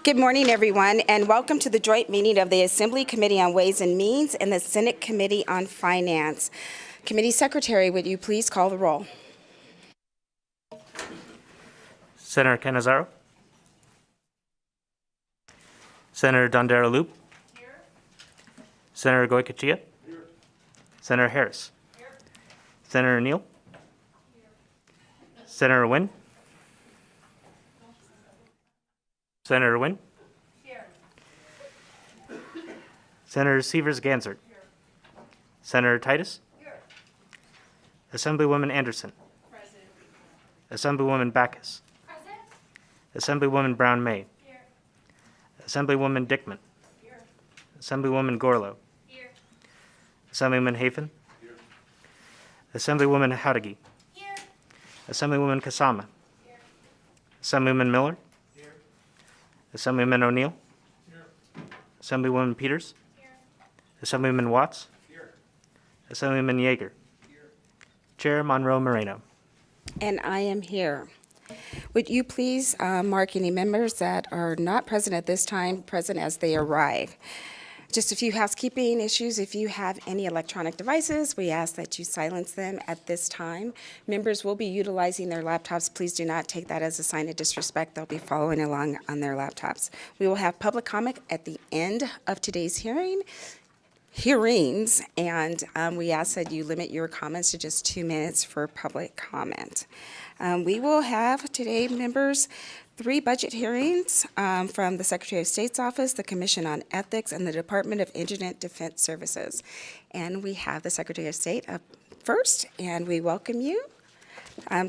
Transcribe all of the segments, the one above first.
Good morning, everyone, and welcome to the joint meeting of the Assembly Committee on Ways and Means and the Senate Committee on Finance. Committee Secretary, would you please call the roll? Senator Cannizzaro. Senator Dondero-Loop. Here. Senator Goycochea. Here. Senator Harris. Here. Senator Neal. Here. Senator Nguyen. Senator Nguyen. Here. Senator Sievers-Gansert. Here. Senator Titus. Here. Assemblywoman Anderson. Present. Assemblywoman Backus. Present. Assemblywoman Brown-May. Here. Assemblywoman Dickman. Here. Assemblywoman Gorlow. Here. Assemblyman Hafen. Here. Assemblywoman Howdagi. Here. Assemblywoman Kasama. Here. Assemblyman Miller. Here. Assemblyman O'Neill. Here. Assemblywoman Peters. Here. Assemblyman Watts. Here. Assemblyman Yeager. Here. Chair Monroe Moreno. And I am here. Would you please mark any members that are not present at this time, present as they arrive? Just a few housekeeping issues. If you have any electronic devices, we ask that you silence them at this time. Members will be utilizing their laptops. Please do not take that as a sign of disrespect. They'll be following along on their laptops. We will have public comment at the end of today's hearings, and we ask that you limit your comments to just 2 minutes for public comment. We will have today, members, 3 budget hearings from the Secretary of State's office, the Commission on Ethics, and the Department of Indigent Defense Services. And we have the Secretary of State up first, and we welcome you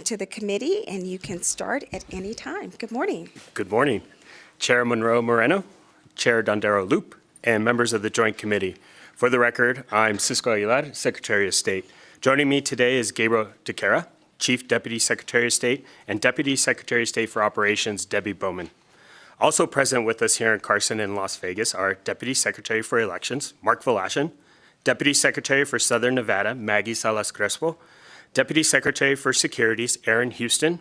to the committee, and you can start at any time. Good morning. Good morning. Chair Monroe Moreno, Chair Dondero-Loop, and members of the Joint Committee. For the record, I'm Cisco Aguilar, Secretary of State. Joining me today is Gabriel DeCara, Chief Deputy Secretary of State, and Deputy Secretary of State for Operations, Debbie Bowman. Also present with us here in Carson and Las Vegas are Deputy Secretary for Elections, Mark Velashan, Deputy Secretary for Southern Nevada, Maggie Salas Crespo, Deputy Secretary for Securities, Aaron Houston,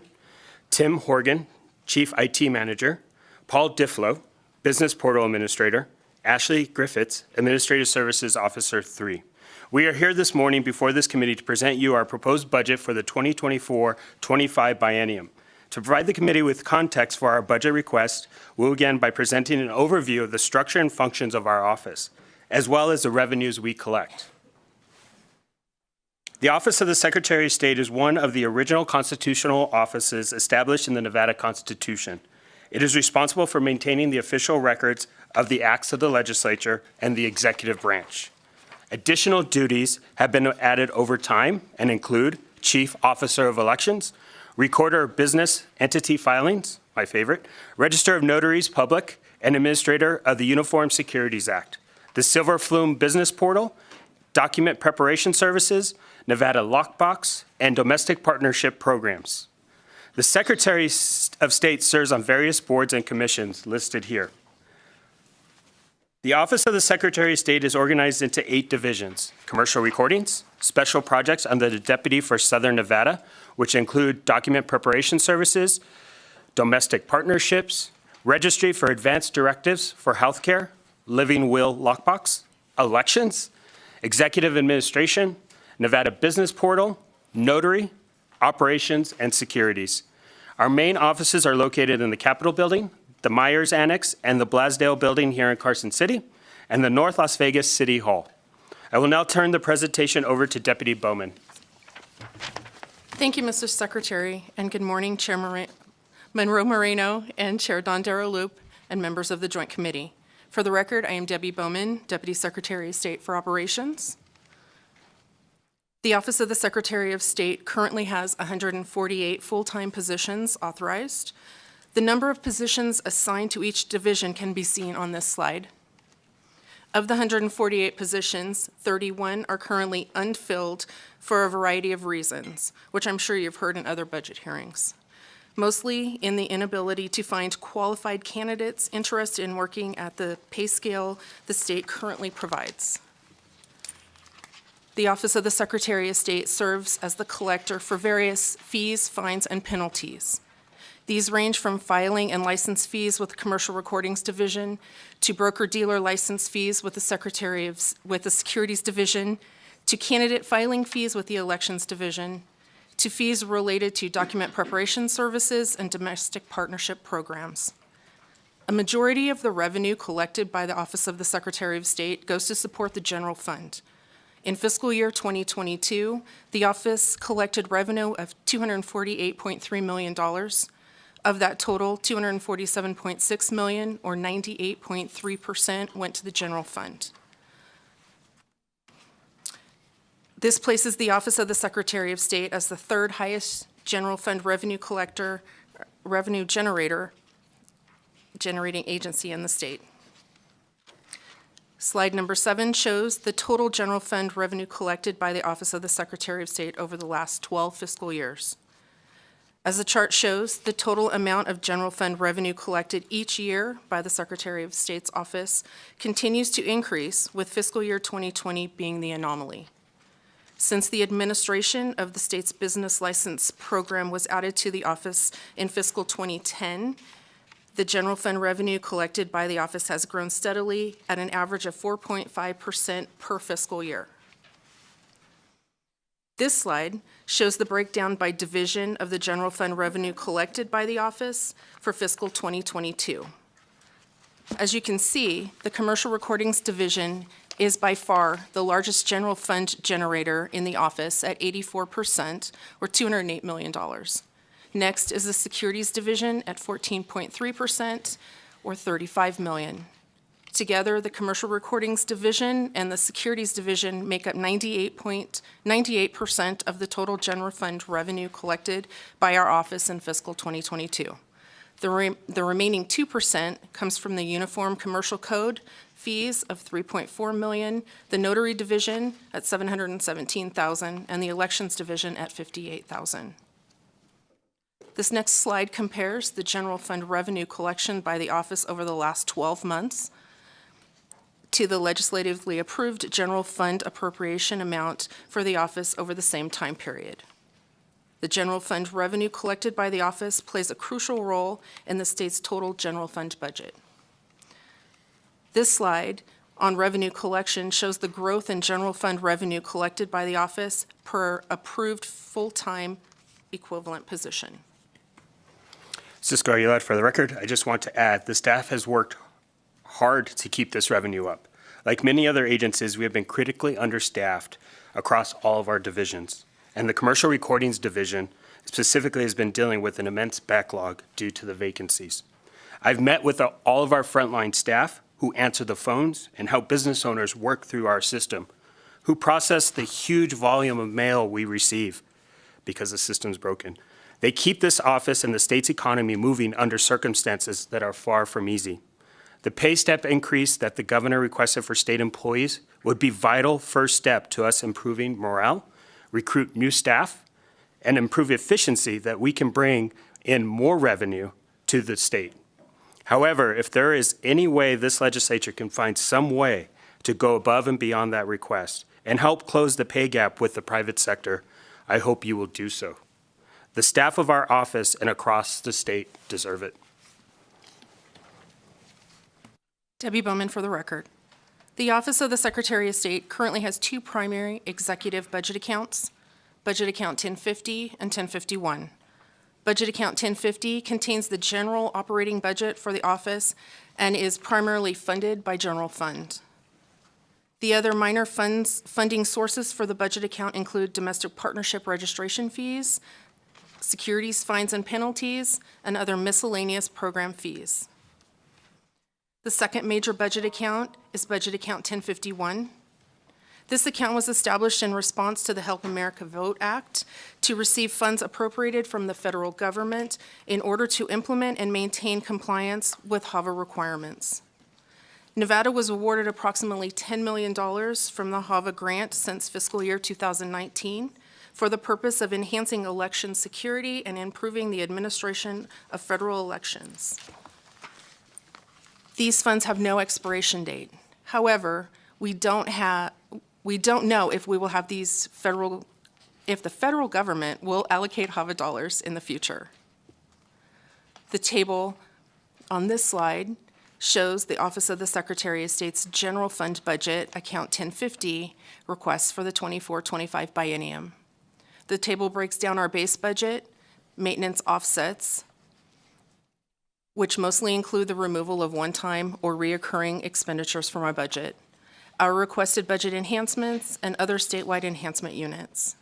Tim Horgan, Chief IT Manager, Paul Difflow, Business Portal Administrator, Ashley Griffiths, Administrative Services Officer 3. We are here this morning before this committee to present you our proposed budget for the 2024-25 biennium. To provide the committee with context for our budget request, we'll begin by presenting an overview of the structure and functions of our office, as well as the revenues we collect. The Office of the Secretary of State is one of the original constitutional offices established in the Nevada Constitution. It is responsible for maintaining the official records of the acts of the legislature and the executive branch. Additional duties have been added over time and include Chief Officer of Elections, Recorder of Business Entity Filings, my favorite, Register of Notaries Public, and Administrator of the Uniform Securities Act, the Silver Flume Business Portal, Document Preparation Services, Nevada Lockbox, and Domestic Partnership Programs. The Secretary of State serves on various boards and commissions listed here. The Office of the Secretary of State is organized into 8 divisions: commercial recordings, special projects under the Deputy for Southern Nevada, which include document preparation services, domestic partnerships, registry for advanced directives for healthcare, living will lockbox, elections, executive administration, Nevada Business Portal, notary, operations, and securities. Our main offices are located in the Capitol Building, the Myers Annex, and the Blasdale Building here in Carson City, and the North Las Vegas City Hall. I will now turn the presentation over to Deputy Bowman. Thank you, Mr. Secretary, and good morning, Chair Monroe Moreno and Chair Dondero-Loop and members of the Joint Committee. For the record, I am Debbie Bowman, Deputy Secretary of State for Operations. The Office of the Secretary of State currently has 148 full-time positions authorized. The number of positions assigned to each division can be seen on this slide. Of the 148 positions, 31 are currently unfilled for a variety of reasons, which I'm sure you've heard in other budget hearings. Mostly in the inability to find qualified candidates interested in working at the pay scale the state currently provides. The Office of the Secretary of State serves as the collector for various fees, fines, and penalties. These range from filing and license fees with the Commercial Recordings Division to broker-dealer license fees with the Securities Division, to candidate filing fees with the Elections Division, to fees related to document preparation services and domestic partnership programs. A majority of the revenue collected by the Office of the Secretary of State goes to support the general fund. In fiscal year 2022, the office collected revenue of $248.3 million. Of that total, $247.6 million, or 98.3%, went to the general fund. This places the Office of the Secretary of State as the third highest general fund revenue generating agency in the state. Slide number 7 shows the total general fund revenue collected by the Office of the Secretary of State over the last 12 fiscal years. As the chart shows, the total amount of general fund revenue collected each year by the Secretary of State's office continues to increase, with fiscal year 2020 being the anomaly. Since the administration of the state's business license program was added to the office in fiscal 2010, the general fund revenue collected by the office has grown steadily at an average of 4.5% per fiscal year. This slide shows the breakdown by division of the general fund revenue collected by the office for fiscal 2022. As you can see, the Commercial Recordings Division is by far the largest general fund generator in the office at 84%, or $208 million. Next is the Securities Division at 14.3%, or $35 million. Together, the Commercial Recordings Division and the Securities Division make up 98% of the total general fund revenue collected by our office in fiscal 2022. The remaining 2% comes from the Uniform Commercial Code fees of $3.4 million, the Notary Division at $717,000, and the Elections Division at $58,000. This next slide compares the general fund revenue collection by the office over the last 12 months to the legislatively approved general fund appropriation amount for the office over the same time period. The general fund revenue collected by the office plays a crucial role in the state's total general fund budget. This slide on revenue collection shows the growth in general fund revenue collected by the office per approved full-time equivalent position. Cisco Aguilar, for the record, I just want to add the staff has worked hard to keep this revenue up. Like many other agencies, we have been critically understaffed across all of our divisions. And the Commercial Recordings Division specifically has been dealing with an immense backlog due to the vacancies. I've met with all of our frontline staff who answer the phones and help business owners work through our system, who process the huge volume of mail we receive because the system's broken. They keep this office and the state's economy moving under circumstances that are far from easy. The pay step increase that the governor requested for state employees would be vital first step to us improving morale, recruit new staff, and improve efficiency that we can bring in more revenue to the state. However, if there is any way this legislature can find some way to go above and beyond that request and help close the pay gap with the private sector, I hope you will do so. The staff of our office and across the state deserve it. Debbie Bowman for the record. The Office of the Secretary of State currently has two primary executive budget accounts, Budget Account 1050 and 1051. Budget Account 1050 contains the general operating budget for the office and is primarily funded by general fund. The other minor funding sources for the budget account include domestic partnership registration fees, securities fines and penalties, and other miscellaneous program fees. The second major budget account is Budget Account 1051. This account was established in response to the Help America Vote Act to receive funds appropriated from the federal government in order to implement and maintain compliance with HAVA requirements. Nevada was awarded approximately $10 million from the HAVA grant since fiscal year 2019 for the purpose of enhancing election security and improving the administration of federal elections. These funds have no expiration date. However, we don't know if we will have if the federal government will allocate HAVA dollars in the future. The table on this slide shows the Office of the Secretary of State's general fund budget, account 1050, requests for the 24-25 biennium. The table breaks down our base budget, maintenance offsets, which mostly include the removal of one-time or reoccurring expenditures from our budget, our requested budget enhancements, and other statewide enhancement units.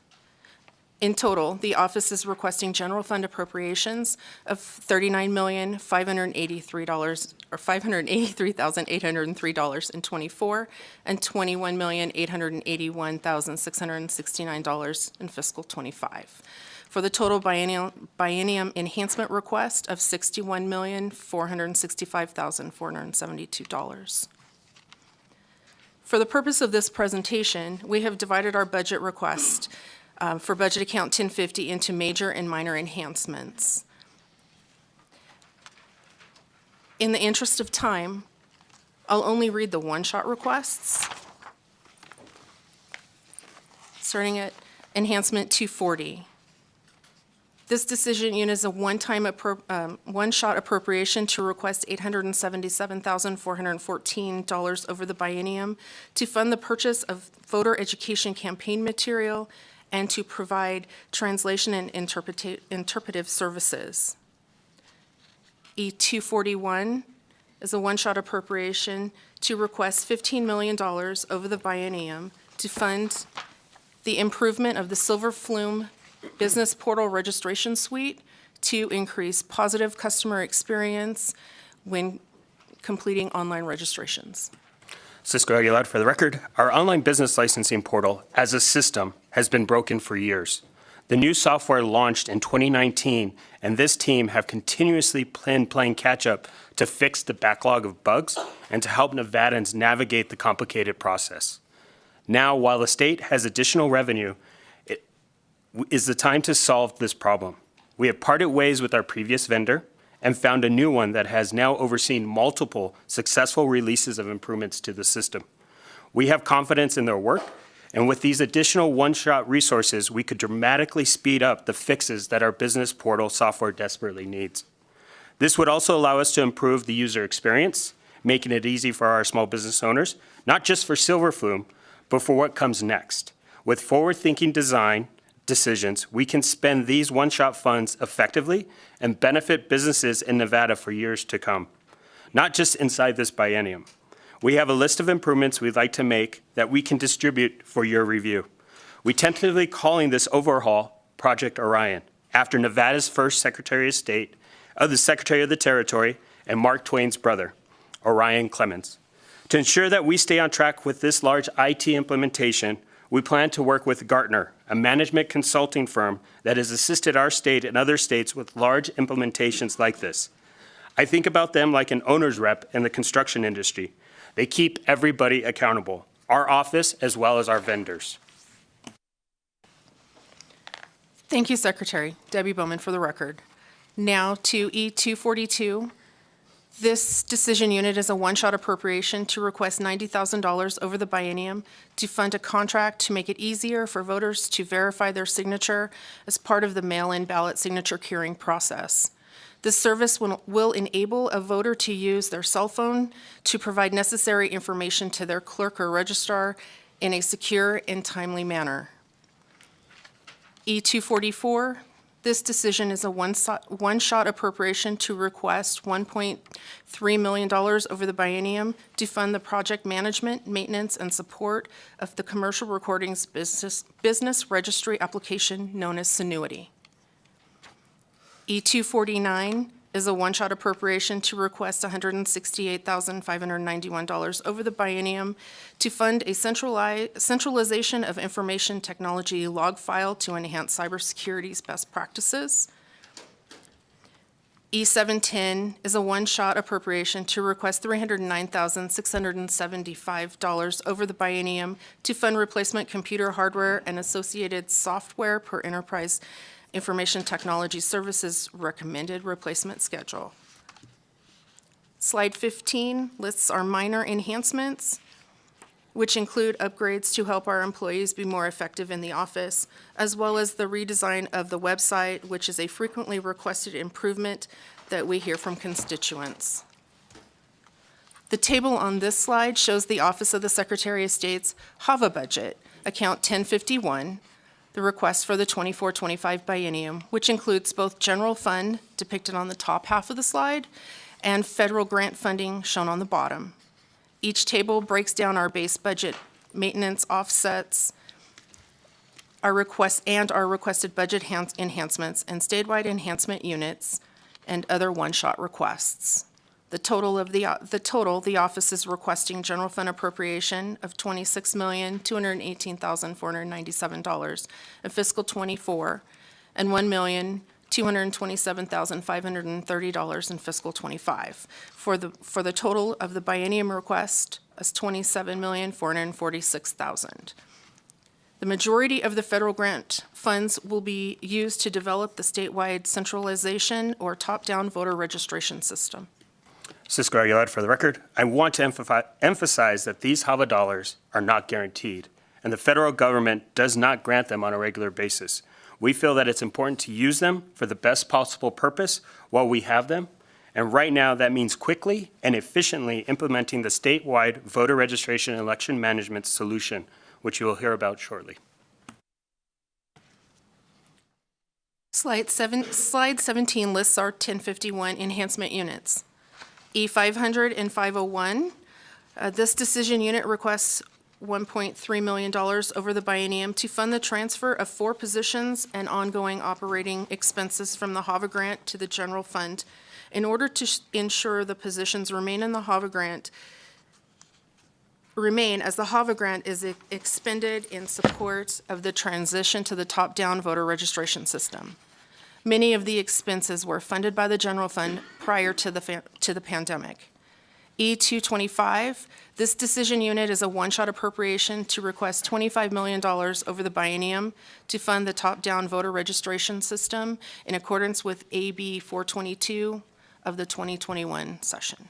In total, the office is requesting general fund appropriations of $39,583 or $583,803.24 and $21,881,669 in fiscal '25, for the total biennium enhancement request of $61,465,472. For the purpose of this presentation, we have divided our budget request for budget account 1050 into major and minor enhancements. In the interest of time, I'll only read the one-shot requests, starting at enhancement 240. This decision unit is a one-shot appropriation to request $877,414 over the biennium to fund the purchase of voter education campaign material and to provide translation and interpretive services. E241 is a one-shot appropriation to request $15 million over the biennium to fund the improvement of the Silver Flume Business Portal Registration Suite to increase positive customer experience when completing online registrations. Cisco Aguilar, for the record, our online business licensing portal as a system has been broken for years. The new software launched in 2019, and this team have continuously been playing catch-up to fix the backlog of bugs and to help Nevadans navigate the complicated process. Now, while the state has additional revenue, it is the time to solve this problem. We have parted ways with our previous vendor and found a new one that has now overseen multiple successful releases of improvements to the system. We have confidence in their work, and with these additional one-shot resources, we could dramatically speed up the fixes that our business portal software desperately needs. This would also allow us to improve the user experience, making it easy for our small business owners, not just for Silver Flume, but for what comes next. With forward-thinking design decisions, we can spend these one-shot funds effectively and benefit businesses in Nevada for years to come, not just inside this biennium. We have a list of improvements we'd like to make that we can distribute for your review. We tentatively calling this overhaul Project Orion, after Nevada's first Secretary of State, the Secretary of the Territory, and Mark Twain's brother, Orion Clemens. To ensure that we stay on track with this large IT implementation, we plan to work with Gartner, a management consulting firm that has assisted our state and other states with large implementations like this. I think about them like an owner's rep in the construction industry. They keep everybody accountable, our office as well as our vendors. Thank you, Secretary. Debbie Bowman for the record. Now to E242. This decision unit is a one-shot appropriation to request $90,000 over the biennium to fund a contract to make it easier for voters to verify their signature as part of the mail-in ballot signature curing process. This service will enable a voter to use their cell phone to provide necessary information to their clerk or registrar in a secure and timely manner. E244. This decision is a one-shot appropriation to request $1.3 million over the biennium to fund the project management, maintenance, and support of the commercial recordings business registry application known as Sinuity. E249 is a one-shot appropriation to request $168,591 over the biennium to fund a centralization of information technology log file to enhance cybersecurity's best practices. E710 is a one-shot appropriation to request $309,675 over the biennium to fund replacement computer hardware and associated software per enterprise Information Technology Services recommended replacement schedule. Slide 15 lists our minor enhancements, which include upgrades to help our employees be more effective in the office, as well as the redesign of the website, which is a frequently requested improvement that we hear from constituents. The table on this slide shows the Office of the Secretary of State's HAVA budget, account 1051, the request for the 24-25 biennium, which includes both general fund, depicted on the top half of the slide, and federal grant funding, shown on the bottom. Each table breaks down our base budget, maintenance offsets, our requested budget enhancements, and statewide enhancement units, and other one-shot requests. The total, the office is requesting general fund appropriation of $26,218,497 in fiscal '24 and $1,227,530 in fiscal '25. For the total of the biennium request is $27,446,000. The majority of the federal grant funds will be used to develop the statewide centralization or top-down voter registration system. Cisco Aguilar, for the record, I want to emphasize that these HAVA dollars are not guaranteed, and the federal government does not grant them on a regular basis. We feel that it's important to use them for the best possible purpose while we have them, and right now that means quickly and efficiently implementing the statewide voter registration and election management solution, which you will hear about shortly. Slide 17 lists our 1051 enhancement units. E500 and 501. This decision unit requests $1.3 million over the biennium to fund the transfer of 4 positions and ongoing operating expenses from the HAVA grant to the general fund in order to ensure the positions remain as the HAVA grant is expended in support of the transition to the top-down voter registration system. Many of the expenses were funded by the general fund prior to the pandemic. E225, this decision unit is a one-shot appropriation to request $25 million over the biennium to fund the top-down voter registration system in accordance with AB 422 of the 2021 session.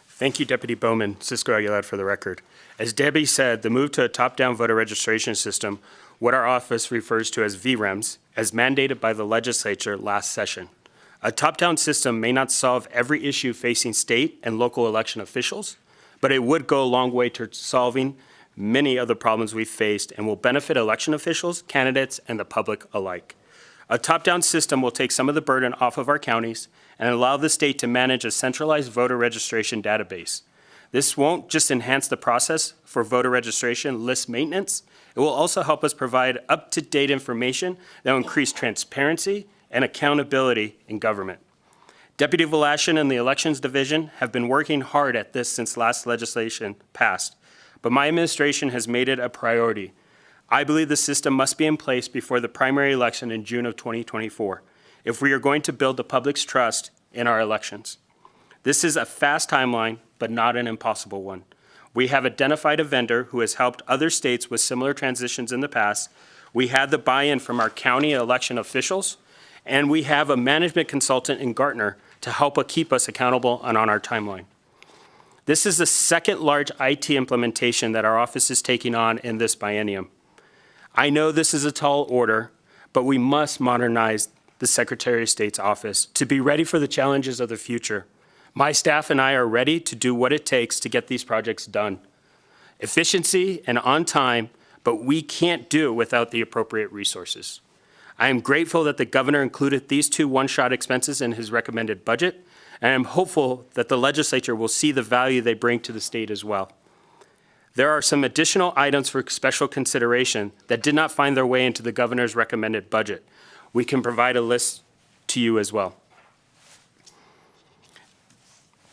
Thank you, Deputy Bowman. Cisco Aguilar, for the record. As Debbie said, the move to a top-down voter registration system, what our office refers to as VREMS, as mandated by the legislature last session. A top-down system may not solve every issue facing state and local election officials, but it would go a long way to solving many of the problems we've faced and will benefit election officials, candidates, and the public alike. A top-down system will take some of the burden off of our counties and allow the state to manage a centralized voter registration database. This won't just enhance the process for voter registration list maintenance, it will also help us provide up-to-date information that will increase transparency and accountability in government. Deputy Velashin and the Elections Division have been working hard at this since last legislation passed, but my administration has made it a priority. I believe the system must be in place before the primary election in June of 2024 if we are going to build the public's trust in our elections. This is a fast timeline, but not an impossible one. We have identified a vendor who has helped other states with similar transitions in the past. We had the buy-in from our county election officials, and we have a management consultant in Gartner to help keep us accountable and on our timeline. This is the second large IT implementation that our office is taking on in this biennium. I know this is a tall order, but we must modernize the Secretary of State's office to be ready for the challenges of the future. My staff and I are ready to do what it takes to get these projects done. Efficiency and on time, but we can't do it without the appropriate resources. I am grateful that the governor included these 2 one-shot expenses in his recommended budget, and I'm hopeful that the legislature will see the value they bring to the state as well. There are some additional items for special consideration that did not find their way into the governor's recommended budget. We can provide a list to you as well.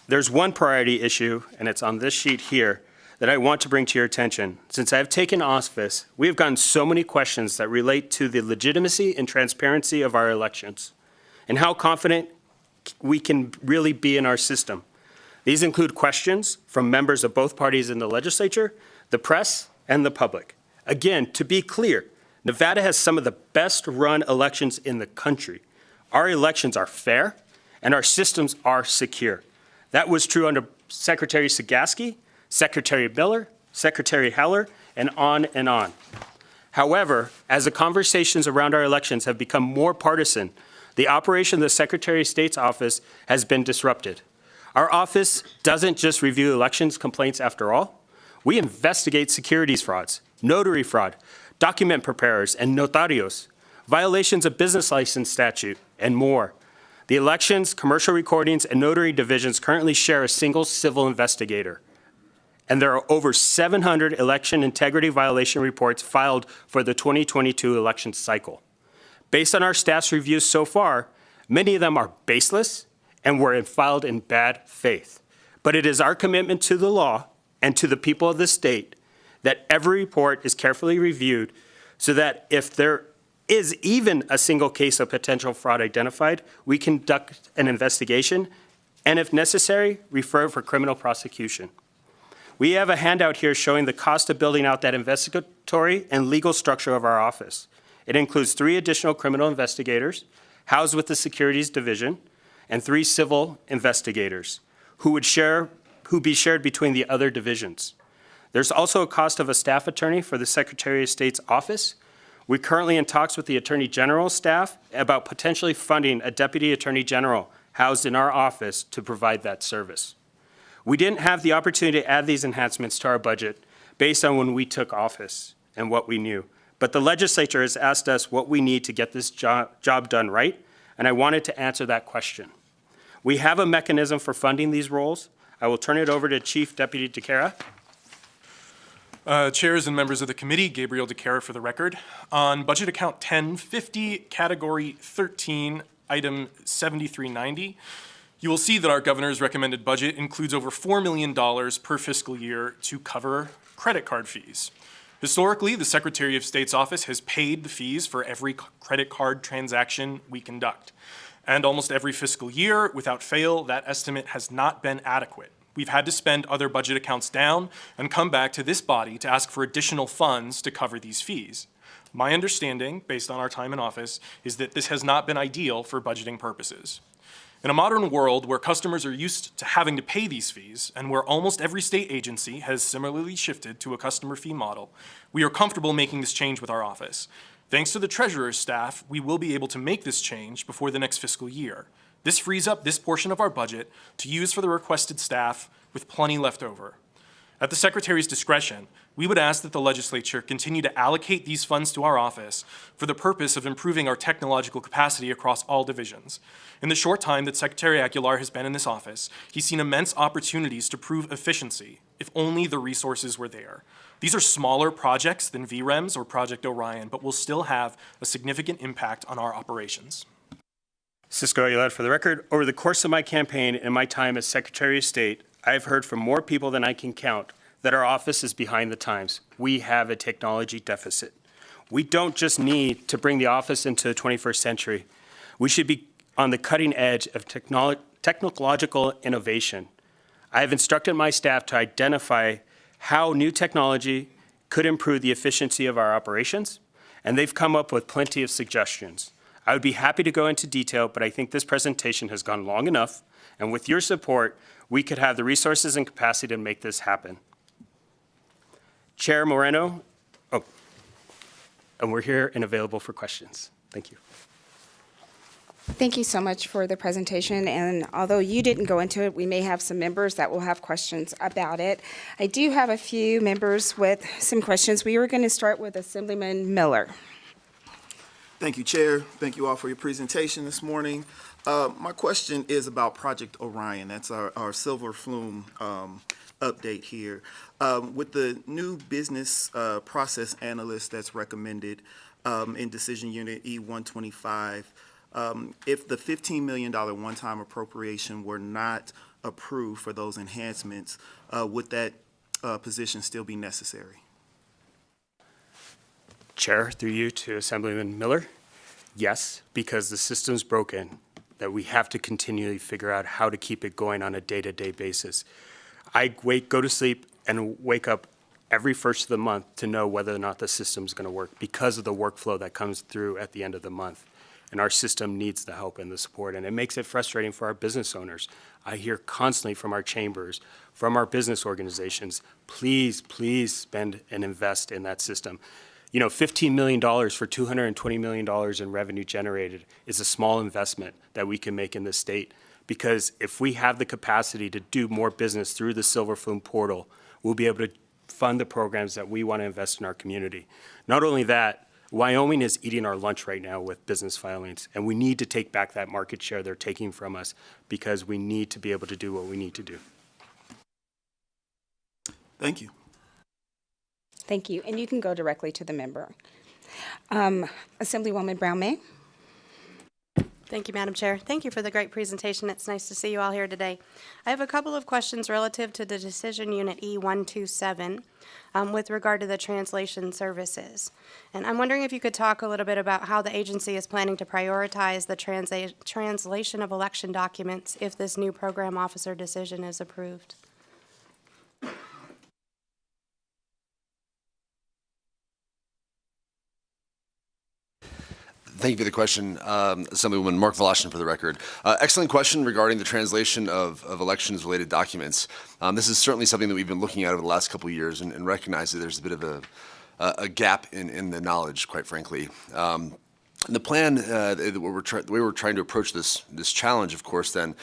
There's one priority issue, and it's on this sheet here, that I want to bring to your attention. Since I've taken office, we have gotten so many questions that relate to the legitimacy and transparency of our elections and how confident we can really be in our system. These include questions from members of both parties in the legislature, the press, and the public. Again, to be clear, Nevada has some of the best-run elections in the country. Our elections are fair, and our systems are secure. That was true under Secretary Sagaski, Secretary Miller, Secretary Heller, and on and on. However, as the conversations around our elections have become more partisan, The operation of the Secretary of State's office has been disrupted. Our office doesn't just review elections complaints after all. We investigate securities frauds, notary fraud, document preparers, and notarios, violations of business license statute, and more. The elections, commercial recordings, and notary divisions currently share a single civil investigator. And there are over 700 election integrity violation reports filed for the 2022 election cycle. Based on our staff's reviews so far, many of them are baseless and were filed in bad faith. But it is our commitment to the law and to the people of the state that every report is carefully reviewed so that if there is even a single case of potential fraud identified, we conduct an investigation and, if necessary, refer for criminal prosecution. We have a handout here showing the cost of building out that investigatory and legal structure of our office. It includes 3 additional criminal investigators housed with the Securities Division and 3 civil investigators who would be shared between the other divisions. There's also a cost of a staff attorney for the Secretary of State's office. We're currently in talks with the Attorney General's staff about potentially funding a Deputy Attorney General housed in our office to provide that service. We didn't have the opportunity to add these enhancements to our budget based on when we took office and what we knew. But the legislature has asked us what we need to get this job done right, and I wanted to answer that question. We have a mechanism for funding these roles. I will turn it over to Chief Deputy DeCara. Chairs and members of the committee, Gabriel DeCara for the record. On budget account 1050, category 13, item 7390, you will see that our governor's recommended budget includes over $4 million per fiscal year to cover credit card fees. Historically, the Secretary of State's office has paid the fees for every credit card transaction we conduct. And almost every fiscal year, without fail, that estimate has not been adequate. We've had to spend other budget accounts down and come back to this body to ask for additional funds to cover these fees. My understanding, based on our time in office, is that this has not been ideal for budgeting purposes. In a modern world where customers are used to having to pay these fees and where almost every state agency has similarly shifted to a customer fee model, we are comfortable making this change with our office. Thanks to the treasurer's staff, we will be able to make this change before the next fiscal year. This frees up this portion of our budget to use for the requested staff with plenty left over. At the Secretary's discretion, we would ask that the legislature continue to allocate these funds to our office for the purpose of improving our technological capacity across all divisions. In the short time that Secretary Aguilar has been in this office, he's seen immense opportunities to prove efficiency, if only the resources were there. These are smaller projects than VREMS or Project Orion, but will still have a significant impact on our operations. Cisco Aguilar for the record. Over the course of my campaign and my time as Secretary of State, I've heard from more people than I can count that our office is behind the times. We have a technology deficit. We don't just need to bring the office into the 21st century. We should be on the cutting edge of technological innovation. I have instructed my staff to identify how new technology could improve the efficiency of our operations, and they've come up with plenty of suggestions. I would be happy to go into detail, but I think this presentation has gone long enough, and with your support, we could have the resources and capacity to make this happen. Chair Moreno, and we're here and available for questions. Thank you. Thank you so much for the presentation, and although you didn't go into it, we may have some members that will have questions about it. I do have a few members with some questions. We were going to start with Assemblyman Miller. Thank you, Chair. Thank you all for your presentation this morning. My question is about Project Orion. That's our Silver Flume update here. With the new business process analyst that's recommended in Decision Unit E125, if the $15 million one-time appropriation were not approved for those enhancements, would that position still be necessary? Chair, through you to Assemblyman Miller, yes, because the system's broken, that we have to continually figure out how to keep it going on a day-to-day basis. I go to sleep and wake up every first of the month to know whether or not the system's going to work because of the workflow that comes through at the end of the month. And our system needs the help and the support, and it makes it frustrating for our business owners. I hear constantly from our chambers, from our business organizations, please, please spend and invest in that system. $15 million for $220 million in revenue generated is a small investment that we can make in this state. Because if we have the capacity to do more business through the Silver Flume portal, we'll be able to fund the programs that we want to invest in our community. Not only that, Wyoming is eating our lunch right now with business filings, and we need to take back that market share they're taking from us because we need to be able to do what we need to do. Thank you. Thank you, and you can go directly to the member. Assemblywoman Brown-May. Thank you, Madam Chair. Thank you for the great presentation. It's nice to see you all here today. I have a couple of questions relative to the Decision Unit E127 with regard to the translation services. And I'm wondering if you could talk a little bit about how the agency is planning to prioritize the translation of election documents if this new program officer decision is approved. Thank you for the question, Assemblywoman Mark Voloshin, for the record. Excellent question regarding the translation of elections-related documents. This is certainly something that we've been looking at over the last couple of years and recognize that there's a bit of a gap in the knowledge, quite frankly. The plan, the way we're trying to approach this challenge, of course, then,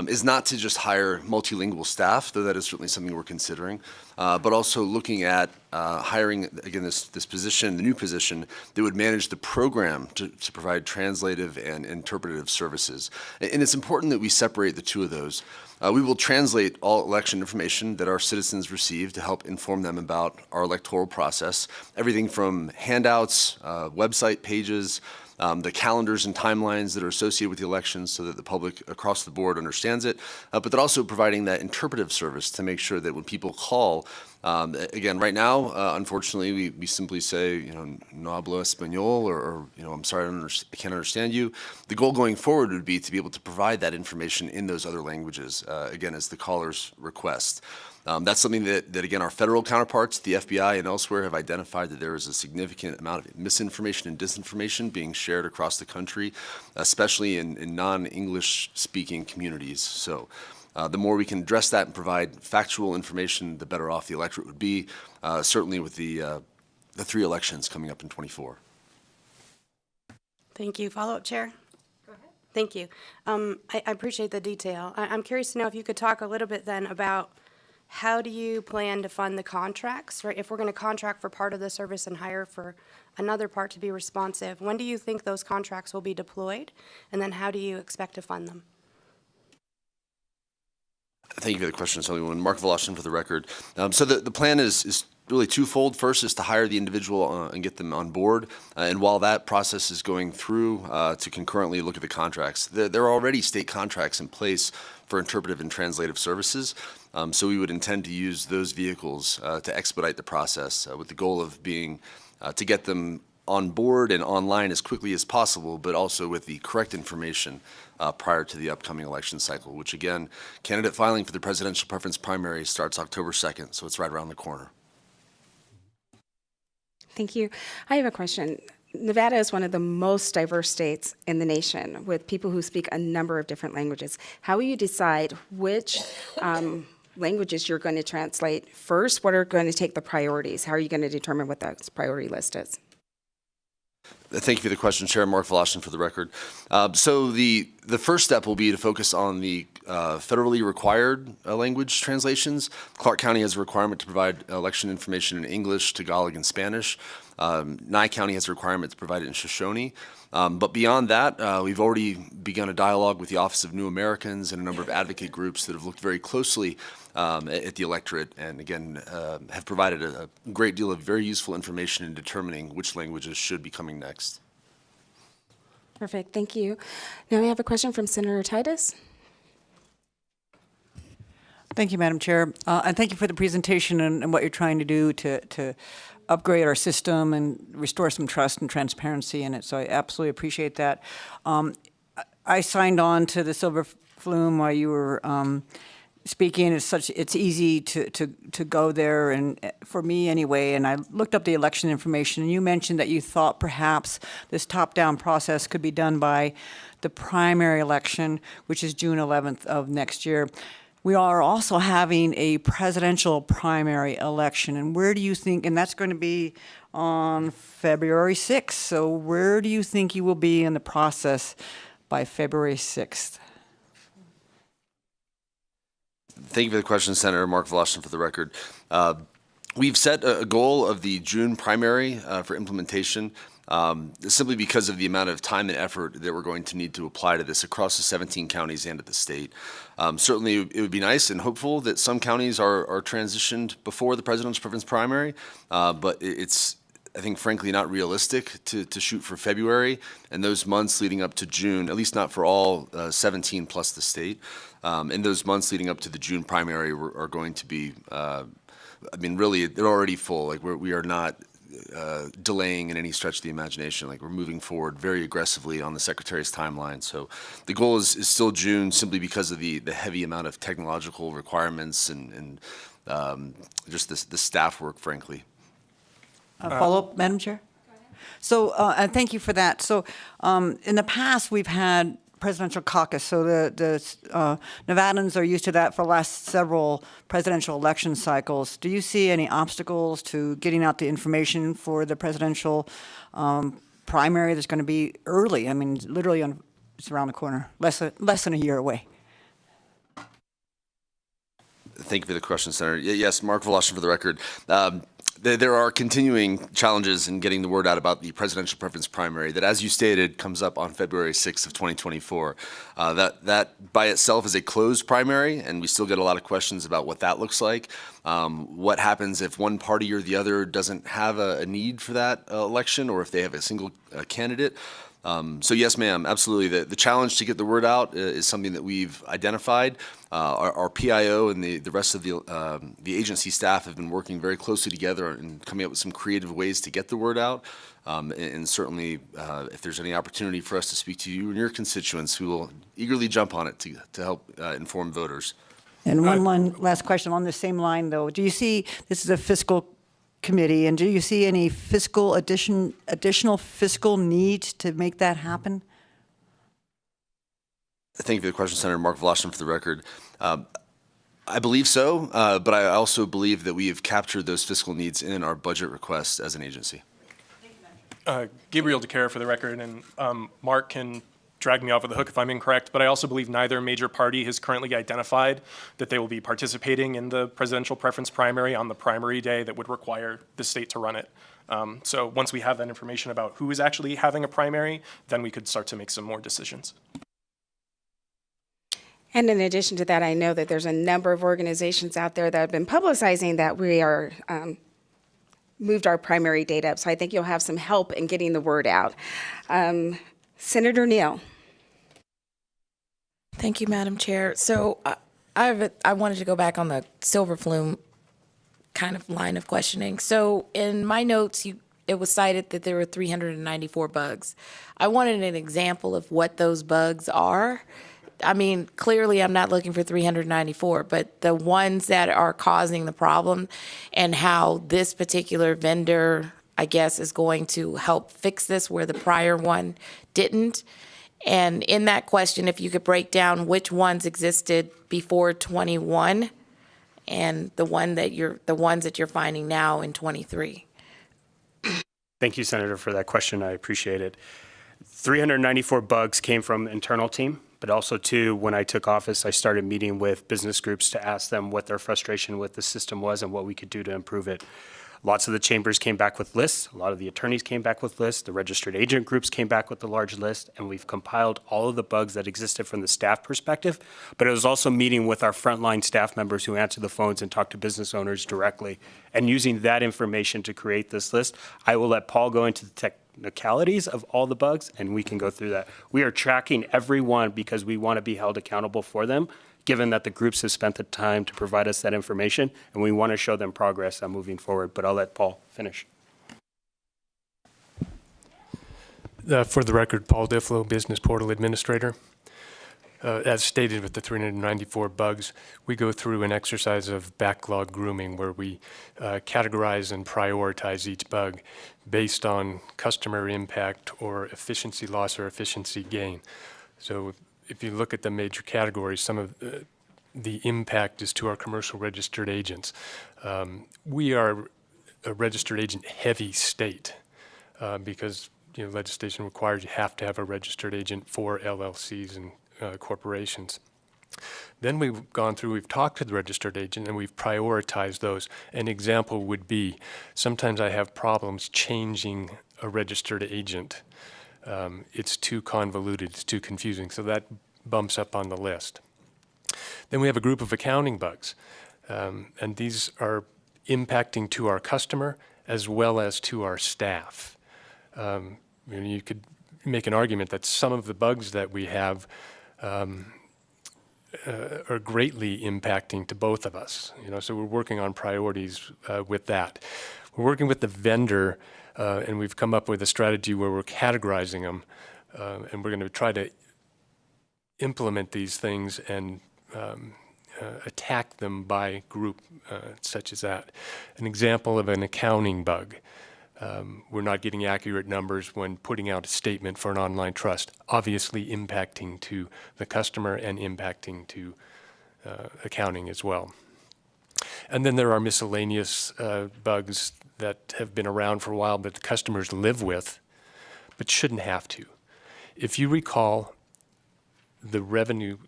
is not to just hire multilingual staff, though that is certainly something we're considering, but also looking at hiring, again, this position, the new position, that would manage the program to provide translative and interpretive services. And it's important that we separate the two of those. We will translate all election information that our citizens receive to help inform them about our electoral process, everything from handouts, website pages, the calendars and timelines that are associated with the elections so that the public across the board understands it, but then also providing that interpretive service to make sure that when people call, again, right now, unfortunately, we simply say, no hablo español, or I'm sorry, I can't understand you. The goal going forward would be to be able to provide that information in those other languages, again, as the caller's request. That's something that, again, our federal counterparts, the FBI and elsewhere, have identified that there is a significant amount of misinformation and disinformation being shared across the country, especially in non-English speaking communities. So the more we can address that and provide factual information, the better off the electorate would be, certainly with the 3 elections coming up in '24. Thank you. Follow-up, Chair? Go ahead. Thank you. I appreciate the detail. I'm curious to know if you could talk a little bit then about how do you plan to fund the contracts, right? If we're going to contract for part of the service and hire for another part to be responsive, when do you think those contracts will be deployed? And then how do you expect to fund them? Thank you for the question, Assemblywoman. Mark Voloshin, for the record. So the plan is really twofold. First is to hire the individual and get them on board. And while that process is going through, to concurrently look at the contracts. There are already state contracts in place for interpretive and translative services. So we would intend to use those vehicles to expedite the process with the goal of being to get them on board and online as quickly as possible, but also with the correct information prior to the upcoming election cycle, which again, candidate filing for the presidential preference primary starts October 2nd, so it's right around the corner. Thank you. I have a question. Nevada is one of the most diverse states in the nation with people who speak a number of different languages. How will you decide which languages you're going to translate first? What are going to take the priorities? How are you going to determine what that priority list is? Thank you for the question, Chair. Mark Voloshin, for the record. So the first step will be to focus on the federally required language translations. Clark County has a requirement to provide election information in English, Tagalog, and Spanish. Nye County has a requirement to provide it in Shoshone. But beyond that, we've already begun a dialogue with the Office of New Americans and a number of advocate groups that have looked very closely at the electorate and, again, have provided a great deal of very useful information in determining which languages should be coming next. Perfect. Thank you. Now we have a question from Senator Titus. Thank you, Madam Chair. And thank you for the presentation and what you're trying to do to upgrade our system and restore some trust and transparency in it. So I absolutely appreciate that. I signed on to the Silver Flume while you were speaking. It's easy to go there, and for me anyway. And I looked up the election information, and you mentioned that you thought perhaps this top-down process could be done by the primary election, which is June 11th of next year. we are also having a presidential primary election. And where do you think, and that's going to be on February 6th. So where do you think you will be in the process by February 6th? Thank you for the question, Senator Mark Voloshin, for the record. We've set a goal of the June primary for implementation simply because of the amount of time and effort that we're going to need to apply to this across the 17 counties and at the state. Certainly, it would be nice and hopeful that some counties are transitioned before the presidential preference primary, but it's, I think, frankly, not realistic to shoot for February and those months leading up to June, at least not for all 17 plus the state. And those months leading up to the June primary are going to be, I mean, really, they're already full. Like, we are not delaying in any stretch of the imagination. Like, we're moving forward very aggressively on the Secretary's timeline. So the goal is still June simply because of the heavy amount of technological requirements and just the staff work, frankly. Follow-up, Madam Chair? So, and thank you for that. So, in the past, we've had presidential caucus. So the Nevadans are used to that for the last several presidential election cycles. Do you see any obstacles to getting out the information for the presidential primary that's going to be early? I mean, literally, it's around the corner, less than a year away. Thank you for the question, Senator. Yes, Mark Voloshin for the record. There are continuing challenges in getting the word out about the presidential preference primary that, as you stated, comes up on February 6th of 2024. That by itself is a closed primary, and we still get a lot of questions about what that looks like. What happens if one party or the other doesn't have a need for that election, or if they have a single candidate? So yes, ma'am, absolutely. The challenge to get the word out is something that we've identified. Our PIO and the rest of the agency staff have been working very closely together and coming up with some creative ways to get the word out. And certainly, if there's any opportunity for us to speak to you and your constituents, we will eagerly jump on it to help inform voters. And one last question on the same line, though. Do you see, this is a fiscal committee, and do you see any additional fiscal need to make that happen? Thank you for the question, Senator Mark Voloshin, for the record. I believe so, but I also believe that we have captured those fiscal needs in our budget request as an agency. Gabriel DeCara for the record, and Mark can drag me off of the hook if I'm incorrect, but I also believe neither major party has currently identified that they will be participating in the presidential preference primary on the primary day that would require the state to run it. So once we have that information about who is actually having a primary, then we could start to make some more decisions. And in addition to that, I know that there's a number of organizations out there that have been publicizing that we are moved our primary date up. So I think you'll have some help in getting the word out. Senator Neal. Thank you, Madam Chair. So I wanted to go back on the silver flume kind of line of questioning. So in my notes, it was cited that there were 394 bugs. I wanted an example of what those bugs are. I mean, clearly I'm not looking for 394, but the ones that are causing the problem and how this particular vendor, I guess, is going to help fix this where the prior one didn't. And in that question, if you could break down which ones existed before 21 and the ones that you're finding now in 23. Thank you, Senator, for that question. I appreciate it. 394 bugs came from internal team, but also, too, when I took office, I started meeting with business groups to ask them what their frustration with the system was and what we could do to improve it. Lots of the chambers came back with lists. A lot of the attorneys came back with lists. The registered agent groups came back with a large list, and we've compiled all of the bugs that existed from the staff perspective. But it was also meeting with our frontline staff members who answer the phones and talk to business owners directly. And using that information to create this list, I will let Paul go into the technicalities of all the bugs, and we can go through that. We are tracking every one because we want to be held accountable for them, given that the groups have spent the time to provide us that information, and we want to show them progress on moving forward. But I'll let Paul finish. For the record, Paul Difflow, Business Portal Administrator. As stated with the 394 bugs, we go through an exercise of backlog grooming where we categorize and prioritize each bug based on customer impact or efficiency loss or efficiency gain. So if you look at the major categories, some of the impact is to our commercial registered agents. We are a registered agent heavy state because legislation requires you have to have a registered agent for LLCs and corporations. Then we've talked to the registered agent and we've prioritized those. An example would be, sometimes I have problems changing a registered agent. It's too convoluted, it's too confusing, so that bumps up on the list. Then we have a group of accounting bugs, and these are impacting to our customer as well as to our staff. You could make an argument that some of the bugs that we have are greatly impacting to both of us. So we're working on priorities with that. We're working with the vendor, and we've come up with a strategy where we're categorizing them, and we're going to try to implement these things and attack them by group, such as that. An example of an accounting bug. We're not getting accurate numbers when putting out a statement for an online trust, obviously impacting to the customer and impacting to accounting as well. And then there are miscellaneous bugs that have been around for a while, but the customers live with, but shouldn't have to. If you recall the revenue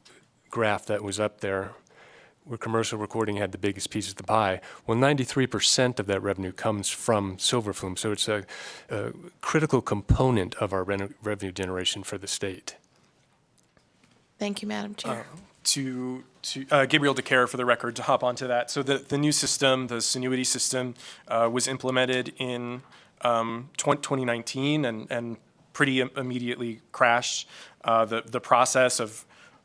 graph that was up there, where commercial recording had the biggest piece of the pie, well, 93% of that revenue comes from Silver Flume, so it's a critical component of our revenue generation for the state. Thank you, Madam Chair. To Gabriel DeCara, for the record, to hop onto that. So the new system, the Sinuity system, was implemented in 2019 and pretty immediately crashed. The process of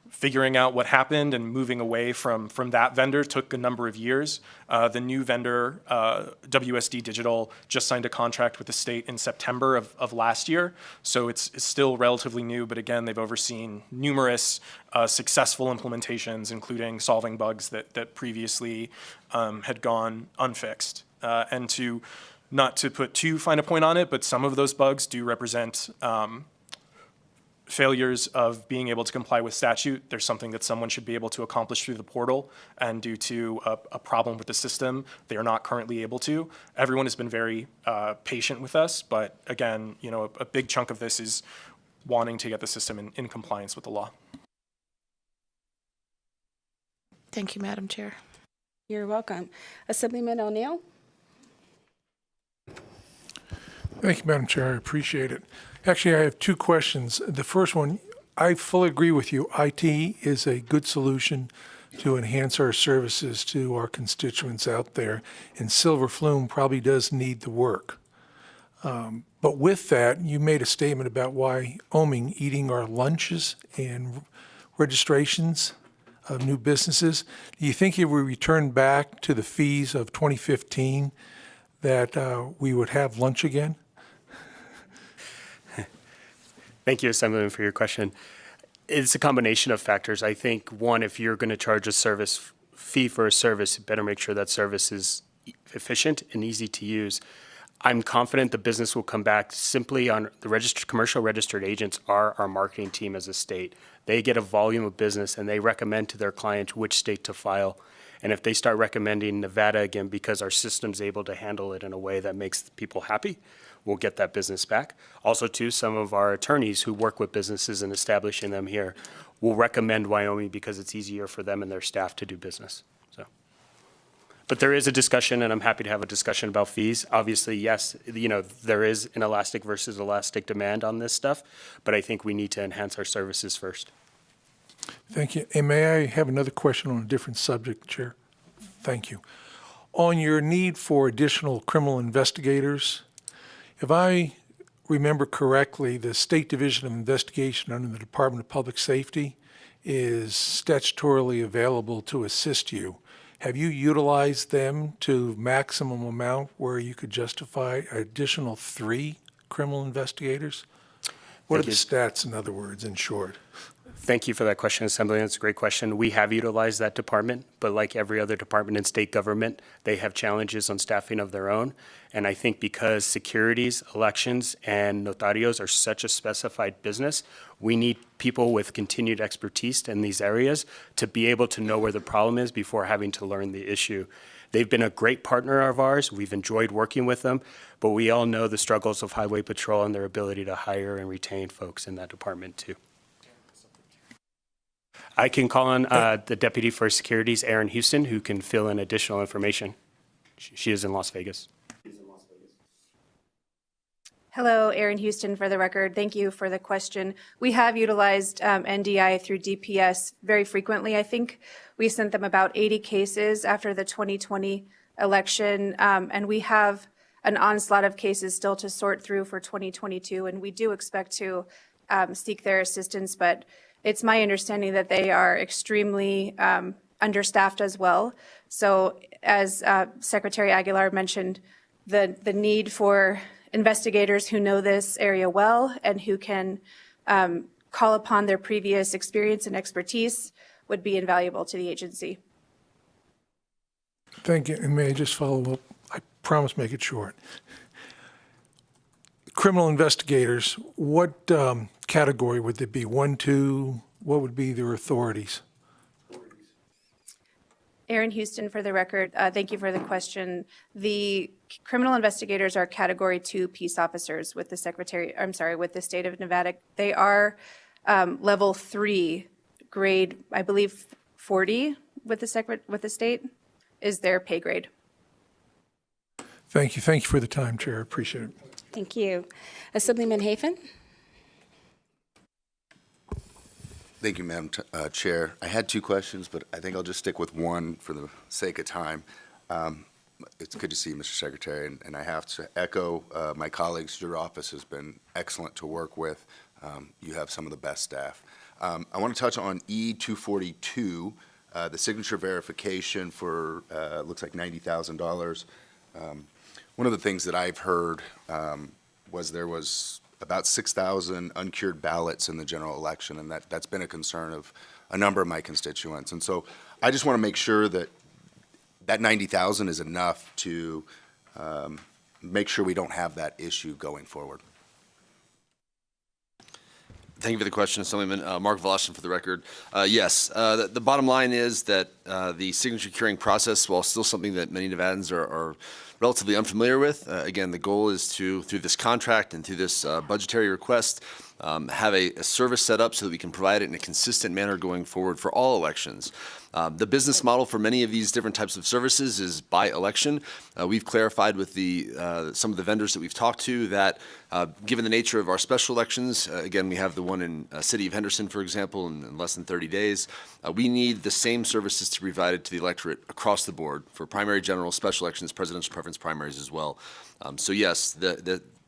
figuring out what happened and moving away from that vendor took a number of years. The new vendor, WSD Digital, just signed a contract with the state in September of last year. So it's still relatively new, but again, they've overseen numerous successful implementations, including solving bugs that previously had gone unfixed. And not to put too fine a point on it, but some of those bugs do represent failures of being able to comply with statute. There's something that someone should be able to accomplish through the portal, and due to a problem with the system, they are not currently able to. Everyone has been very patient with us, but again, a big chunk of this is wanting to get the system in compliance with the law. Thank you, Madam Chair. You're welcome. Assemblyman O'Neill? Thank you, Madam Chair. I appreciate it. Actually, I have two questions. The first one, I fully agree with you. IT is a good solution to enhance our services to our constituents out there, and Silver Flume probably does need the work. But with that, you made a statement about Wyoming eating our lunches and registrations of new businesses. Do you think if we return back to the fees of 2015 that we would have lunch again? Thank you, Assemblyman, for your question. It's a combination of factors. I think, one, if you're going to charge a service fee for a service, you better make sure that service is efficient and easy to use. I'm confident the business will come back simply on the commercial registered agents are our marketing team as a state. They get a volume of business and they recommend to their clients which state to file. And if they start recommending Nevada again because our system's able to handle it in a way that makes people happy, we'll get that business back. Also, too, some of our attorneys who work with businesses and establishing them here will recommend Wyoming because it's easier for them and their staff to do business. But there is a discussion, and I'm happy to have a discussion about fees. Obviously, yes, there is an elastic versus elastic demand on this stuff, but I think we need to enhance our services first. Thank you. And may I have another question on a different subject, Chair? Thank you. On your need for additional criminal investigators, if I remember correctly, the State Division of Investigation under the Department of Public Safety is statutorily available to assist you. Have you utilized them to maximum amount where you could justify an additional 3 criminal investigators? What are the stats, in other words, in short? Thank you for that question, Assemblyman. It's a great question. We have utilized that department, but like every other department in state government, they have challenges on staffing of their own. And I think because securities, elections, and notarios are such a specified business, we need people with continued expertise in these areas to be able to know where the problem is before having to learn the issue. They've been a great partner of ours. We've enjoyed working with them, but we all know the struggles of Highway Patrol and their ability to hire and retain folks in that department too. I can call on the Deputy for Securities, Erin Houston, who can fill in additional information. She is in Las Vegas. Hello, Erin Houston for the record. Thank you for the question. We have utilized NDI through DPS very frequently. I think we sent them about 80 cases after the 2020 election, and we have an onslaught of cases still to sort through for 2022, and we do expect to seek their assistance, but it's my understanding that they are extremely understaffed as well. So as Secretary Aguilar mentioned, the need for investigators who know this area well and who can call upon their previous experience and expertise would be invaluable to the agency. Thank you. And may I just follow up? I promise make it short. Criminal investigators, what category would they be? 1, 2? What would be their authorities? Erin Houston for the record. Thank you for the question. The criminal investigators are Category 2 peace officers with the with the state of Nevada. They are level 3, grade, I believe 40 with the state is their pay grade. Thank you. Thank you for the time, Chair. Appreciate it. Thank you. Assemblyman Hafen? Thank you, Madam Chair. I had 2 questions, but I think I'll just stick with one for the sake of time. It's good to see you, Mr. Secretary, and I have to echo my colleagues. Your office has been excellent to work with. You have some of the best staff. I want to touch on E-242, the signature verification for, looks like $90,000. One of the things that I've heard was there was about 6,000 uncured ballots in the general election, and that's been a concern of a number of my constituents. And so I just want to make sure that that 90,000 is enough to make sure we don't have that issue going forward. Thank you for the question, Assemblyman. Mark Voloshin for the record. Yes, the bottom line is that the signature curing process, while still something that many Nevadans are relatively unfamiliar with, again, the goal is to, through this contract and through this budgetary request, have a service set up so that we can provide it in a consistent manner going forward for all elections. The business model for many of these different types of services is by election. We've clarified with some of the vendors that we've talked to that given the nature of our special elections, again, we have the one in City of Henderson, for example, in less than 30 days. We need the same services to be provided to the electorate across the board for primary, general, special elections, presidential preference primaries as well. So yes,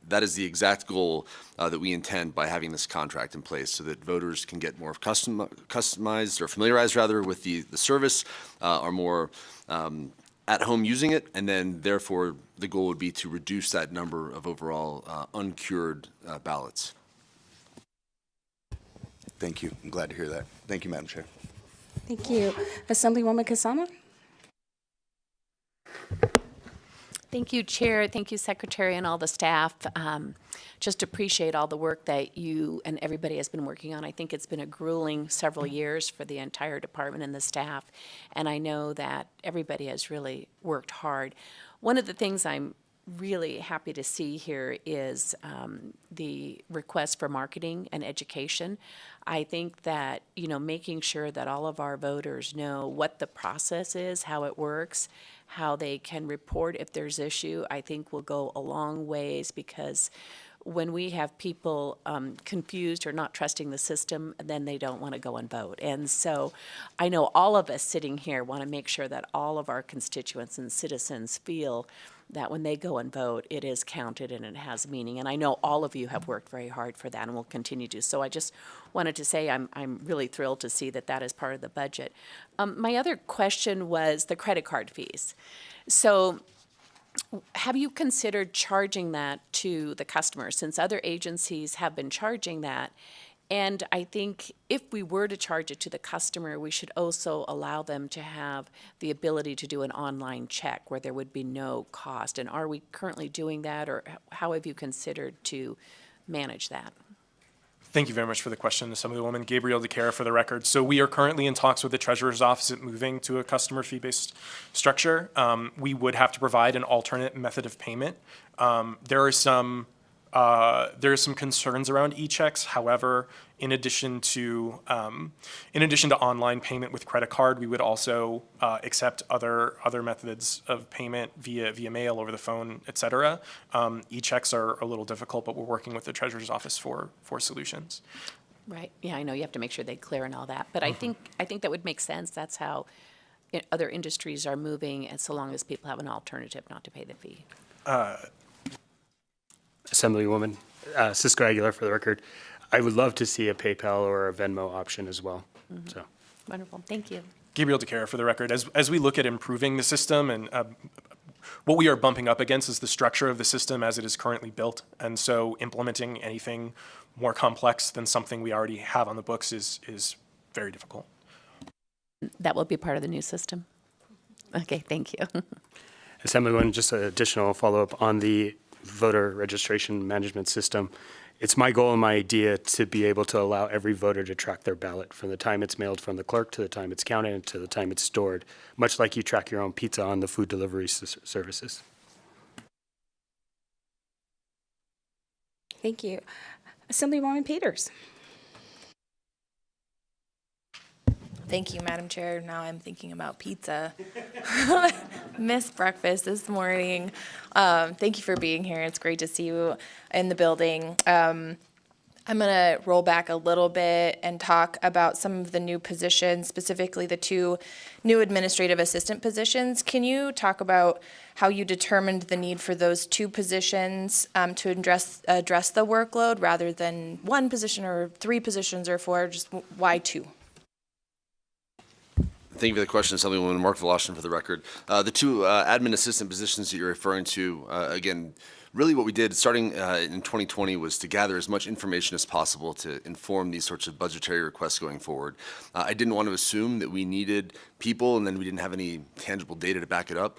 that is the exact goal that we intend by having this contract in place so that voters can get more customized or familiarized rather with the service, are more at home using it, and then therefore the goal would be to reduce that number of overall uncured ballots. Thank you. I'm glad to hear that. Thank you, Madam Chair. Thank you. Assemblywoman Kasama? Thank you, Chair. Thank you, Secretary, and all the staff. Just appreciate all the work that you and everybody has been working on. I think it's been a grueling several years for the entire department and the staff, and I know that everybody has really worked hard. One of the things I'm really happy to see here is the request for marketing and education. I think that, making sure that all of our voters know what the process is, how it works, how they can report if there's issue, I think will go a long ways, because when we have people confused or not trusting the system, then they don't want to go and vote. And so I know all of us sitting here want to make sure that all of our constituents and citizens feel that when they go and vote, it is counted and it has meaning. And I know all of you have worked very hard for that and will continue to. So I just wanted to say I'm really thrilled to see that that is part of the budget. My other question was the credit card fees. So have you considered charging that to the customers, since other agencies have been charging that? And I think if we were to charge it to the customer, we should also allow them to have the ability to do an online check where there would be no cost. And are we currently doing that, or how have you considered to manage that? Thank you very much for the question, Assemblywoman. Gabriel DeCara for the record. So we are currently in talks with the Treasurer's Office at moving to a customer fee-based structure. We would have to provide an alternate method of payment. There are some concerns around e-checks. However, in addition to online payment with credit card, we would also accept other methods of payment via mail, over the phone, et cetera. E-checks are a little difficult, but we're working with the Treasurer's Office for solutions. Right. Yeah, I know you have to make sure they clear and all that, but I think that would make sense. That's how other industries are moving, and so long as people have an alternative not to pay the fee. Assemblywoman Cisco Aguilar for the record. I would love to see a PayPal or a Venmo option as well. So, Wonderful. Thank you. Gabriel DeCara for the record. As we look at improving the system, and what we are bumping up against is the structure of the system as it is currently built. And so implementing anything more complex than something we already have on the books is very difficult. That will be part of the new system. Okay, thank you. Assemblywoman, just an additional follow-up on the voter registration management system. It's my goal and my idea to be able to allow every voter to track their ballot from the time it's mailed from the clerk to the time it's counted and to the time it's stored, much like you track your own pizza on the food delivery services. Thank you. Assemblywoman Peters. Thank you, Madam Chair. Now I'm thinking about pizza. Missed breakfast this morning. Thank you for being here. It's great to see you in the building. I'm going to roll back a little bit and talk about some of the new positions, specifically the 2 new administrative assistant positions. Can you talk about how you determined the need for those 2 positions to address the workload rather than 1 position or 3 positions or 4? Just why 2? Thank you for the question, Assemblywoman. Mark Voloshin for the record. The 2 admin assistant positions that you're referring to, again, really what we did starting in 2020 was to gather as much information as possible to inform these sorts of budgetary requests going forward. I didn't want to assume that we needed people and then we didn't have any tangible data to back it up.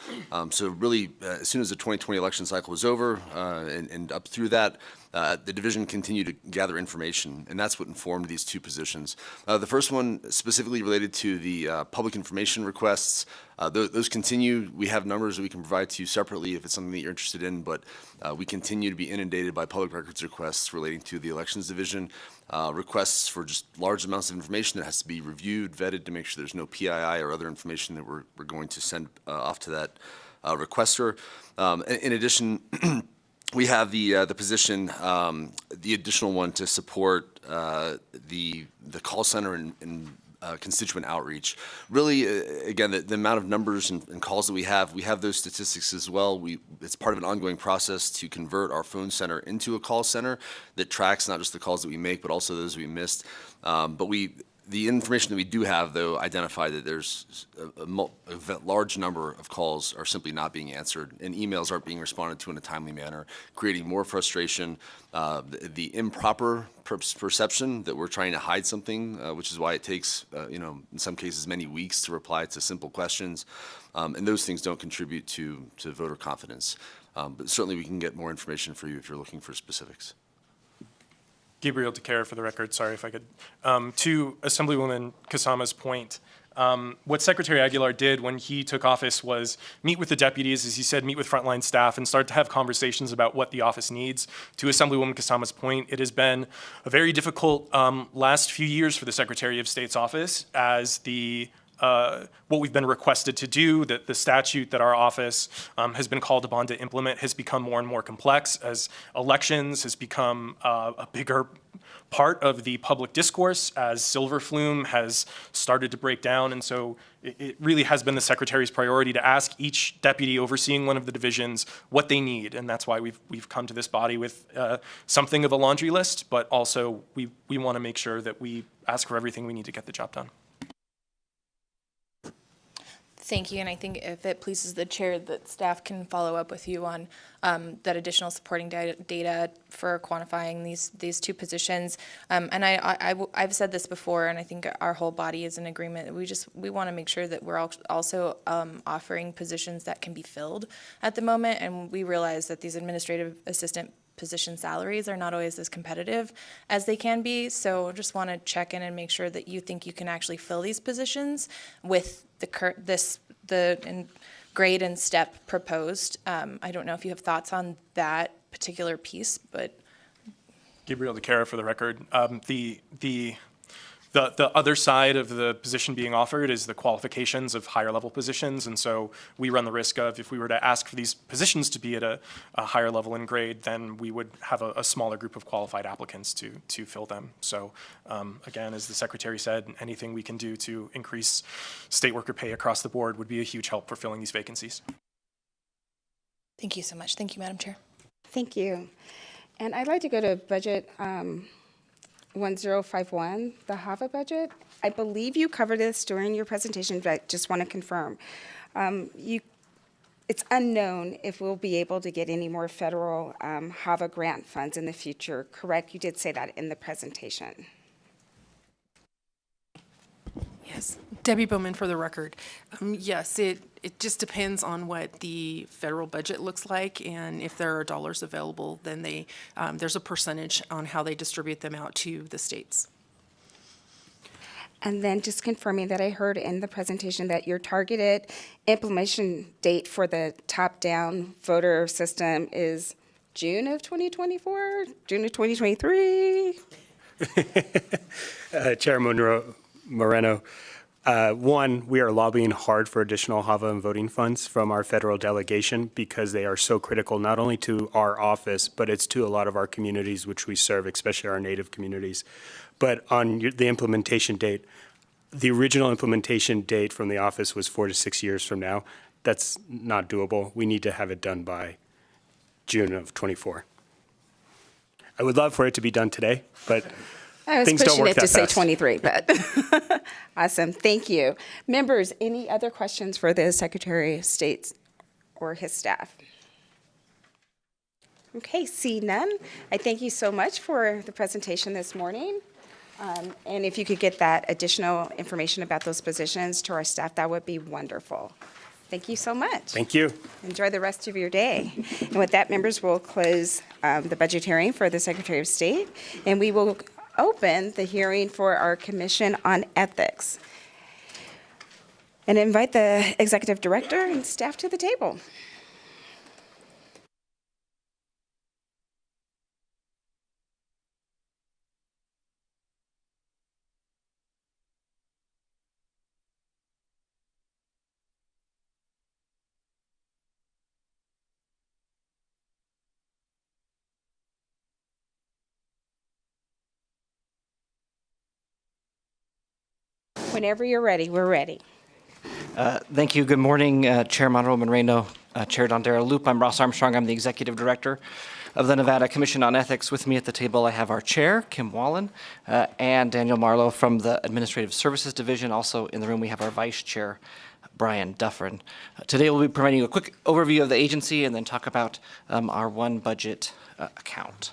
So really, as soon as the 2020 election cycle was over and up through that, the division continued to gather information, and that's what informed these 2 positions. The first one specifically related to the public information requests. Those continue. We have numbers that we can provide to you separately if it's something that you're interested in, but we continue to be inundated by public records requests relating to the elections division, requests for just large amounts of information that has to be reviewed, vetted to make sure there's no PII or other information that we're going to send off to that requester. In addition, we have the position, the additional one to support the call center and constituent outreach. Really, again, the amount of numbers and calls that we have those statistics as well. It's part of an ongoing process to convert our phone center into a call center that tracks not just the calls that we make, but also those we missed. But the information that we do have, though, identify that there's a large number of calls are simply not being answered, and emails aren't being responded to in a timely manner, creating more frustration, the improper perception that we're trying to hide something, which is why it takes, in some cases, many weeks to reply to simple questions, and those things don't contribute to voter confidence. But certainly we can get more information for you if you're looking for specifics. Gabriel DeCara for the record, sorry if I could. To Assemblywoman Kasama's point, what Secretary Aguilar did when he took office was meet with the deputies, as he said, meet with frontline staff and start to have conversations about what the office needs. To Assemblywoman Kasama's point, it has been a very difficult last few years for the Secretary of State's office as what we've been requested to do, that the statute that our office has been called upon to implement has become more and more complex as elections has become a bigger part of the public discourse, as silver flume has started to break down. And so it really has been the Secretary's priority to ask each deputy overseeing one of the divisions what they need. And that's why we've come to this body with something of a laundry list, but also we want to make sure that we ask for everything we need to get the job done. Thank you, and I think if it pleases the chair, that staff can follow up with you on that additional supporting data for quantifying these two positions. And I've said this before, and I think our whole body is in agreement. We want to make sure that we're also offering positions that can be filled at the moment, and we realize that these administrative assistant position salaries are not always as competitive as they can be. So just want to check in and make sure that you think you can actually fill these positions with the grade and step proposed. I don't know if you have thoughts on that particular piece, but. Gabriel DeCara for the record. The other side of the position being offered is the qualifications of higher level positions, and so we run the risk of, if we were to ask for these positions to be at a higher level in grade, then we would have a smaller group of qualified applicants to fill them. So again, as the secretary said, anything we can do to increase state worker pay across the board would be a huge help for filling these vacancies. Thank you so much. Thank you, Madam Chair. Thank you. And I'd like to go to budget 1051, the HAVA budget. I believe you covered this during your presentation, but I just want to confirm. It's unknown if we'll be able to get any more federal HAVA grant funds in the future, correct? You did say that in the presentation. Yes, Debbie Bowman for the record. Yes, it just depends on what the federal budget looks like, and if there are dollars available, then there's a percentage on how they distribute them out to the states. And then just confirming that I heard in the presentation that your targeted implementation date for the top-down voter system is June of 2024, June of 2023? Chair Moreno, one, we are lobbying hard for additional HAVA and voting funds from our federal delegation because they are so critical not only to our office, but it's to a lot of our communities which we serve, especially our Native communities. But on the implementation date, the original implementation date from the office was 4 to 6 years from now. That's not doable. We need to have it done by June of 24. I would love for it to be done today, but I was things don't pushing work it to that say fast. 23, but awesome. Thank you. Members, any other questions for the Secretary of State or his staff? Okay, see none. I thank you so much for the presentation this morning. And if you could get that additional information about those positions to our staff, that would be wonderful. Thank you so much. Thank you. Enjoy the rest of your day. And with that, members, we'll close the budget hearing for the Secretary of State, and we will open the hearing for our Commission on Ethics. And invite the Executive Director and staff to the table. Whenever you're ready, we're ready. Thank you. Good morning, Chair Monroe Moreno, Chair Dondera Loop. I'm Ross Armstrong. I'm the Executive Director of the Nevada Commission on Ethics. With me at the table, I have our Chair, Kim Wallen, and Daniel Marlowe from the Administrative Services Division. Also in the room, we have our Vice Chair, Brian Dufferin. Today, we'll be providing you a quick overview of the agency and then talk about our one budget account.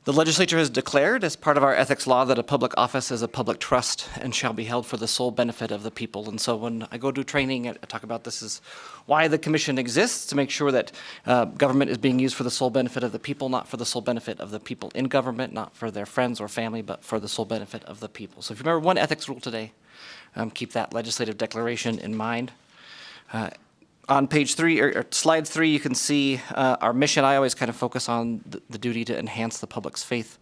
The legislature has declared as part of our ethics law that a public office is a public trust and shall be held for the sole benefit of the people. And so when I go to training, I talk about this is why the commission exists, to make sure that government is being used for the sole benefit of the people, not for the sole benefit of the people in government, not for their friends or family, but for the sole benefit of the people. So if you remember one ethics rule today, keep that legislative declaration in mind. On page 3, or slide 3, you can see our mission. I always kind of focus on the duty to enhance the public's faith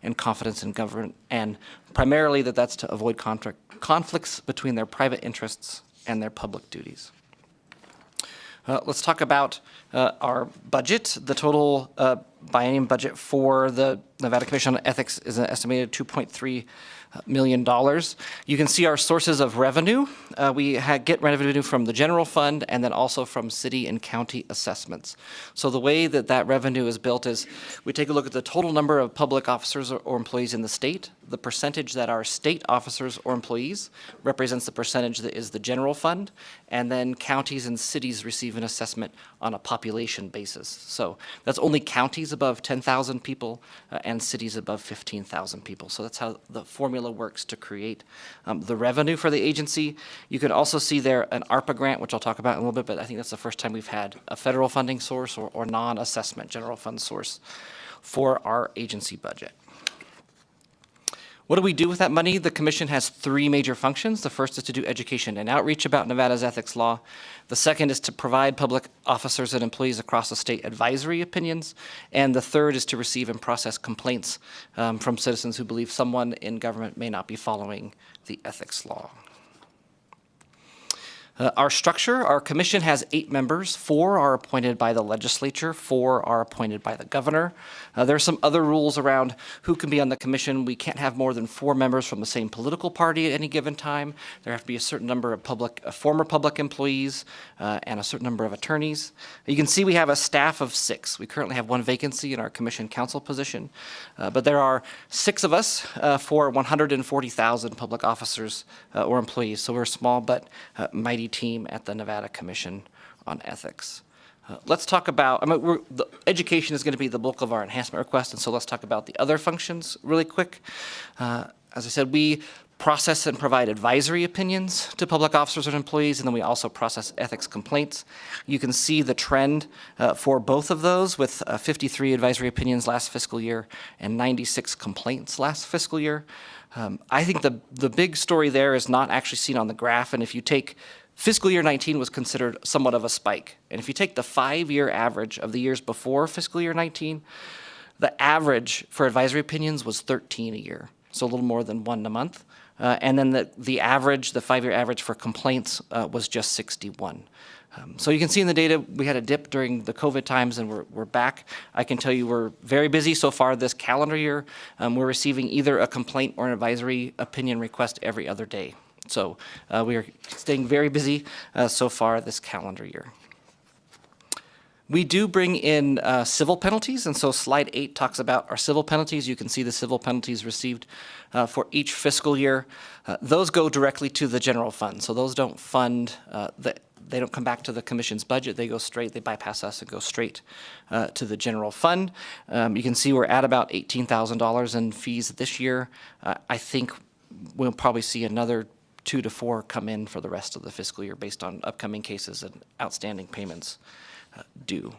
and confidence in government, and primarily that's to avoid conflicts between their private interests and their public duties. Let's talk about our budget. The total biennium budget for the Nevada Commission on Ethics is an estimated $2.3 million. You can see our sources of revenue. We get revenue from the general fund and then also from city and county assessments. So the way that that revenue is built is we take a look at the total number of public officers or employees in the state. The percentage that are state officers or employees represents the percentage that is the general fund, and then counties and cities receive an assessment on a population basis. So that's only counties above 10,000 people and cities above 15,000 people. So that's how the formula works to create the revenue for the agency. You can also see there an ARPA grant, which I'll talk about in a little bit, but I think that's the first time we've had a federal funding source or non-assessment general fund source for our agency budget. What do we do with that money? The commission has three major functions. The first is to do education and outreach about Nevada's ethics law. The second is to provide public officers and employees across the state advisory opinions. And the third is to receive and process complaints from citizens who believe someone in government may not be following the ethics law. Our structure, our commission has 8 members. 4 are appointed by the legislature, 4 are appointed by the governor. There are some other rules around who can be on the commission. We can't have more than 4 members from the same political party at any given time. There have to be a certain number of former public employees and a certain number of attorneys. You can see we have a staff of 6. We currently have 1 vacancy in our commission council position, but there are 6 of us for 140,000 public officers or employees. So we're a small but mighty team at the Nevada Commission on Ethics. Let's talk about, the education is going to be the bulk of our enhancement request, and so let's talk about the other functions really quick. As I said, we process and provide advisory opinions to public officers and employees, and then we also process ethics complaints. You can see the trend for both of those with 53 advisory opinions last fiscal year and 96 complaints last fiscal year. I think the big story there is not actually seen on the graph, and if you take fiscal year 19 was considered somewhat of a spike. And if you take the 5-year average of the years before fiscal year 19, the average for advisory opinions was 13 a year, so a little more than 1 a month. And then the average, the 5-year average for complaints was just 61. So you can see in the data, we had a dip during the COVID times and we're back. I can tell you we're very busy so far this calendar year. We're receiving either a complaint or an advisory opinion request every other day. So we are staying very busy so far this calendar year. We do bring in civil penalties, and so slide 8 talks about our civil penalties. You can see the civil penalties received for each fiscal year. Those go directly to the general fund, so those don't fund, they don't come back to the commission's budget. They go straight, they bypass us and go straight to the general fund. You can see we're at about $18,000 in fees this year. I think we'll probably see another 2 to 4 come in for the rest of the fiscal year based on upcoming cases and outstanding payments due.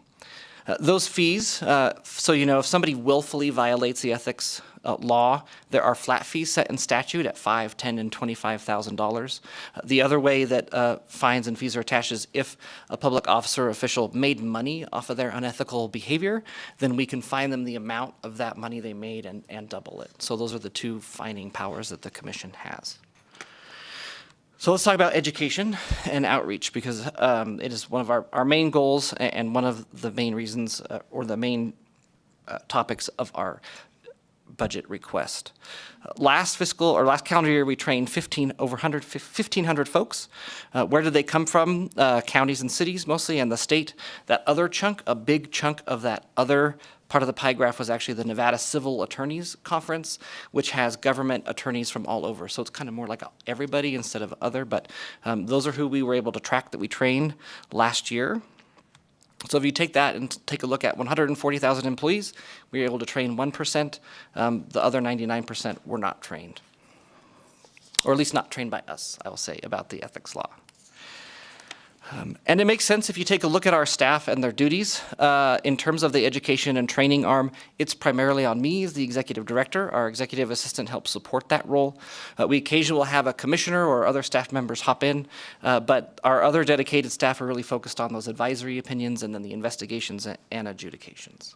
Those fees, so you know, if somebody willfully violates the ethics law, there are flat fees set in statute at $5,000, $10,000, and $25,000. The other way that fines and fees are attached is if a public officer or official made money off of their unethical behavior, then we can fine them the amount of that money they made and double it. So those are the 2 fining powers that the commission has. So let's talk about education and outreach because it is one of our main goals and one of the main reasons or the main topics of our budget request. Last calendar year, we trained over 1,500 folks. Where did they come from? Counties and cities mostly, and the state. That other chunk, a big chunk of that other part of the pie graph was actually the Nevada Civil Attorneys Conference, which has government attorneys from all over. So it's kind of more like everybody instead of other, but those are who we were able to track that we trained last year. So if you take that and take a look at 140,000 employees, we were able to train 1%. The other 99% were not trained, or at least not trained by us, I will say, about the ethics law. And it makes sense if you take a look at our staff and their duties. In terms of the education and training arm, it's primarily on me as the executive director. Our executive assistant helps support that role. We occasionally will have a commissioner or other staff members hop in, but our other dedicated staff are really focused on those advisory opinions and then the investigations and adjudications.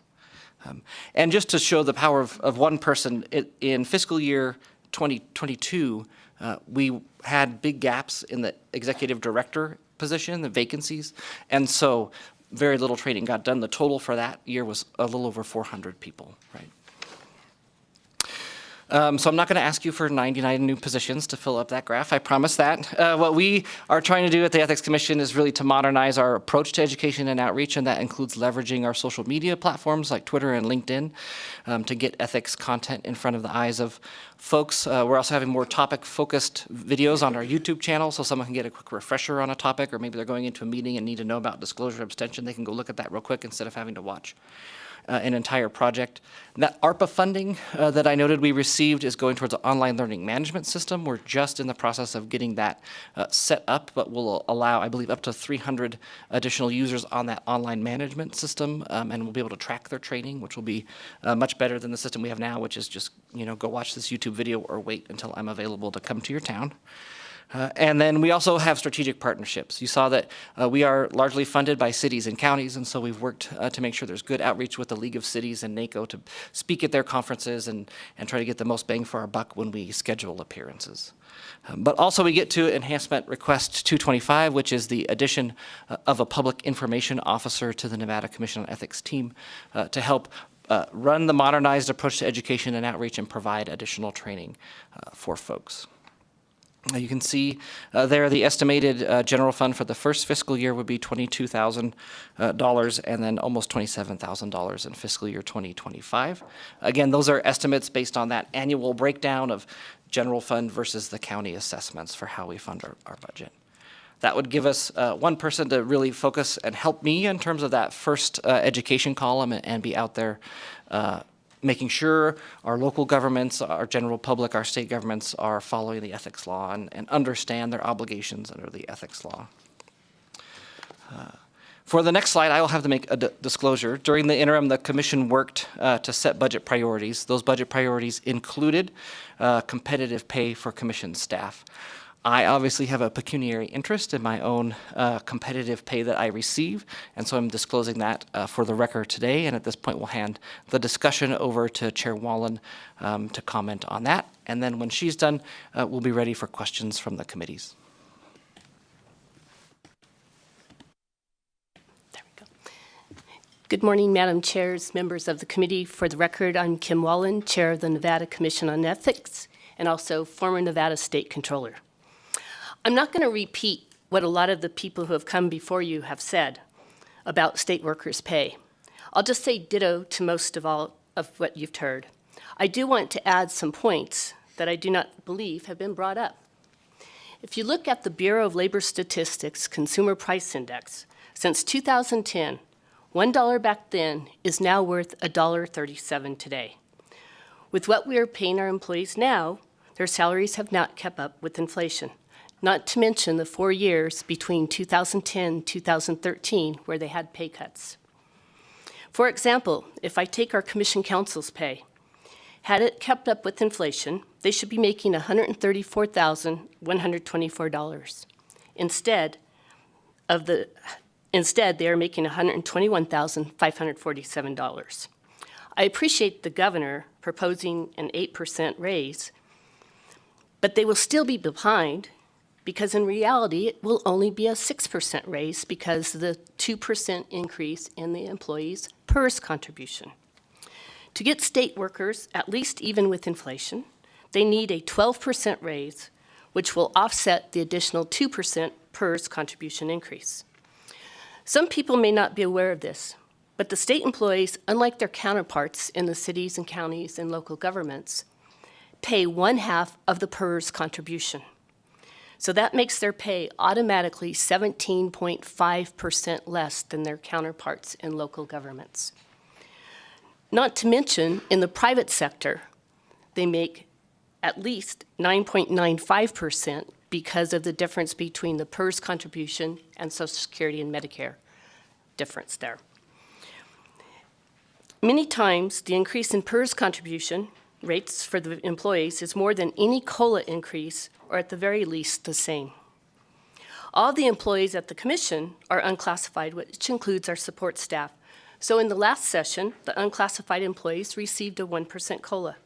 And just to show the power of one person, in fiscal year 2022, we had big gaps in the executive director position, the vacancies. And so very little training got done. The total for that year was a little over 400 people, right? So I'm not going to ask you for 99 new positions to fill up that graph, I promise that. What we are trying to do at the Ethics Commission is really to modernize our approach to education and outreach, and that includes leveraging our social media platforms like Twitter and LinkedIn to get ethics content in front of the eyes of folks. We're also having more topic-focused videos on our YouTube channel, so someone can get a quick refresher on a topic, or maybe they're going into a meeting and need to know about disclosure abstention. They can go look at that real quick instead of having to watch an entire project. That ARPA funding that I noted we received is going towards an online learning management system. We're just in the process of getting that set up, but will allow, I believe, up to 300 additional users on that online management system, and we'll be able to track their training, which will be much better than the system we have now, which is just, go watch this YouTube video or wait until I'm available to come to your town. And then we also have strategic partnerships. You saw that we are largely funded by cities and counties, and so we've worked to make sure there's good outreach with the League of Cities and NACO to speak at their conferences and try to get the most bang for our buck when we schedule appearances. But also we get to Enhancement Request 225, which is the addition of a public information officer to the Nevada Commission on Ethics team to help run the modernized approach to education and outreach and provide additional training for folks. You can see there the estimated general fund for the first fiscal year would be $22,000 and then almost $27,000 in fiscal year 2025. Again, those are estimates based on that annual breakdown of general fund versus the county assessments for how we fund our budget. That would give us one person to really focus and help me in terms of that first education column and be out there making sure our local governments, our general public, our state governments are following the ethics law and understand their obligations under the ethics law. For the next slide, I will have to make a disclosure. During the interim, the commission worked to set budget priorities. Those budget priorities included competitive pay for commission staff. I obviously have a pecuniary interest in my own competitive pay that I receive, and so I'm disclosing that for the record today, and at this point we'll hand the discussion over to Chair Wallen to comment on that, and then when she's done, we'll be ready for questions from the committees. There we go. Good morning, Madam Chairs, members of the committee. For the record, I'm Kim Wallen, Chair of the Nevada Commission on Ethics, and also former Nevada State Controller. I'm not going to repeat what a lot of the people who have come before you have said about state workers' pay. I'll just say ditto to most of all of what you've heard. I do want to add some points that I do not believe have been brought up. If you look at the Bureau of Labor Statistics Consumer Price Index, since 2010, $1 back then is now worth $1.37 today. With what we are paying our employees now, their salaries have not kept up with inflation. Not to mention the 4 years between 2010 and 2013 where they had pay cuts. For example, if I take our commission counsel's pay, had it kept up with inflation, they should be making $134,124. Instead, they are making $121,547. I appreciate the governor proposing an 8% raise, but they will still be behind because in reality, it will only be a 6% raise because of the 2% increase in the employees' PERS contribution. To get state workers, at least even with inflation, they need a 12% raise, which will offset the additional 2% PERS contribution increase. Some people may not be aware of this, but the state employees, unlike their counterparts in the cities and counties and local governments, pay 1/2 of the PERS contribution. So that makes their pay automatically 17.5% less than their counterparts in local governments. Not to mention, in the private sector, they make at least 9.95% because of the difference between the PERS contribution and Social Security and Medicare difference there. Many times, the increase in PERS contribution rates for the employees is more than any COLA increase, or at the very least the same. All the employees at the commission are unclassified, which includes our support staff. So in the last session, the unclassified employees received a 1% COLA,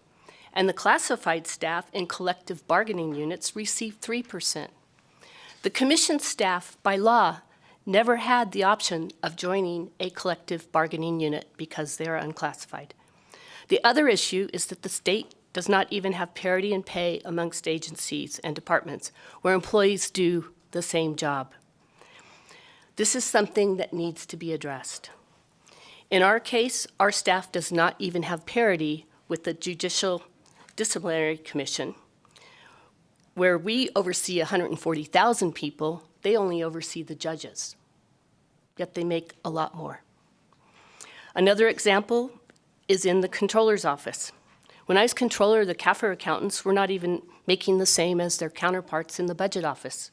and the classified staff in collective bargaining units received 3%. The commission staff, by law, never had the option of joining a collective bargaining unit because they are unclassified. The other issue is that the state does not even have parity in pay amongst agencies and departments where employees do the same job. This is something that needs to be addressed. In our case, our staff does not even have parity with the Judicial Disciplinary Commission. Where we oversee 140,000 people, they only oversee the judges, yet they make a lot more. Another example is in the controller's office. When I was controller, the CAFR accountants were not even making the same as their counterparts in the budget office.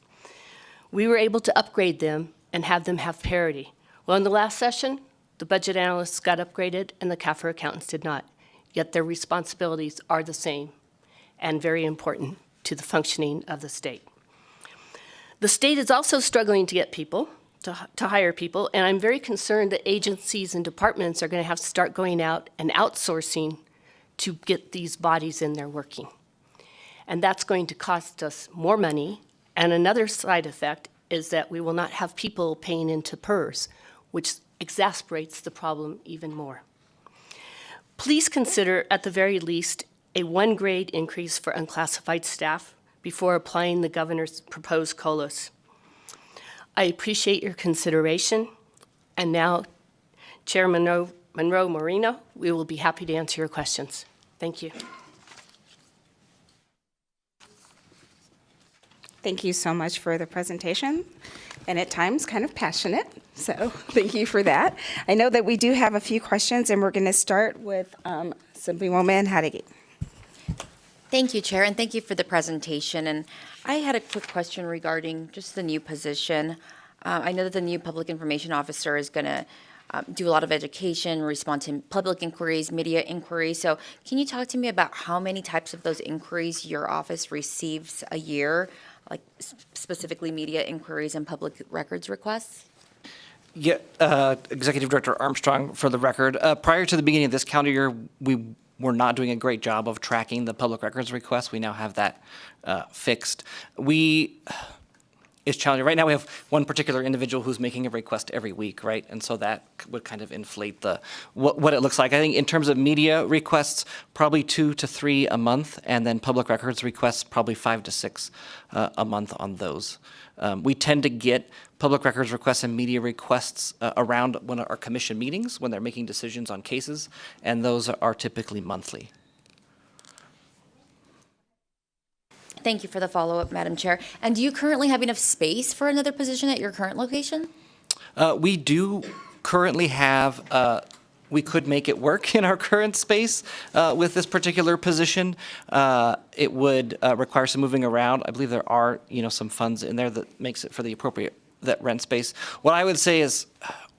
We were able to upgrade them and have them have parity. Well, in the last session, the budget analysts got upgraded and the CAFR accountants did not, yet their responsibilities are the same and very important to the functioning of the state. The state is also struggling to get people, to hire people, and I'm very concerned that agencies and departments are going to have to start going out and outsourcing to get these bodies in there working. And that's going to cost us more money, and another side effect is that we will not have people paying into PERS, which exacerbates the problem even more. Please consider, at the very least, a 1-grade increase for unclassified staff before applying the governor's proposed COLAs. I appreciate your consideration, and now, Chair Monroe Moreno, we will be happy to answer your questions. Thank you. Thank you so much for the presentation, and at times kind of passionate, so thank you for that. I know that we do have a few questions, and we're going to start with Assemblywoman Hattigi. Thank you, Chair, and thank you for the presentation. And I had a quick question regarding just the new position. I know that the new public information officer is going to do a lot of education, respond to public inquiries, media inquiries. So can you talk to me about how many types of those inquiries your office receives a year, like specifically media inquiries and public records requests? Yeah, Executive Director Armstrong, for the record, prior to the beginning of this calendar year, we were not doing a great job of tracking the public records requests. We now have that fixed. It's challenging. Right now we have one particular individual who's making a request every week, right? And so that would kind of inflate what it looks like. I think in terms of media requests, probably 2 to 3 a month, and then public records requests, probably 5 to 6 a month on those. We tend to get public records requests and media requests around when our commission meetings, when they're making decisions on cases, and those are typically monthly. Thank you for the follow-up, Madam Chair. And do you currently have enough space for another position at your current location? We do currently have, we could make it work in our current space with this particular position. It would require some moving around. I believe there are, some funds in there that makes it for the appropriate, that rent space. What I would say is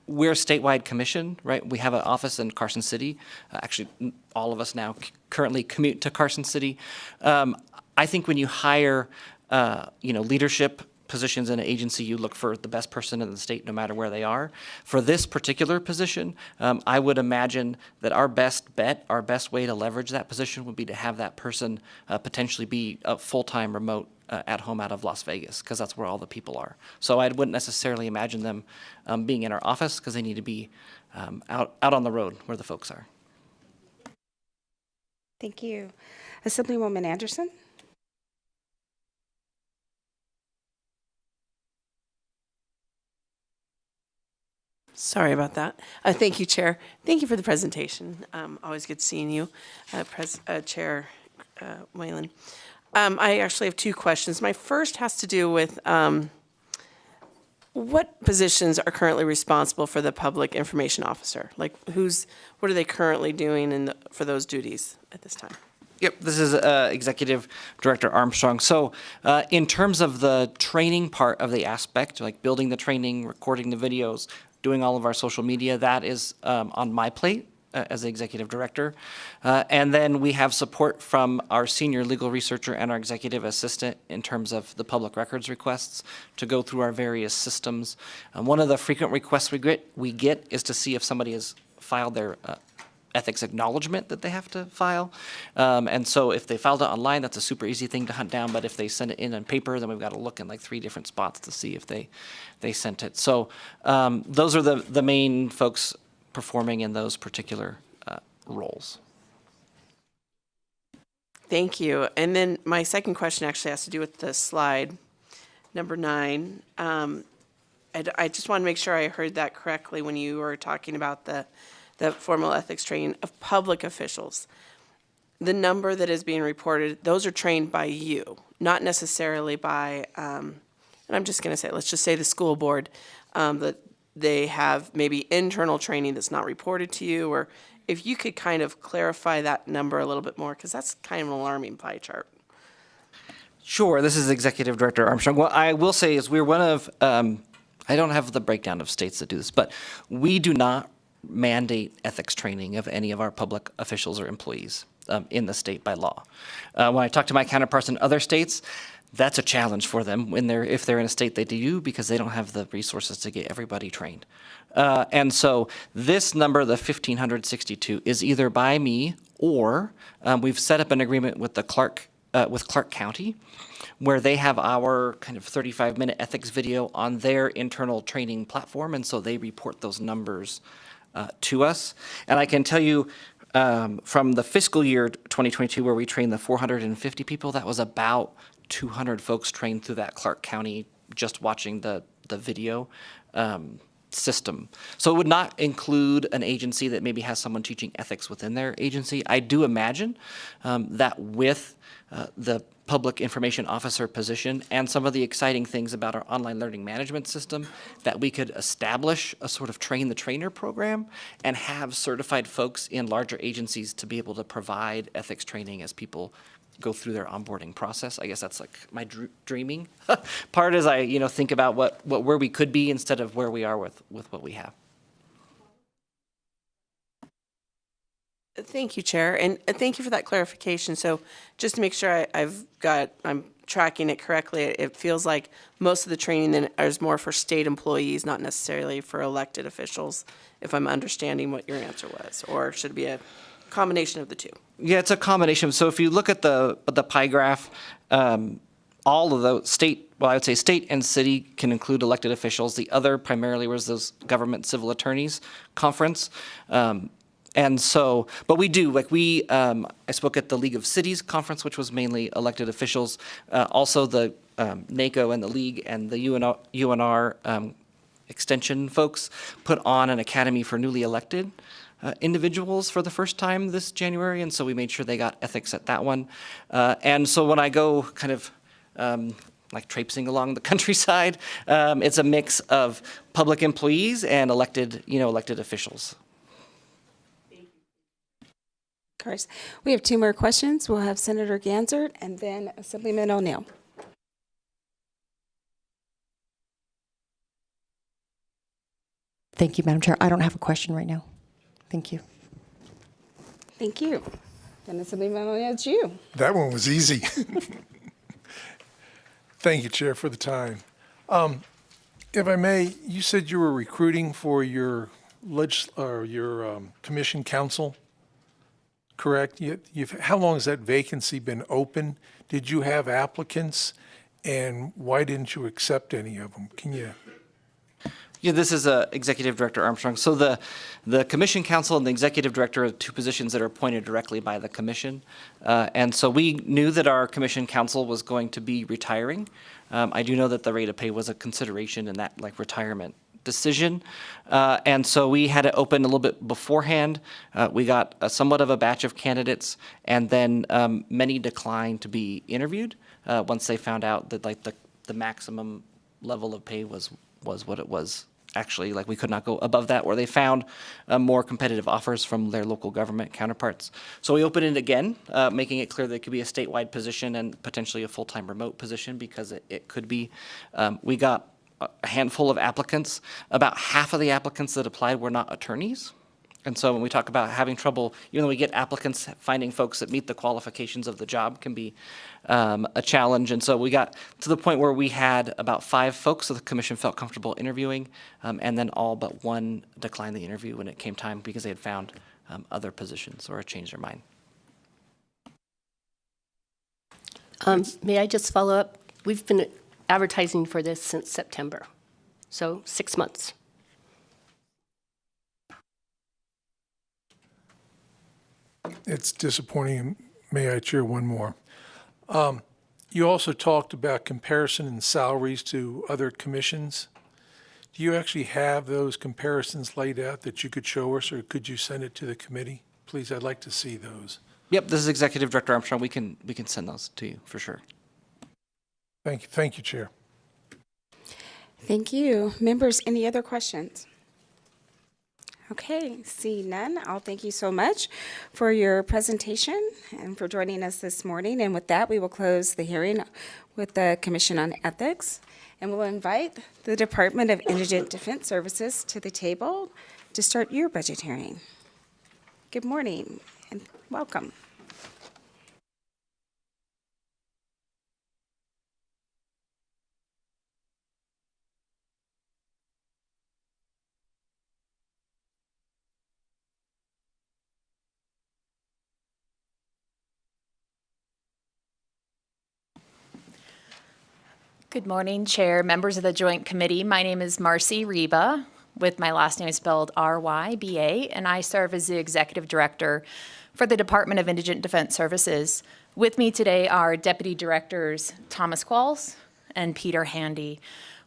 we're a statewide commission, right? We have an office in Carson City. Actually, all of us now currently commute to Carson City. I think when you hire, leadership positions in an agency, you look for the best person in the state, no matter where they are. For this particular position, I would imagine that our best bet, our best way to leverage that position would be to have that person potentially be a full-time remote at home out of Las Vegas, because that's where all the people are. So I wouldn't necessarily imagine them being in our office, because they need to be out on the road where the folks are. Thank you. Assemblywoman Anderson. Sorry about that. Thank you, Chair. Thank you for the presentation. Always good seeing you, Chair Whalen. I actually have 2 questions. My first has to do with what positions are currently responsible for the public information officer? Like, what are they currently doing for those duties at this time? Yep, this is Executive Director Armstrong. So in terms of the training part of the aspect, like building the training, recording the videos, doing all of our social media, that is on my plate as the Executive Director. And then we have support from our senior legal researcher and our executive assistant in terms of the public records requests to go through our various systems. One of the frequent requests we get is to see if somebody has filed their ethics acknowledgement that they have to file. And so if they filed it online, that's a super easy thing to hunt down. But if they send it in on paper, then we've got to look in like 3 different spots to see if they sent it. So those are the main folks performing in those particular roles. Thank you. And then my second question actually has to do with the slide number 9. I just want to make sure I heard that correctly when you were talking about the formal ethics training of public officials. The number that is being reported, those are trained by you, not necessarily by, and I'm just going to say, let's just say the school board, that they have maybe internal training that's not reported to you, or if you could kind of clarify that number a little bit more, because that's kind of an alarming pie chart. Sure, this is Executive Director Armstrong. What I will say is we're one of, I don't have the breakdown of states that do this, but we do not mandate ethics training of any of our public officials or employees in the state by law. When I talk to my counterparts in other states, that's a challenge for them if they're in a state they do, because they don't have the resources to get everybody trained. And so this number, the 1,562, is either by me or we've set up an agreement with the Clark County, where they have our kind of 35-minute ethics video on their internal training platform, and so they report those numbers to us. And I can tell you from the fiscal year 2022, where we trained the 450 people, that was about 200 folks trained through that Clark County just watching the video system. So it would not include an agency that maybe has someone teaching ethics within their agency. I do imagine that with the public information officer position and some of the exciting things about our online learning management system, that we could establish a sort of train the trainer program and have certified folks in larger agencies to be able to provide ethics training as people go through their onboarding process. I guess that's like my dreaming part, as I think about where we could be instead of where we are with what we have. Thank you, Chair, and thank you for that clarification. So just to make sure I'm tracking it correctly, it feels like most of the training then is more for state employees, not necessarily for elected officials, if I'm understanding what your answer was, or should it be a combination of the two? Yeah, it's a combination. So if you look at the pie graph, all of the state and city can include elected officials. The other primarily was those government civil attorneys conference. And so, but we do, I spoke at the League of Cities conference, which was mainly elected officials. Also the NACO and the League and the UNR extension folks put on an academy for newly elected individuals for the first time this January, and so we made sure they got ethics at that one. And so when I go kind of like traipsing along the countryside, it's a mix of public employees and elected officials. Of course. We have 2 more questions. We'll have Senator Gansert and then Assemblyman O'Neill. Thank you, Madam Chair. I don't have a question right now. Thank you. Thank you. And Assemblyman O'Neill, it's you. That one was easy. Thank you, Chair, for the time. If I may, you said you were recruiting for your commission council, correct? How long has that vacancy been open? Did you have applicants, and why didn't you accept any of them? Can you? Yeah, this is Executive Director Armstrong. So the Commission Council and the Executive Director are 2 positions that are appointed directly by the Commission. And so we knew that our Commission Council was going to be retiring. I do know that the rate of pay was a consideration in that retirement decision. And so we had it open a little bit beforehand. We got somewhat of a batch of candidates, and then many declined to be interviewed once they found out that the maximum level of pay was what it was. Actually, we could not go above that, or they found more competitive offers from their local government counterparts. So we opened it again, making it clear that it could be a statewide position and potentially a full-time remote position, because it could be. We got a handful of applicants. About half of the applicants that applied were not attorneys. And so when we talk about having trouble, even though we get applicants, finding folks that meet the qualifications of the job can be a challenge. And so we got to the point where we had about 5 folks that the commission felt comfortable interviewing, and then all but 1 declined the interview when it came time because they had found other positions or change their mind. May I just follow up? We've been advertising for this since September, so 6 months. It's disappointing. May I chair one more? You also talked about comparison in salaries to other commissions. Do you actually have those comparisons laid out that you could show us, or could you send it to the committee? Please, I'd like to see those. Yep, this is Executive Director Armstrong. We can send those to you for sure. Thank you, Chair. Thank you. Members, any other questions? Okay, see none. I'll thank you so much for your presentation and for joining us this morning. And with that, we will close the hearing with the Commission on Ethics. And we'll invite the Department of Indigent Defense Services to the table to start your budget hearing. Good morning and welcome. Good morning, Chair, members of the Joint Committee. My name is Marcy Reba, with my last name spelled R-Y-B-A, and I serve as the Executive Director for the Department of Indigent Defense Services. With me today are Deputy Directors Thomas Qualls and Peter Handy.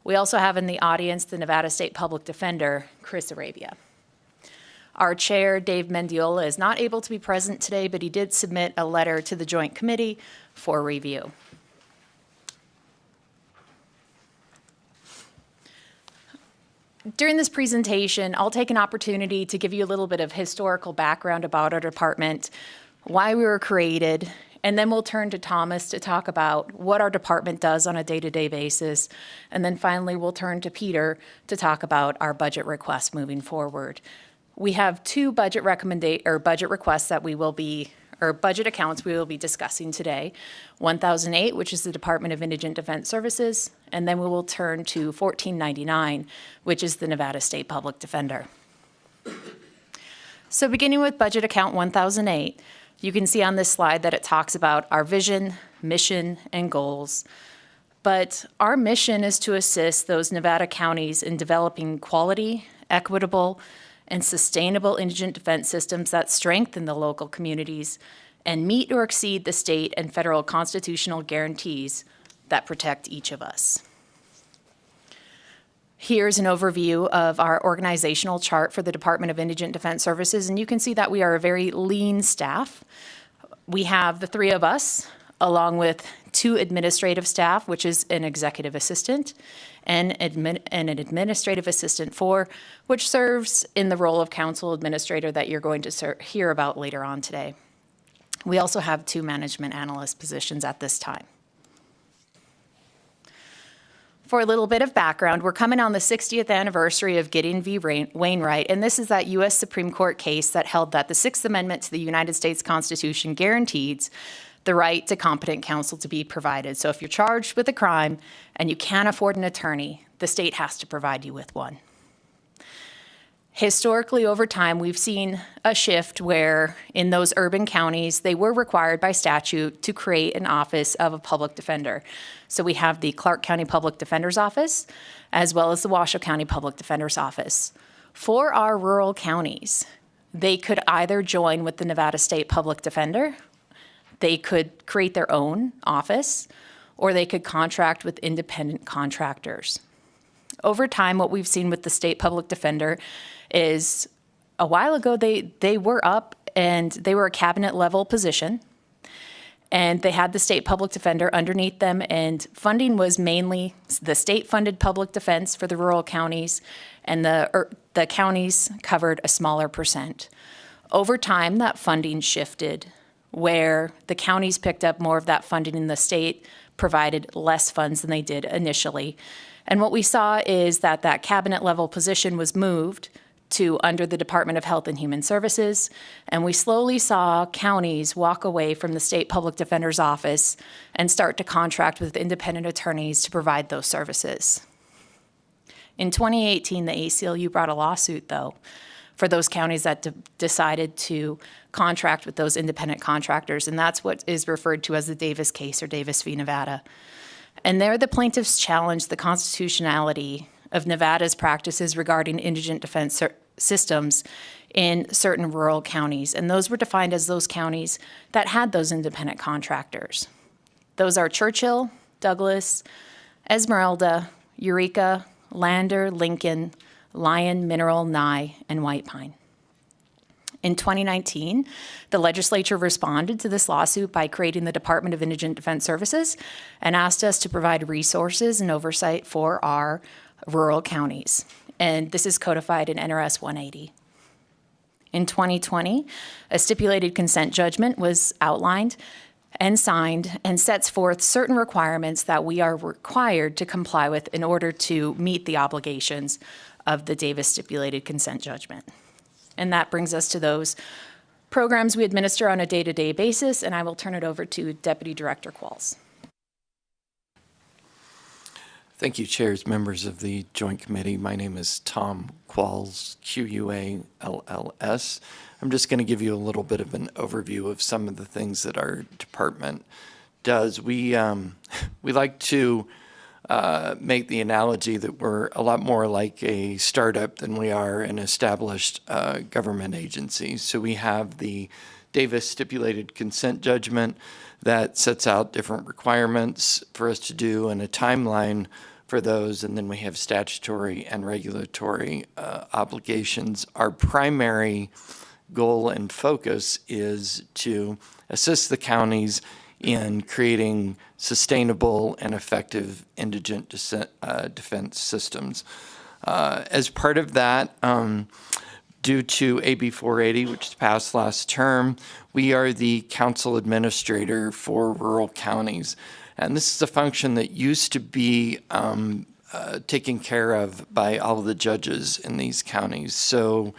We also have in the audience the Nevada State Public Defender, Chris Arabia. Our Chair, Dave Mendiola, is not able to be present today, but he did submit a letter to the Joint Committee for review. During this presentation, I'll take an opportunity to give you a little bit of historical background about our department, why we were created, and then we'll turn to Thomas to talk about what our department does on a day-to-day basis. And then finally, we'll turn to Peter to talk about our budget requests moving forward. We have two budget requests that we will be, or budget accounts we will be discussing today. 1008, which is the Department of Indigent Defense Services, and then we will turn to 1499, which is the Nevada State Public Defender. So beginning with budget account 1008, you can see on this slide that it talks about our vision, mission, and goals. But our mission is to assist those Nevada counties in developing quality, equitable, and sustainable indigent defense systems that strengthen the local communities and meet or exceed the state and federal constitutional guarantees that protect each of us. Here's an overview of our organizational chart for the Department of Indigent Defense Services, and you can see that we are a very lean staff. We have the three of us, along with two administrative staff, which is an executive assistant, and an administrative assistant 4, which serves in the role of council administrator that you're going to hear about later on today. We also have 2 management analyst positions at this time. For a little bit of background, we're coming on the 60th anniversary of Gideon v. Wainwright, and this is that U.S. Supreme Court case that held that the Sixth Amendment to the United States Constitution guarantees the right to competent counsel to be provided. So if you're charged with a crime and you can't afford an attorney, the state has to provide you with one. Historically, over time, we've seen a shift where in those urban counties, they were required by statute to create an office of a public defender. So we have the Clark County Public Defender's Office, as well as the Washoe County Public Defender's Office. For our rural counties, they could either join with the Nevada State Public Defender, they could create their own office, or they could contract with independent contractors. Over time, what we've seen with the State Public Defender is a while ago they were up and they were a cabinet level position, and they had the State Public Defender underneath them, and funding was mainly the state funded public defense for the rural counties, and the counties covered a smaller percent. Over time, that funding shifted where the counties picked up more of that funding and the state provided less funds than they did initially. And what we saw is that that cabinet level position was moved to under the Department of Health and Human Services, and we slowly saw counties walk away from the State Public Defender's Office and start to contract with independent attorneys to provide those services. In 2018, the ACLU brought a lawsuit, though, for those counties that decided to contract with those independent contractors, and that's what is referred to as the Davis case or Davis v. Nevada. And there, the plaintiffs challenged the constitutionality of Nevada's practices regarding indigent defense systems in certain rural counties, and those were defined as those counties that had those independent contractors. Those are Churchill, Douglas, Esmeralda, Eureka, Lander, Lincoln, Lyon, Mineral, Nye, and White Pine. In 2019, the legislature responded to this lawsuit by creating the Department of Indigent Defense Services and asked us to provide resources and oversight for our rural counties. And this is codified in NRS 180. In 2020, a stipulated consent judgment was outlined and signed and sets forth certain requirements that we are required to comply with in order to meet the obligations of the Davis stipulated consent judgment. And that brings us to those programs we administer on a day-to-day basis, and I will turn it over to Deputy Director Qualls. Thank you, chairs, members of the Joint Committee. My name is Tom Qualls, Qualls. I'm just going to give you a little bit of an overview of some of the things that our department does. We like to make the analogy that we're a lot more like a startup than we are an established government agency. So we have the Davis stipulated consent judgment that sets out different requirements for us to do and a timeline for those, and then we have statutory and regulatory obligations. Our primary goal and focus is to assist the counties in creating sustainable and effective indigent defense systems. As part of that, due to AB 480, which was passed last term, we are the council administrator for rural counties. And this is a function that used to be taken care of by all of the judges in these counties. So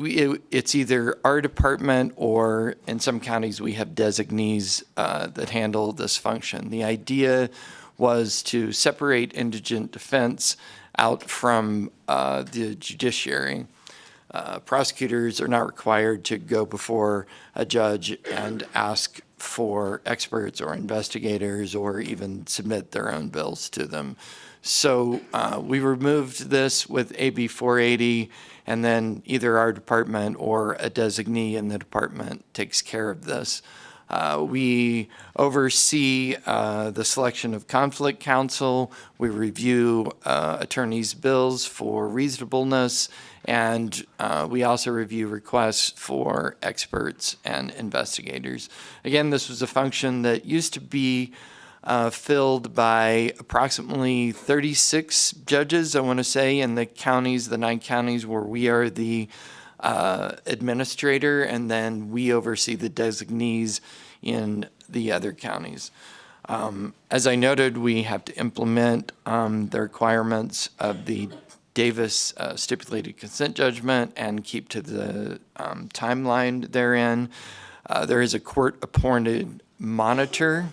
it's either our department or in some counties we have designees that handle this function. The idea was to separate indigent defense out from the judiciary. Prosecutors are not required to go before a judge and ask for experts or investigators or even submit their own bills to them. So we removed this with AB 480, and then either our department or a designee in the department takes care of this. We oversee the selection of conflict counsel. We review attorneys' bills for reasonableness, and we also review requests for experts and investigators. Again, this was a function that used to be filled by approximately 36 judges, I want to say, in the counties, the 9 counties where we are the administrator, and then we oversee the designees in the other counties. As I noted, we have to implement the requirements of the Davis stipulated consent judgment and keep to the timeline therein. There is a court-appointed monitor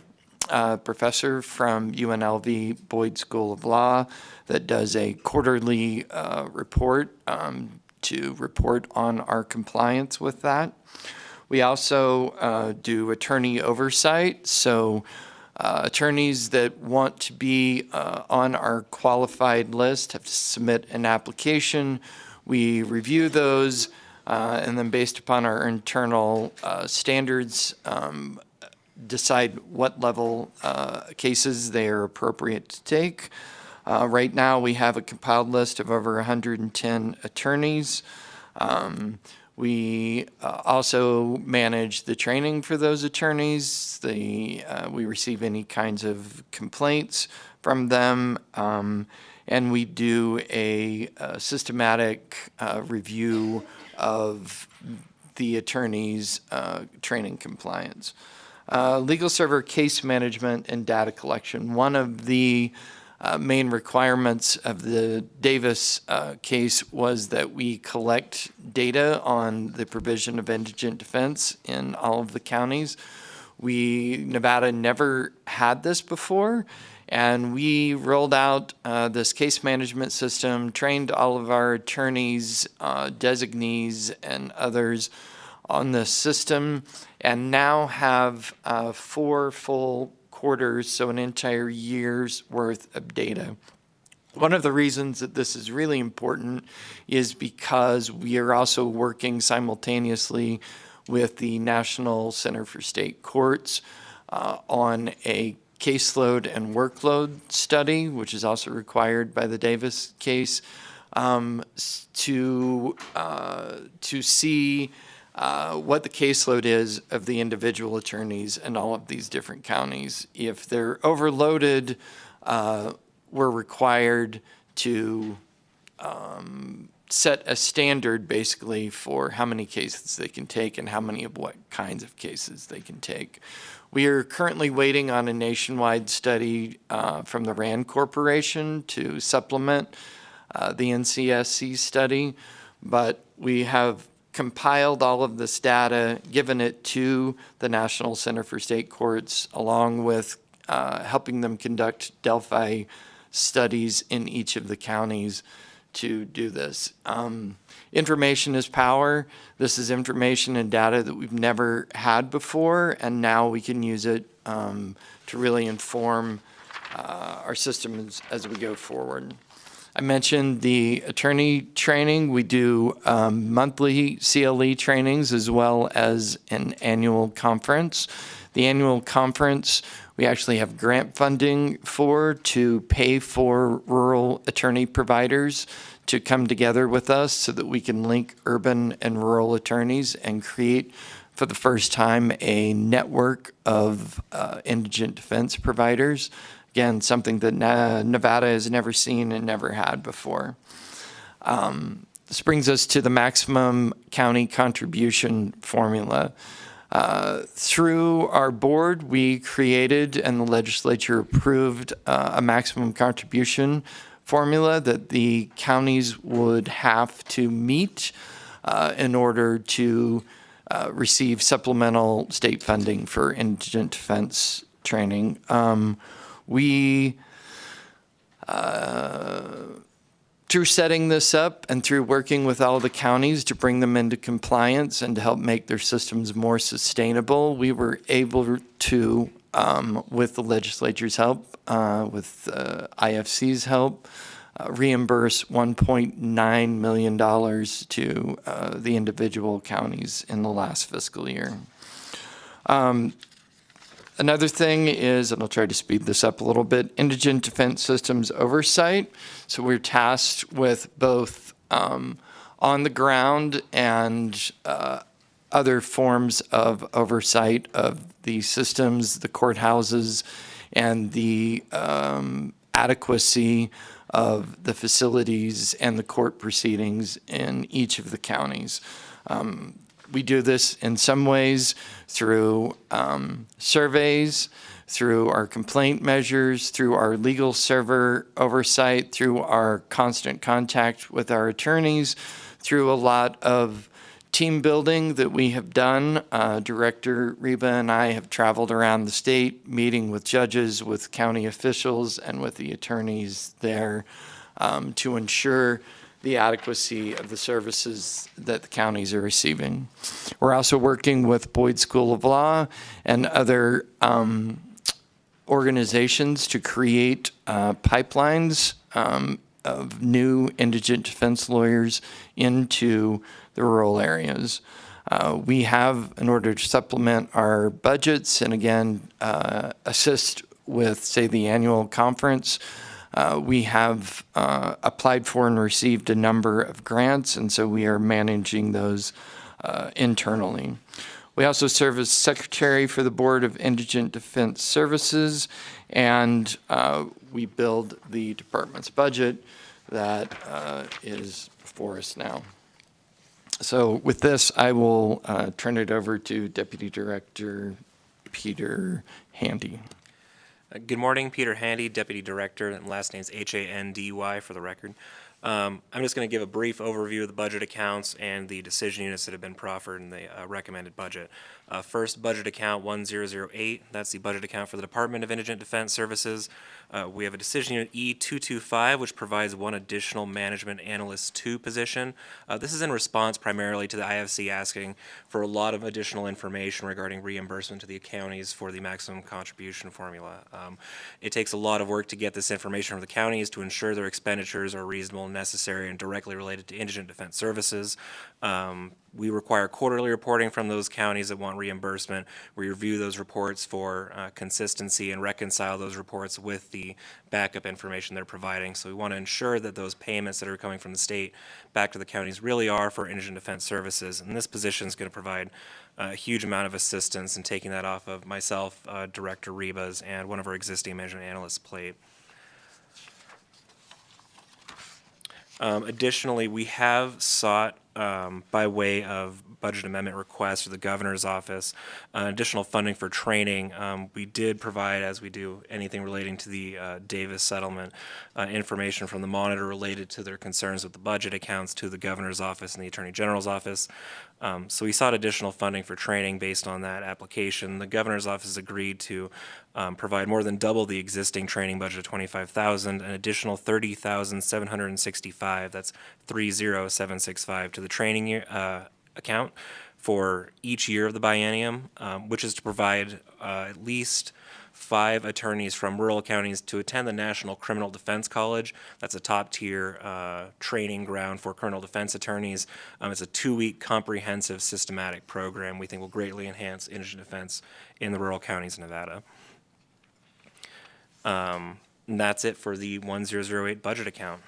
professor from UNLV Boyd School of Law that does a quarterly report to report on our compliance with that. We also do attorney oversight, so attorneys that want to be on our qualified list have to submit an application. We review those, and then based upon our internal standards, decide what level cases they are appropriate to take. Right now, we have a compiled list of over 110 attorneys. We also manage the training for those attorneys. We receive any kinds of complaints from them, and we do a systematic review of the attorney's training compliance. Legal server case management and data collection. One of the main requirements of the Davis case was that we collect data on the provision of indigent defense in all of the counties. Nevada never had this before, And we rolled out this case management system, trained all of our attorneys, designees, and others on this system, and now have 4 full quarters, so an entire year's worth of data. One of the reasons that this is really important is because we are also working simultaneously with the National Center for State Courts on a caseload and workload study, which is also required by the Davis case, to see what the caseload is of the individual attorneys in all of these different counties. If they're overloaded, we're required to set a standard basically for how many cases they can take and how many of what kinds of cases they can take. We are currently waiting on a nationwide study from the RAND Corporation to supplement the NCSC study, but we have compiled all of this data, given it to the National Center for State Courts, along with helping them conduct Delphi studies in each of the counties to do this. Information is power. This is information and data that we've never had before, and now we can use it to really inform our systems as we go forward. I mentioned the attorney training. We do monthly CLE trainings as well as an annual conference. The annual conference, we actually have grant funding to pay for rural attorney providers to come together with us so that we can link urban and rural attorneys and create, for the first time, a network of indigent defense providers. Again, something that Nevada has never seen and never had before. This brings us to the maximum county contribution formula. Through our board, we created and the legislature approved a maximum contribution formula that the counties would have to meet in order to receive supplemental state funding for indigent defense training. Through setting this up and through working with all the counties to bring them into compliance and to help make their systems more sustainable, we were able to, with the legislature's help, with IFC's help, reimburse $1.9 million to the individual counties in the last fiscal year. Another thing is, and I'll try to speed this up a little bit, indigent defense systems oversight. So we're tasked with both on the ground and other forms of oversight of the systems, the courthouses, and the adequacy of the facilities and the court proceedings in each of the counties. We do this in some ways through surveys, through our complaint measures, through our legal server oversight, through our constant contact with our attorneys, through a lot of team building that we have done. Director Reba and I have traveled around the state, meeting with judges, with county officials, and with the attorneys there to ensure the adequacy of the services that the counties are receiving. We're also working with Boyd School of Law and other organizations to create pipelines of new indigent defense lawyers into the rural areas. We have, in order to supplement our budgets and again assist with, say, the annual conference, we have applied for and received a number of grants, and so we are managing those internally. We also serve as secretary for the Board of Indigent Defense Services, and we build the department's budget that is before us now. So with this, I will turn it over to Deputy Director Peter Handy. Good morning, Peter Handy, Deputy Director, and last name is Handy for the record. I'm just going to give a brief overview of the budget accounts and the decision units that have been proffered in the recommended budget. First, budget account 1008, that's the budget account for the Department of Indigent Defense Services. We have a decision unit E225, which provides one additional management analyst 2 position. This is in response primarily to the IFC asking for a lot of additional information regarding reimbursement to the counties for the maximum contribution formula. It takes a lot of work to get this information from the counties to ensure their expenditures are reasonable, necessary, and directly related to indigent defense services. We require quarterly reporting from those counties that want reimbursement. We review those reports for consistency and reconcile those reports with the backup information they're providing. So we want to ensure that those payments that are coming from the state back to the counties really are for indigent defense services. And this position is going to provide a huge amount of assistance in taking that off of myself, Director Reba's, and one of our existing management analysts' plate. Additionally, we have sought, by way of budget amendment request to the governor's office, additional funding for training. We did provide, as we do anything relating to the Davis settlement, information from the monitor related to their concerns with the budget accounts to the governor's office and the attorney general's office. So we sought additional funding for training based on that application. The governor's office agreed to provide more than double the existing training budget of $25,000, an additional $30,765. That's 30765 to the training account for each year of the biennium, which is to provide at least 5 attorneys from rural counties to attend the National Criminal Defense College. That's a top-tier training ground for criminal defense attorneys. It's a 2-week comprehensive systematic program we think will greatly enhance indigent defense in the rural counties of Nevada. And that's it for the 1008 budget account.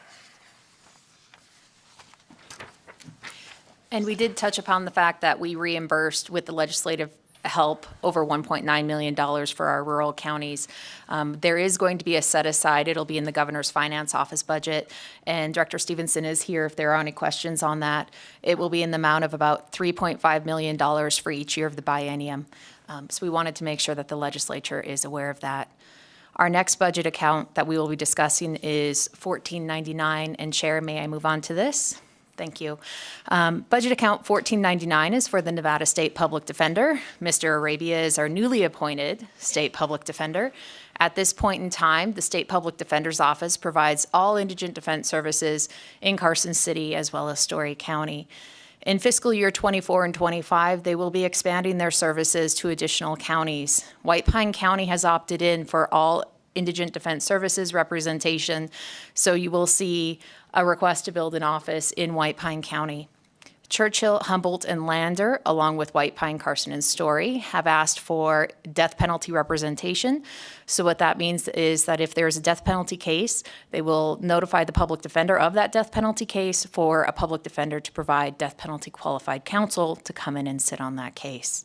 And we did touch upon the fact that we reimbursed with the legislative help over $1.9 million for our rural counties. There is going to be a set aside. It'll be in the governor's finance office budget. And Director Stevenson is here if there are any questions on that. It will be in the amount of about $3.5 million for each year of the biennium. So we wanted to make sure that the legislature is aware of that. Our next budget account that we will be discussing is 1499. And Chair, may I move on to this? Thank you. Budget account 1499 is for the Nevada State Public Defender. Mr. Arabia is our newly appointed State Public Defender. At this point in time, the State Public Defender's Office provides all indigent defense services in Carson City as well as Story County. In fiscal year 24 and 25, they will be expanding their services to additional counties. White Pine County has opted in for all indigent defense services representation, so you will see a request to build an office in White Pine County. Churchill, Humboldt, and Lander, along with White Pine, Carson, and Story, have asked for death penalty representation. So what that means is that if there's a death penalty case, they will notify the public defender of that death penalty case for a public defender to provide death penalty qualified counsel to come in and sit on that case.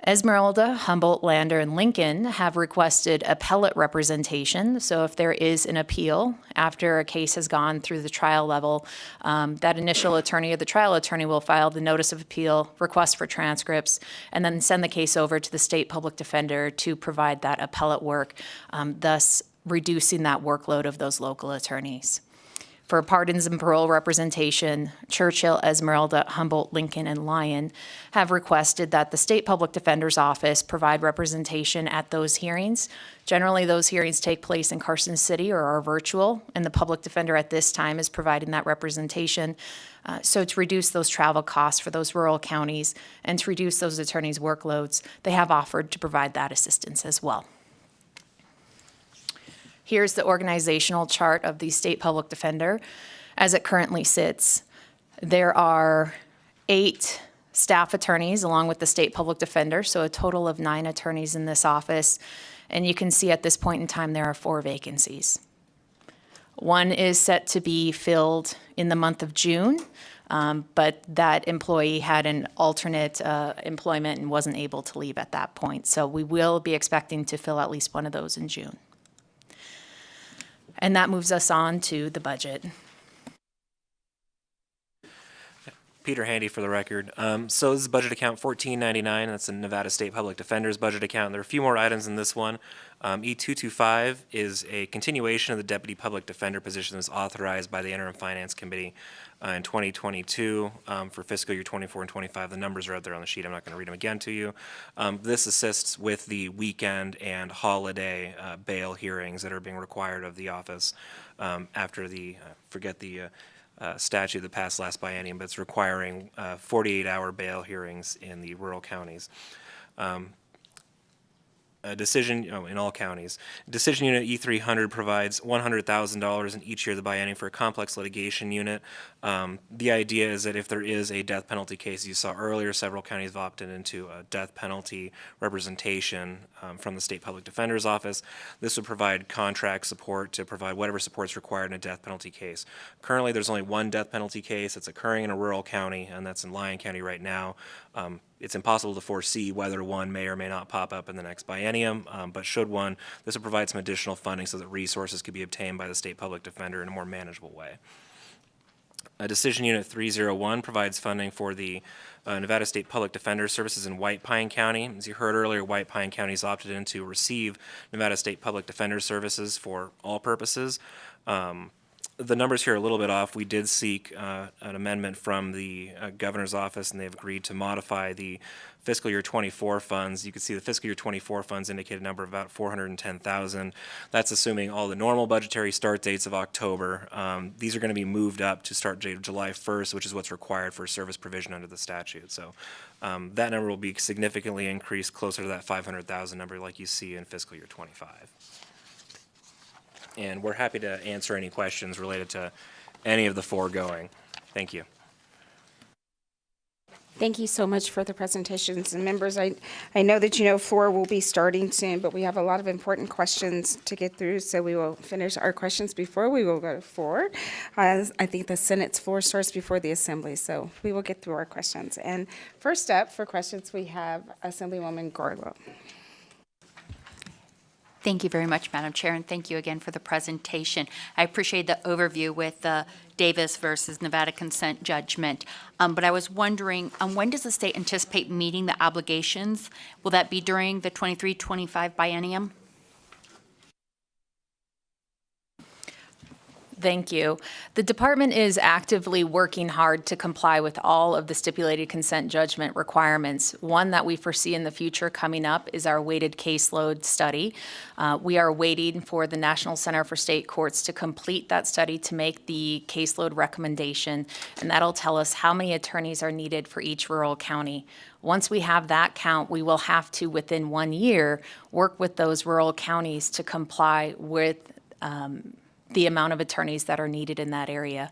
Esmeralda, Humboldt, Lander, and Lincoln have requested appellate representation. So if there is an appeal after a case has gone through the trial level, that initial attorney or the trial attorney will file the notice of appeal, request for transcripts, and then send the case over to the state public defender to provide that appellate work, thus reducing that workload of those local attorneys. For pardons and parole representation, Churchill, Esmeralda, Humboldt, Lincoln, and Lyon have requested that the State Public Defender's Office provide representation at those hearings. Generally, those hearings take place in Carson City or are virtual, and the public defender at this time is providing that representation. So to reduce those travel costs for those rural counties and to reduce those attorneys' workloads, they have offered to provide that assistance as well. Here's the organizational chart of the State Public Defender as it currently sits. There are 8 staff attorneys along with the State Public Defender, so a total of 9 attorneys in this office. And you can see at this point in time there are 4 vacancies. One is set to be filled in the month of June, but that employee had an alternate employment and wasn't able to leave at that point. So we will be expecting to fill at least one of those in June. And that moves us on to the budget. Peter Handy for the record. So this is budget account 1499. That's the Nevada State Public Defender's budget account. There are a few more items in this one. E225 is a continuation of the Deputy Public Defender position that was authorized by the Interim Finance Committee in 2022 for fiscal year 24 and 25. The numbers are out there on the sheet. I'm not going to read them again to you. This assists with the weekend and holiday bail hearings that are being required of the office after the, forget the statute that passed last biennium, but it's requiring 48-hour bail hearings in the rural counties. A decision, in all counties. Decision Unit E300 provides $100,000 in each year of the biennium for a complex litigation unit. The idea is that if there is a death penalty case, you saw earlier, several counties have opted into a death penalty representation from the State Public Defender's Office. This would provide contract support to provide whatever support is required in a death penalty case. Currently, there's only one death penalty case that's occurring in a rural county, and that's in Lyon County right now. It's impossible to foresee whether one may or may not pop up in the next biennium, but should one, this would provide some additional funding so that resources could be obtained by the State Public Defender in a more manageable way. Decision Unit 301 provides funding for the Nevada State Public Defender Services in White Pine County. As you heard earlier, White Pine County has opted in to receive Nevada State Public Defender Services for all purposes. The numbers here are a little bit off. We did seek an amendment from the governor's office, and they've agreed to modify the fiscal year 24 funds. You can see the fiscal year 24 funds indicate a number of about 410,000. That's assuming all the normal budgetary start dates of October. These are going to be moved up to start date of July 1st, which is what's required for service provision under the statute. So that number will be significantly increased, closer to that 500,000 number like you see in fiscal year 25. And we're happy to answer any questions related to any of the foregoing. Thank you. Thank you so much for the presentations. And members, I know that you know 4 will be starting soon, but we have a lot of important questions to get through, so we will finish our questions before we will go to 4. I think the Senate's 4 starts before the Assembly, so we will get through our questions. And first up for questions, we have Assemblywoman Garlow. Thank you very much, Madam Chair, and thank you again for the presentation. I appreciate the overview with the Davis versus Nevada consent judgment. But I was wondering, when does the state anticipate meeting the obligations? Will that be during the 23-25 biennium? Thank you. The department is actively working hard to comply with all of the stipulated consent judgment requirements. One that we foresee in the future coming up is our weighted caseload study. We are waiting for the National Center for State Courts to complete that study to make the caseload recommendation, and that'll tell us how many attorneys are needed for each rural county. Once we have that count, we will have to, within 1 year, work with those rural counties to comply with the amount of attorneys that are needed in that area.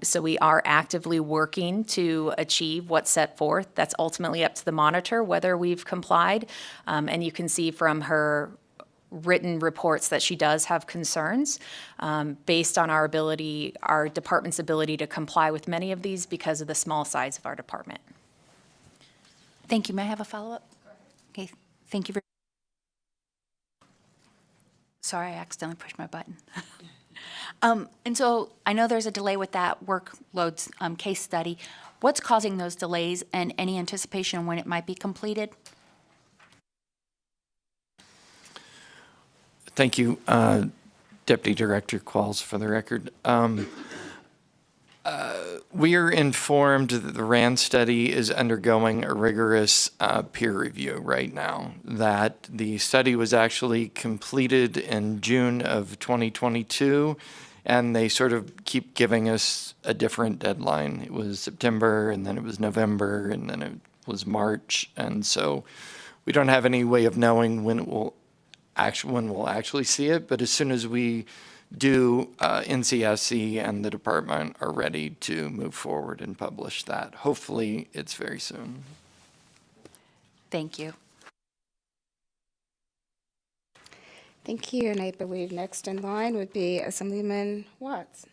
So we are actively working to achieve what's set forth. That's ultimately up to the monitor whether we've complied. And you can see from her written reports that she does have concerns based on our department's ability to comply with many of these because of the small size of our department. Thank you. May I have a follow-up? Okay, thank you very much. Sorry, I accidentally pushed my button. And so I know there's a delay with that workloads case study. What's causing those delays and any anticipation when it might be completed? Thank you, Deputy Director Qualls, for the record. We are informed that the RAND study is undergoing a rigorous peer review right now, that the study was actually completed in June of 2022, and they sort of keep giving us a different deadline. It was September, and then it was November, and then it was March, and so we don't have any way of knowing when we'll actually see it, but as soon as we do, NCSC and the department are ready to move forward and publish that. Hopefully, it's very soon. Thank you. Thank you, and I believe next in line would be Assemblyman Watts.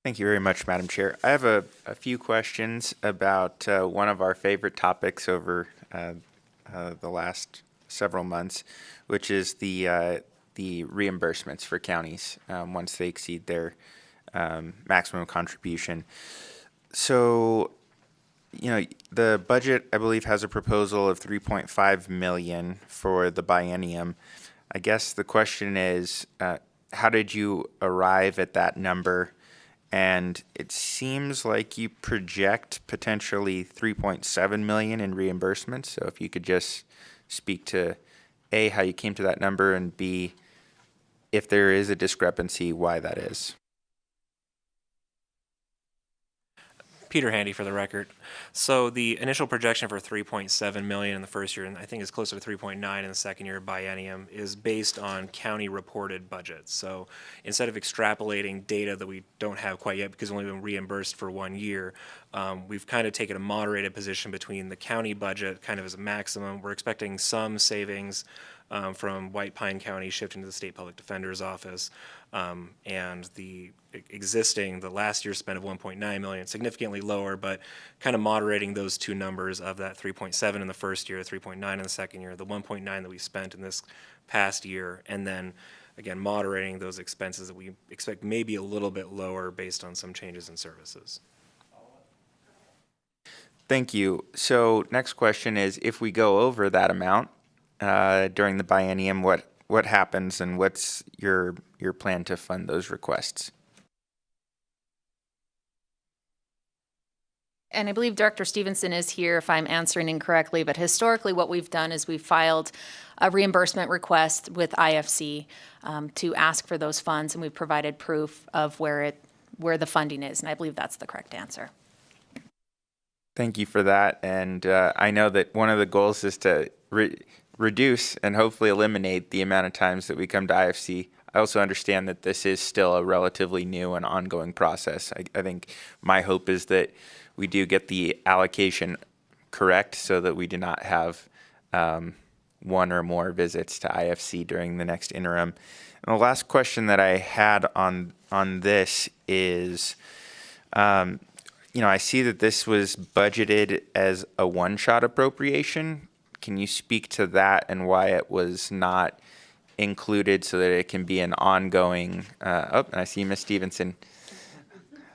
Thank you very much, Madam Chair. I have a few questions about one of our favorite topics over the last several months, which is the reimbursements for counties once they exceed their maximum contribution. So, the budget, I believe, has a proposal of 3.5 million for the biennium. I guess the question is, how did you arrive at that number? And it seems like you project potentially 3.7 million in reimbursements. So if you could just speak to A, how you came to that number, and B, if there is a discrepancy, why that is. Peter Handy for the record. So the initial projection for 3.7 million in the first year, and I think it's closer to 3.9 in the second year biennium, is based on county reported budgets. So instead of extrapolating data that we don't have quite yet because we've only been reimbursed for 1 year, we've kind of taken a moderated position between the county budget kind of as a maximum. We're expecting some savings from White Pine County shifting to the State Public Defender's Office, and the last year's spend of 1.9 million, significantly lower, but kind of moderating those two numbers of that 3.7 in the first year, 3.9 in the second year, the 1.9 that we spent in this past year, and then again moderating those expenses that we expect maybe a little bit lower based on some changes in services. Thank you. So next question is, if we go over that amount during the biennium, what happens, and what's your plan to fund those requests? And I believe Director Stevenson is here if I'm answering incorrectly, but historically what we've done is we've filed a reimbursement request with IFC to ask for those funds, and we've provided proof of where the funding is, and I believe that's the correct answer. Thank you for that. And I know that one of the goals is to reduce and hopefully eliminate the amount of times that we come to IFC. I also understand that this is still a relatively new and ongoing process. I think my hope is that we do get the allocation correct so that we do not have one or more visits to IFC during the next interim. And the last question that I had on this is, I see that this was budgeted as a one-shot appropriation. Can you speak to that and why it was not included so that it can be an ongoing? And I see Ms. Stevenson.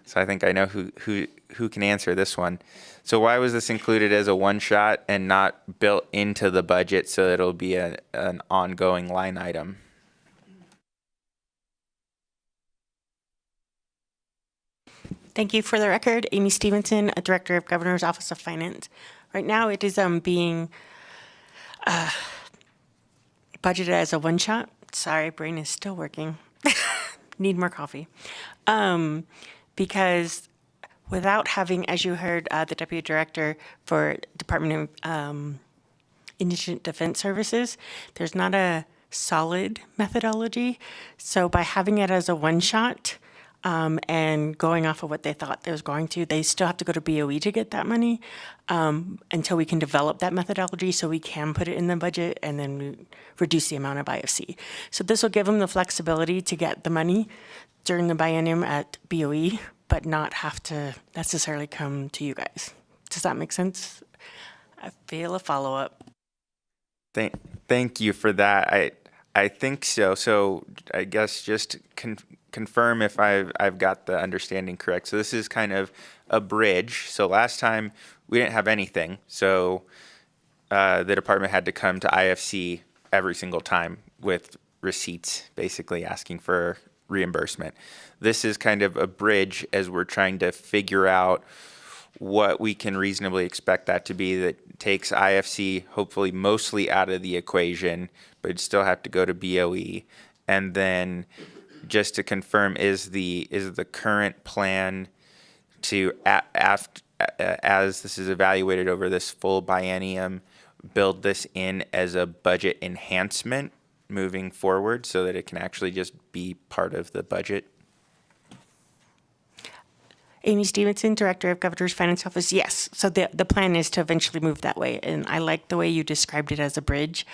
So I think I know who can answer this one. So why was this included as a one-shot and not built into the budget so that it'll be an ongoing line item? Thank you. For the record, Amy Stevenson, a Director of Governor's Office of Finance. Right now, it is being budgeted as a one-shot. Sorry, brain is still working. Need more coffee. Because without having, as you heard, the Deputy Director for Department of Indigent Defense Services, there's not a solid methodology. So by having it as a one-shot, and going off of what they thought they was going to, they still have to go to BOE to get that money until we can develop that methodology so we can put it in the budget and then reduce the amount of IFC. So this will give them the flexibility to get the money during the biennium at BOE, but not have to necessarily come to you guys. Does that make sense? I feel a follow-up. Thank you for that. I think so. So I guess just confirm if I've got the understanding correct. So this is kind of a bridge. So last time we didn't have anything. So the department had to come to IFC every single time with receipts, basically asking for reimbursement. This is kind of a bridge as we're trying to figure out what we can reasonably expect that to be, that takes IFC hopefully mostly out of the equation, but it'd still have to go to BOE. And then just to confirm, is the current plan to, as this is evaluated over this full biennium, build this in as a budget enhancement moving forward so that it can actually just be part of the budget? Amy Stevenson, Director of Governor's Finance Office. Yes. So the plan is to eventually move that way. And I like the way you described it as a bridge.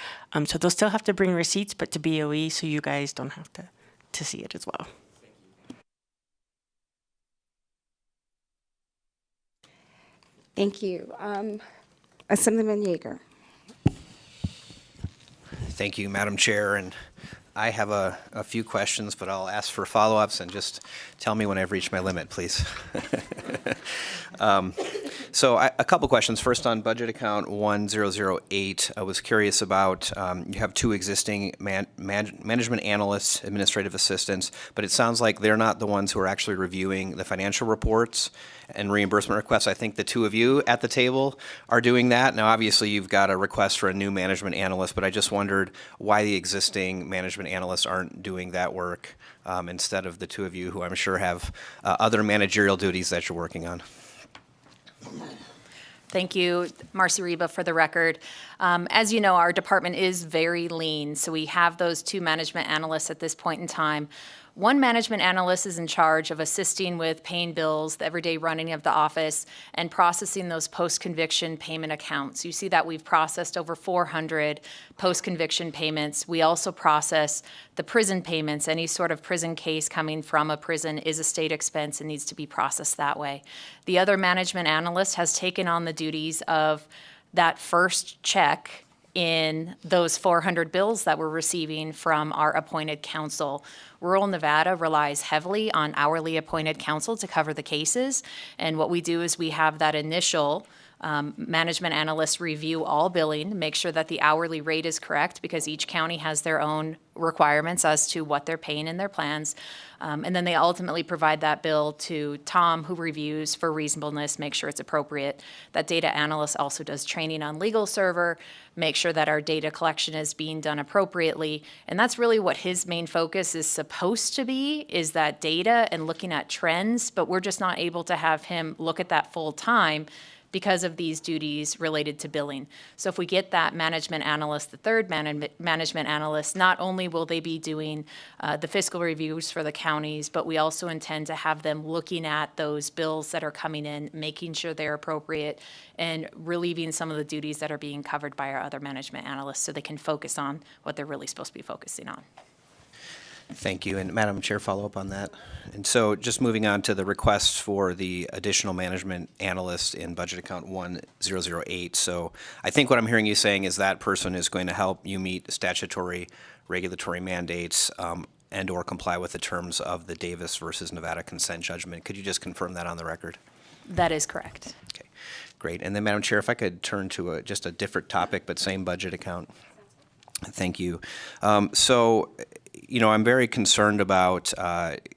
So they'll still have to bring receipts, but to BOE, so you guys don't have to see it as well. Thank you. Assemblyman Yeager. Thank you, Madam Chair. And I have a few questions, but I'll ask for follow-ups and just tell me when I've reached my limit, please. So a couple questions. First, on budget account 1008, I was curious about, you have two existing management analysts, administrative assistants, but it sounds like they're not the ones who are actually reviewing the financial reports and reimbursement requests. I think the two of you at the table are doing that. Now, obviously, you've got a request for a new management analyst, but I just wondered why the existing management analysts aren't doing that work instead of the two of you who I'm sure have other managerial duties that you're working on. Thank you, Marcy Reba, for the record. As you know, our department is very lean, so we have those two management analysts at this point in time. One management analyst is in charge of assisting with paying bills, the everyday running of the office, and processing those post-conviction payment accounts. You see that we've processed over 400 post-conviction payments. We also process the prison payments. Any sort of prison case coming from a prison is a state expense and needs to be processed that way. The other management analyst has taken on the duties of that first check in those 400 bills that we're receiving from our appointed counsel. Rural Nevada relies heavily on hourly appointed counsel to cover the cases. And what we do is we have that initial management analyst review all billing, make sure that the hourly rate is correct because each county has their own requirements as to what they're paying in their plans. And then they ultimately provide that bill to Tom, who reviews for reasonableness, make sure it's appropriate. That data analyst also does training on legal server, make sure that our data collection is being done appropriately. And that's really what his main focus is supposed to be, is that data and looking at trends, but we're just not able to have him look at that full time because of these duties related to billing. So if we get that management analyst, the third management analyst, not only will they be doing the fiscal reviews for the counties, but we also intend to have them looking at those bills that are coming in, making sure they're appropriate, and relieving some of the duties that are being covered by our other management analysts so they can focus on what they're really supposed to be focusing on. Thank you. And Madam Chair, follow up on that. And so just moving on to the requests for the additional management analyst in budget account 1008. So I think what I'm hearing you saying is that person is going to help you meet statutory regulatory mandates and or comply with the terms of the Davis versus Nevada consent judgment. Could you just confirm that on the record? That is correct. Okay, great. And then Madam Chair, if I could turn to just a different topic, but same budget account. Thank you. I'm very concerned about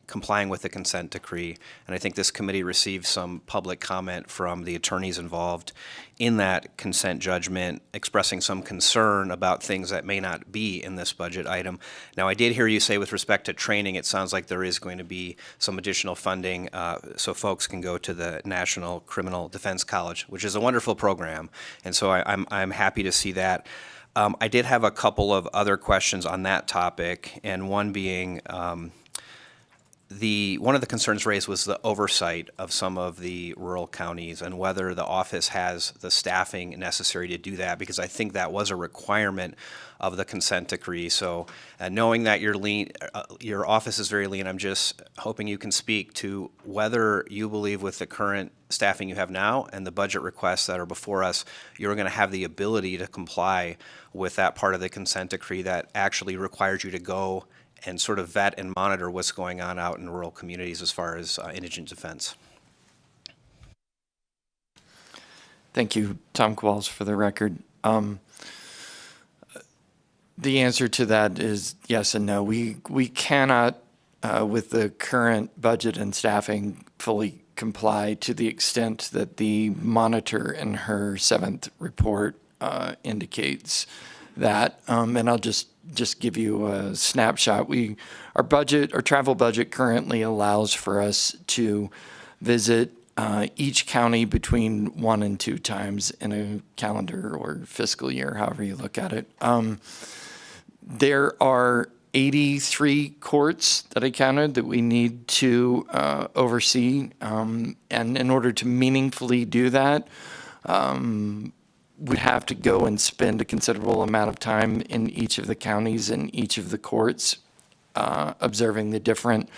complying with the consent decree, and I think this committee received some public comment from the attorneys involved in that consent judgment, expressing some concern about things that may not be in this budget item. Now, I did hear you say with respect to training, it sounds like there is going to be some additional funding so folks can go to the National Criminal Defense College, which is a wonderful program, and so I'm happy to see that. I did have a couple of other questions on that topic, and one being one of the concerns raised was the oversight of some of the rural counties and whether the office has the staffing necessary to do that, because I think that was a requirement of the consent decree. So knowing that you're lean, your office is very lean, I'm just hoping you can speak to whether you believe with the current staffing you have now and the budget requests that are before us, you're going to have the ability to comply with that part of the consent decree that actually requires you to go and sort of vet and monitor what's going on out in rural communities as far as indigent defense. Thank you, Tom Qualls, for the record. The answer to that is yes and no. We cannot, with the current budget and staffing, fully comply to the extent that the monitor in her 7th report indicates that. And I'll just give you a snapshot. Our travel budget currently allows for us to visit each county between 1 and 2 times in a calendar or fiscal year, however you look at it. There are 83 courts that I counted that we need to oversee, and in order to meaningfully do that, we'd have to go and spend a considerable amount of time in each of the counties and each of the courts, observing the different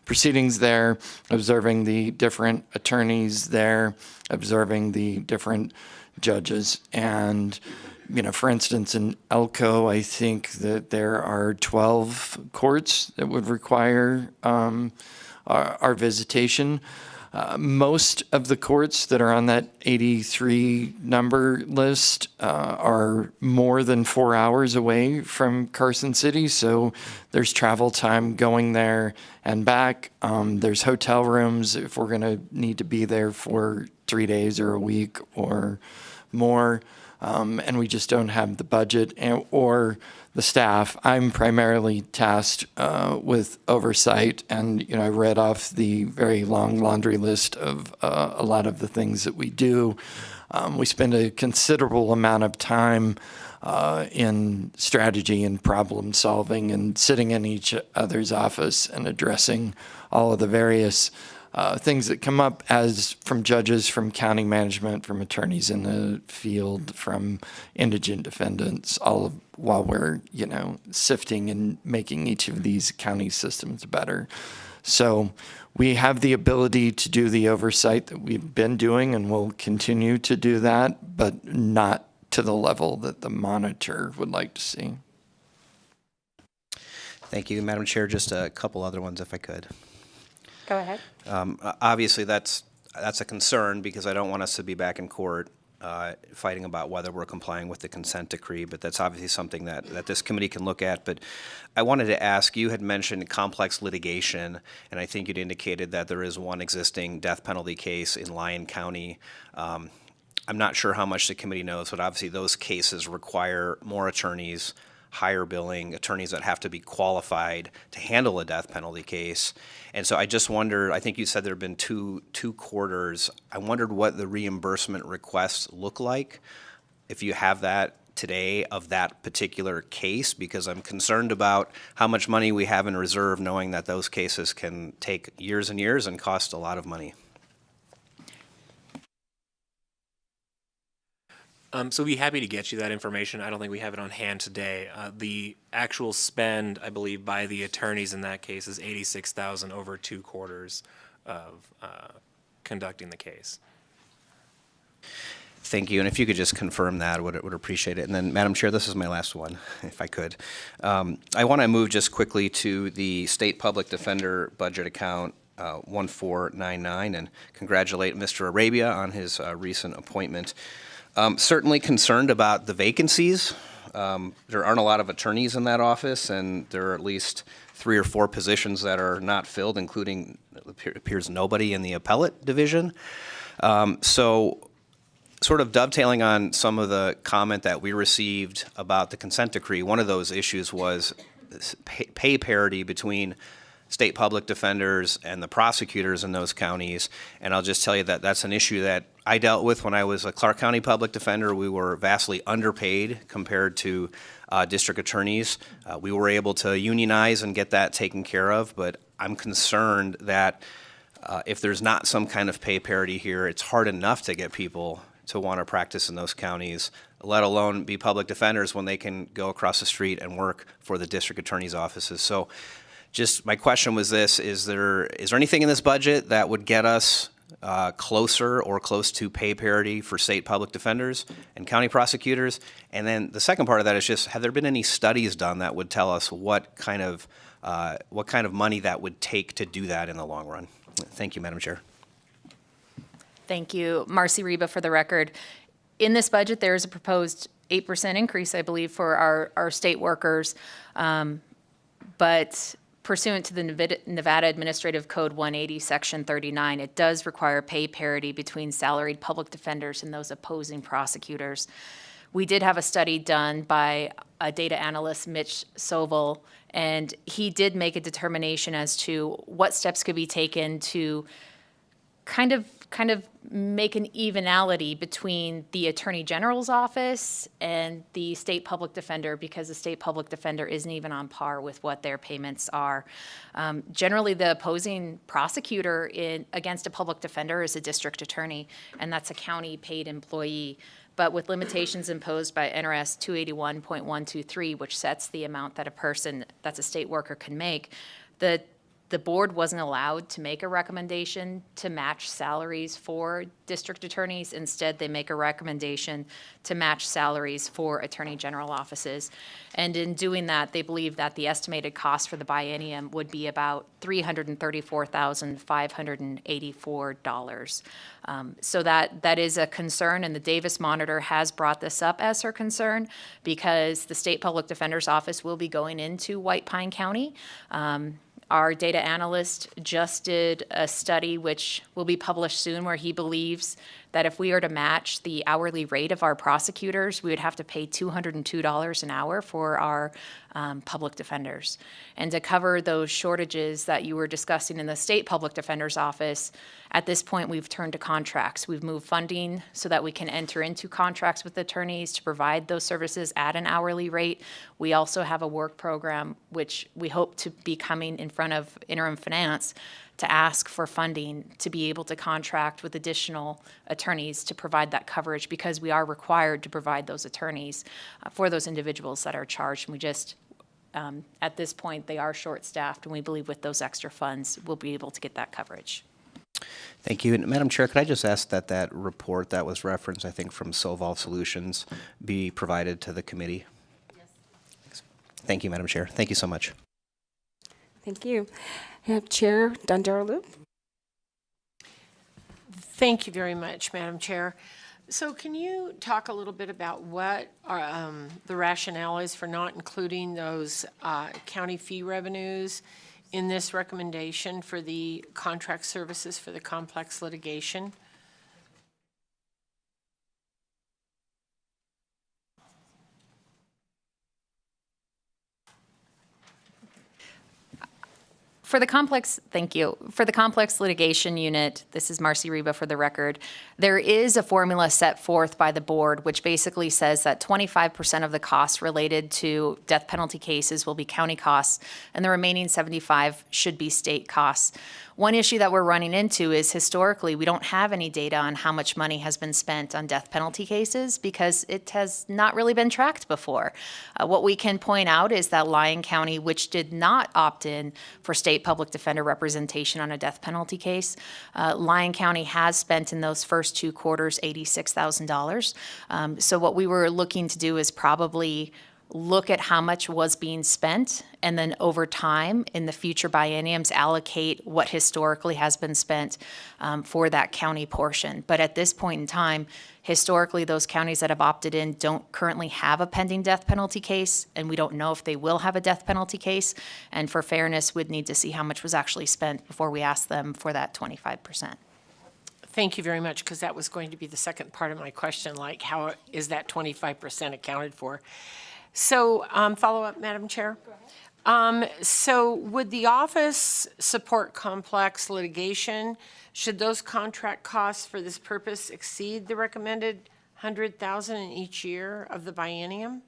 proceedings there, observing the different attorneys there, observing the different judges. And For instance, in Elko, I think that there are 12 courts that would require our visitation. Most of the courts that are on that 83 number list are more than 4 hours away from Carson City, so there's travel time going there and back. There's hotel rooms if we're going to need to be there for 3 days or a week or more, and we just don't have the budget or the staff. I'm primarily tasked with oversight, and I read off the very long laundry list of a lot of the things that we do. We spend a considerable amount of time in strategy and problem solving and sitting in each other's office and addressing all of the various things that come up as from judges, from county management, from attorneys in the field, from indigent defendants, all of while we're, sifting and making each of these county systems better. So we have the ability to do the oversight that we've been doing and will continue to do that, but not to the level that the monitor would like to see. Thank you, Madam Chair. Just a couple other ones if I could. Go ahead. Obviously, that's a concern because I don't want us to be back in court fighting about whether we're complying with the consent decree, but that's obviously something that this committee can look at. But I wanted to ask, you had mentioned complex litigation, and I think you'd indicated that there is one existing death penalty case in Lyon County. I'm not sure how much the committee knows, but obviously those cases require more attorneys, higher billing, attorneys that have to be qualified to handle a death penalty case. And so I just wondered, I think you said there have been two quarters. I wondered what the reimbursement requests look like, if you have that today of that particular case, because I'm concerned about how much money we have in reserve, knowing that those cases can take years and years and cost a lot of money. So we'd be happy to get you that information. I don't think we have it on hand today. The actual spend, I believe, by the attorneys in that case is $86,000 over 2 quarters of conducting the case. Thank you. And if you could just confirm that, would appreciate it. And then, Madam Chair, this is my last one, if I could. I want to move just quickly to the State Public Defender budget account 1499 and congratulate Mr. Arabia on his recent appointment. Certainly concerned about the vacancies. There aren't a lot of attorneys in that office, and there are at least 3 or 4 positions that are not filled, including, it appears, nobody in the appellate division. So sort of dovetailing on some of the comment that we received about the consent decree, one of those issues was pay parity between state public defenders and the prosecutors in those counties. And I'll just tell you that that's an issue that I dealt with when I was a Clark County public defender. We were vastly underpaid compared to district attorneys. We were able to unionize and get that taken care of, but I'm concerned that if there's not some kind of pay parity here, it's hard enough to get people to want to practice in those counties, let alone be public defenders when they can go across the street and work for the district attorney's offices. So just my question was this: is there anything in this budget that would get us closer or close to pay parity for state public defenders and county prosecutors? And then the second part of that is just, have there been any studies done that would tell us what kind of money that would take to do that in the long run? Thank you, Madam Chair. Thank you. Marcy Reba for the record. In this budget, there is a proposed 8% increase, I believe, for our state workers. But pursuant to the Nevada Administrative Code 180, Section 39, it does require pay parity between salaried public defenders and those opposing prosecutors. We did have a study done by a data analyst, Mitch Sovol, and he did make a determination as to what steps could be taken to kind of make an evenality between the Attorney General's office and the state public defender, because the state public defender isn't even on par with what their payments are. Generally, the opposing prosecutor against a public defender is a district attorney, and that's a county paid employee. But with limitations imposed by NRS 281.123, which sets the amount that a person that's a state worker can make, the the board wasn't allowed to make a recommendation to match salaries for district attorneys. Instead, they make a recommendation to match salaries for attorney general offices. And in doing that, they believe that the estimated cost for the biennium would be about $334,584. So that is a concern, and the Davis Monitor has brought this up as her concern because the State Public Defender's Office will be going into White Pine County. Our data analyst just did a study which will be published soon where he believes that if we are to match the hourly rate of our prosecutors, we would have to pay $202 an hour for our public defenders. And to cover those shortages that you were discussing in the State Public Defender's Office, at this point we've turned to contracts. We've moved funding so that we can enter into contracts with attorneys to provide those services at an hourly rate. We also have a work program which we hope to be coming in front of Interim Finance to ask for funding to be able to contract with additional attorneys to provide that coverage, because we are required to provide those attorneys for those individuals that are charged. And we just, at this point, they are short-staffed, and we believe with those extra funds, we'll be able to get that coverage. Thank you. And Madam Chair, could I just ask that that report that was referenced, I think, from Solvolve Solutions be provided to the committee? Yes. Thank you, Madam Chair. Thank you so much. Thank you. I have Chair Dondero-Loop. Thank you very much, Madam Chair. So can you talk a little bit about what are, the rationale is for not including those county fee revenues in this recommendation for the contract services for the complex litigation? For the complex, thank you. For the complex litigation unit, this is Marcy Reba for the record, there is a formula set forth by the board which basically says that 25% of the costs related to death penalty cases will be county costs and the remaining 75 should be state costs. One issue that we're running into is historically we don't have any data on how much money has been spent on death penalty cases because it has not really been tracked before. What we can point out is that Lyon County, which did not opt in for state public defender representation on a death penalty case, Lyon County has spent in those first 2 quarters $86,000. So what we were looking to do is probably look at how much was being spent, and then over time in the future bienniums allocate what historically has been spent for that county portion. But at this point in time, historically those counties that have opted in don't currently have a pending death penalty case, and we don't know if they will have a death penalty case. And for fairness, we'd need to see how much was actually spent before we ask them for that 25%. Thank you very much, because that was going to be the second part of my question, like how is that 25% accounted for? So follow up, Madam Chair. So would the office support complex litigation? Should those contract costs for this purpose exceed the recommended $100,000 in each year of the biennium?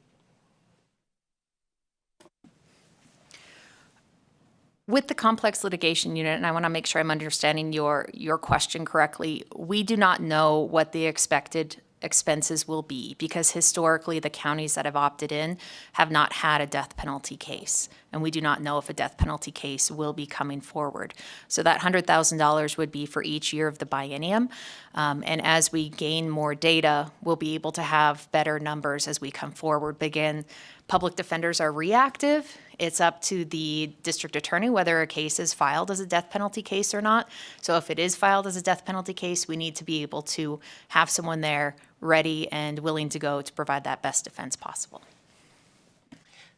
With the complex litigation unit, and I want to make sure I'm understanding your question correctly, we do not know what the expected expenses will be because historically the counties that have opted in have not had a death penalty case, and we do not know if a death penalty case will be coming forward. So that $100,000 would be for each year of the biennium, and as we gain more data, we'll be able to have better numbers as we come forward. But again, public defenders are reactive. It's up to the district attorney whether a case is filed as a death penalty case or not. So if it is filed as a death penalty case, we need to be able to have someone there ready and willing to go to provide that best defense possible.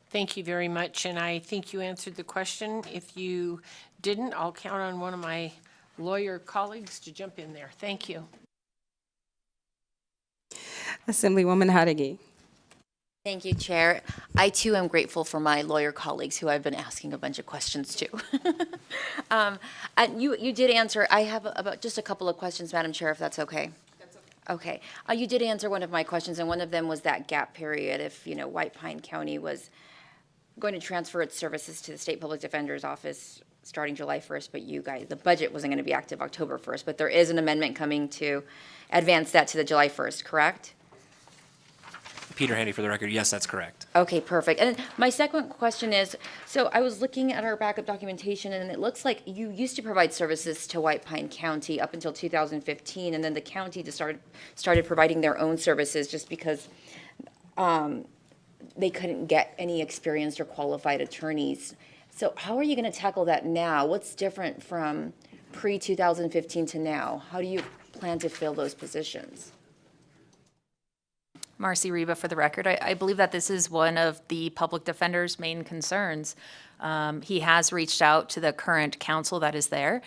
Thank you very much, and I think you answered the question. If you didn't, I'll count on one of my lawyer colleagues to jump in there. Thank you. Assemblywoman Hadigi. Thank you, Chair. I too am grateful for my lawyer colleagues who I've been asking a bunch of questions to. And you did answer. I have about just a couple of questions, Madam Chair, if that's okay. That's okay. Okay. You did answer one of my questions, and one of them was that gap period. If White Pine County was going to transfer its services to the State Public Defender's Office starting July 1st, but you guys, the budget wasn't going to be active October 1st. But there is an amendment coming to advance that to the July 1st, correct? Peter Handy for the record. Yes, that's correct. Okay, perfect. And then my second question is, so I was looking at our backup documentation, and it looks like you used to provide services to White Pine County up until 2015, and then the county just started providing their own services just because they couldn't get any experienced or qualified attorneys. So how are you going to tackle that now? What's different from pre-2015 to now? How do you plan to fill those positions? Marcy Reba for the record. I believe that this is one of the public defender's main concerns. He has reached out to the current council that is there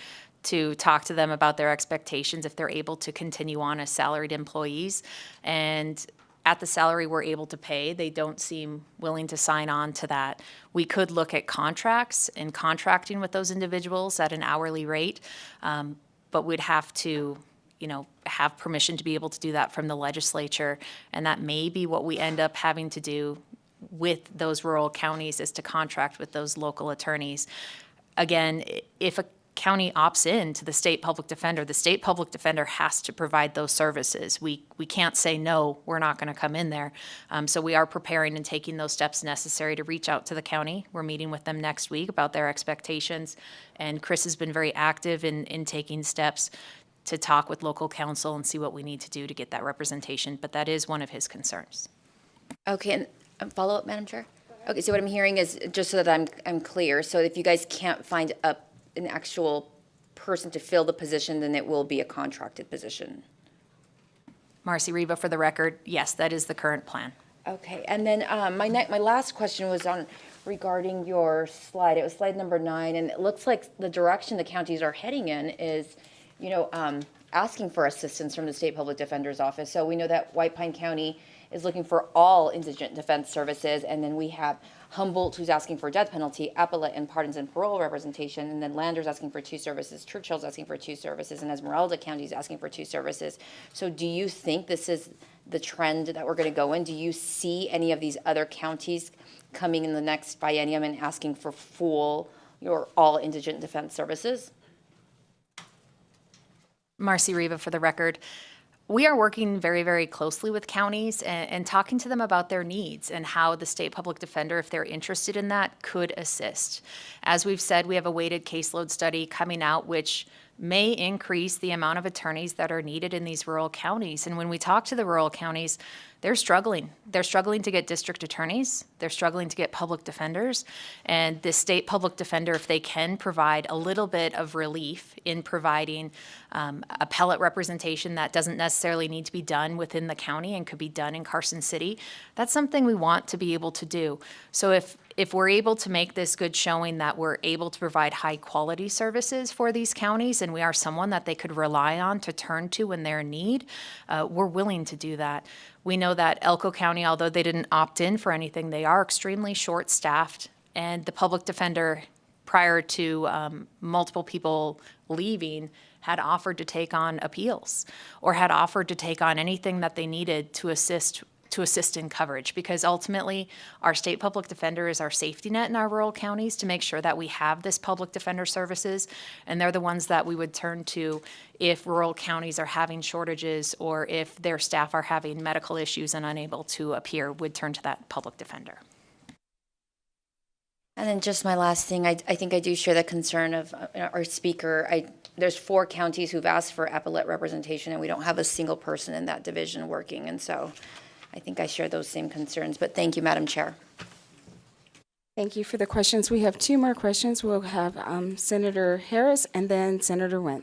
to talk to them about their expectations if they're able to continue on as salaried employees. And at the salary we're able to pay, they don't seem willing to sign on to that. We could look at contracts and contracting with those individuals at an hourly rate, but we'd have to have permission to be able to do that from the legislature. And that may be what we end up having to do with those rural counties, is to contract with those local attorneys. Again, if a county opts in to the state public defender has to provide those services. We can't say, no, we're not going to come in there. So we are preparing and taking those steps necessary to reach out to the county. We're meeting with them next week about their expectations. And Chris has been very active in taking steps to talk with local council and see what we need to do to get that representation. But that is one of his concerns. Okay, and follow up, Madam Chair? Okay, so what I'm hearing is, just so that I'm clear, so if you guys can't find an actual person to fill the position, then it will be a contracted position. Marcy Reba for the record, yes, that is the current plan. Okay, and then my last question was regarding your slide. It was slide number 9, and it looks like the direction the counties are heading in is, asking for assistance from the State Public Defender's Office. So we know that White Pine County is looking for all indigent defense services, and then we have Humboldt, who's asking for death penalty, appellate and pardons and parole representation, and then Lander's asking for 2 services, Churchill's asking for 2 services, and Esmeralda County's asking for 2 services. So do you think this is the trend that we're going to go in? Do you see any of these other counties coming in the next biennium and asking for full or all indigent defense services? Marcy Reba for the record. We are working very, very closely with counties and talking to them about their needs and how the state public defender, if they're interested in that, could assist. As we've said, we have a weighted caseload study coming out, which may increase the amount of attorneys that are needed in these rural counties. And when we talk to the rural counties, they're struggling. They're struggling to get district attorneys. They're struggling to get public defenders. And the state public defender, if they can provide a little bit of relief in providing appellate representation that doesn't necessarily need to be done within the county and could be done in Carson City, that's something we want to be able to do. So if we're able to make this good showing that we're able to provide high quality services for these counties and we are someone that they could rely on to turn to when they're in need, we're willing to do that. We know that Elko County, although they didn't opt in for anything, they are extremely short-staffed, and the public defender, prior to multiple people leaving, had offered to take on appeals or had offered to take on anything that they needed to assist in coverage, because ultimately our state public defender is our safety net in our rural counties to make sure that we have this public defender services, and they're the ones that we would turn to if rural counties are having shortages or if their staff are having medical issues and unable to appear, would turn to that public defender. And then just my last thing, I think I do share the concern of our speaker. There's 4 counties who've asked for appellate representation, and we don't have a single person in that division working, and so I think I share those same concerns, but thank you, Madam Chair. Thank you for the questions. We have 2 more questions. We'll have Senator Harris and then Senator Nguyen.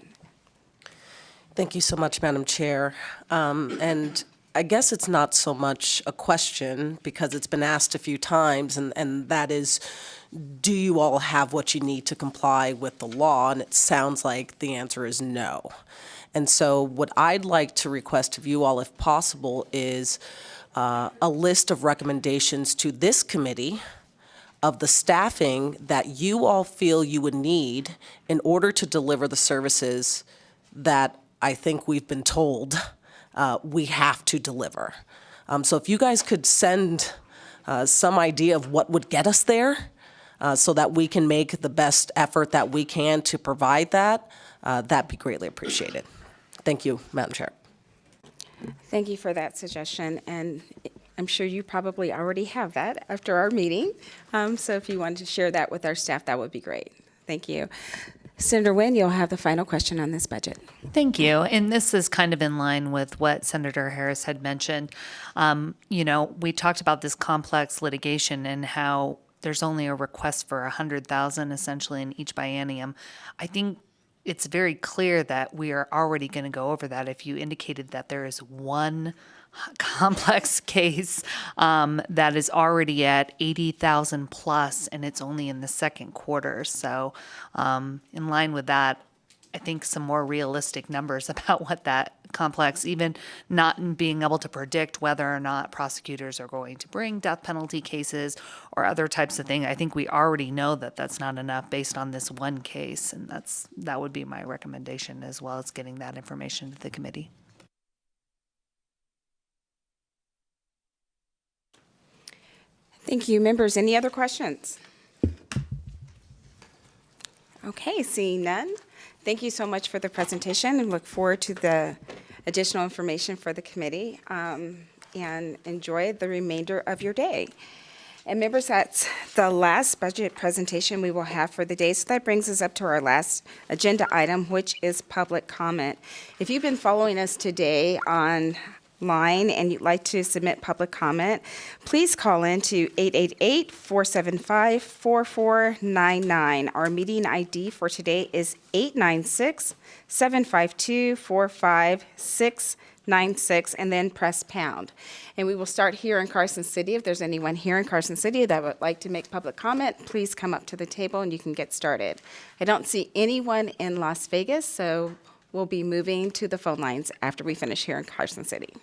Thank you so much, Madam Chair. And I guess it's not so much a question because it's been asked a few times, and that is, do you all have what you need to comply with the law? And it sounds like the answer is no. And so what I'd like to request of you all, if possible, is a list of recommendations to this committee of the staffing that you all feel you would need in order to deliver the services that I think we've been told we have to deliver. So if you guys could send some idea of what would get us there so that we can make the best effort that we can to provide that, that'd be greatly appreciated. Thank you, Madam Chair. Thank you for that suggestion. And I'm sure you probably already have that after our meeting. So if you wanted to share that with our staff, that would be great. Thank you. Senator Nguyen, you'll have the final question on this budget. Thank you. And this is kind of in line with what Senator Harris had mentioned. We talked about this complex litigation and how there's only a request for $100,000 essentially in each biennium. I think it's very clear that we are already going to go over that. If you indicated that there is one complex case that is already at 80,000 plus, and it's only in the second quarter. So in line with that, I think some more realistic numbers about what that complex, even not being able to predict whether or not prosecutors are going to bring death penalty cases or other types of things. I think we already know that that's not enough based on this one case, and that would be my recommendation, as well as getting that information to the committee. Thank you. Members, any other questions? Okay, seeing none. Thank you so much for the presentation, and look forward to the additional information for the committee, and enjoy the remainder of your day. And members, that's the last budget presentation we will have for the day. So that brings us up to our last agenda item, which is public comment. If you've been following us today online and you'd like to submit public comment, please call in to 888-475-4499. Our meeting ID for today is 896-752-45696, and then press pound. And we will start here in Carson City. If there's anyone here in Carson City that would like to make public comment, please come up to the table and you can get started. I don't see anyone in Las Vegas, so we'll be moving to the phone lines after we finish here in Carson City.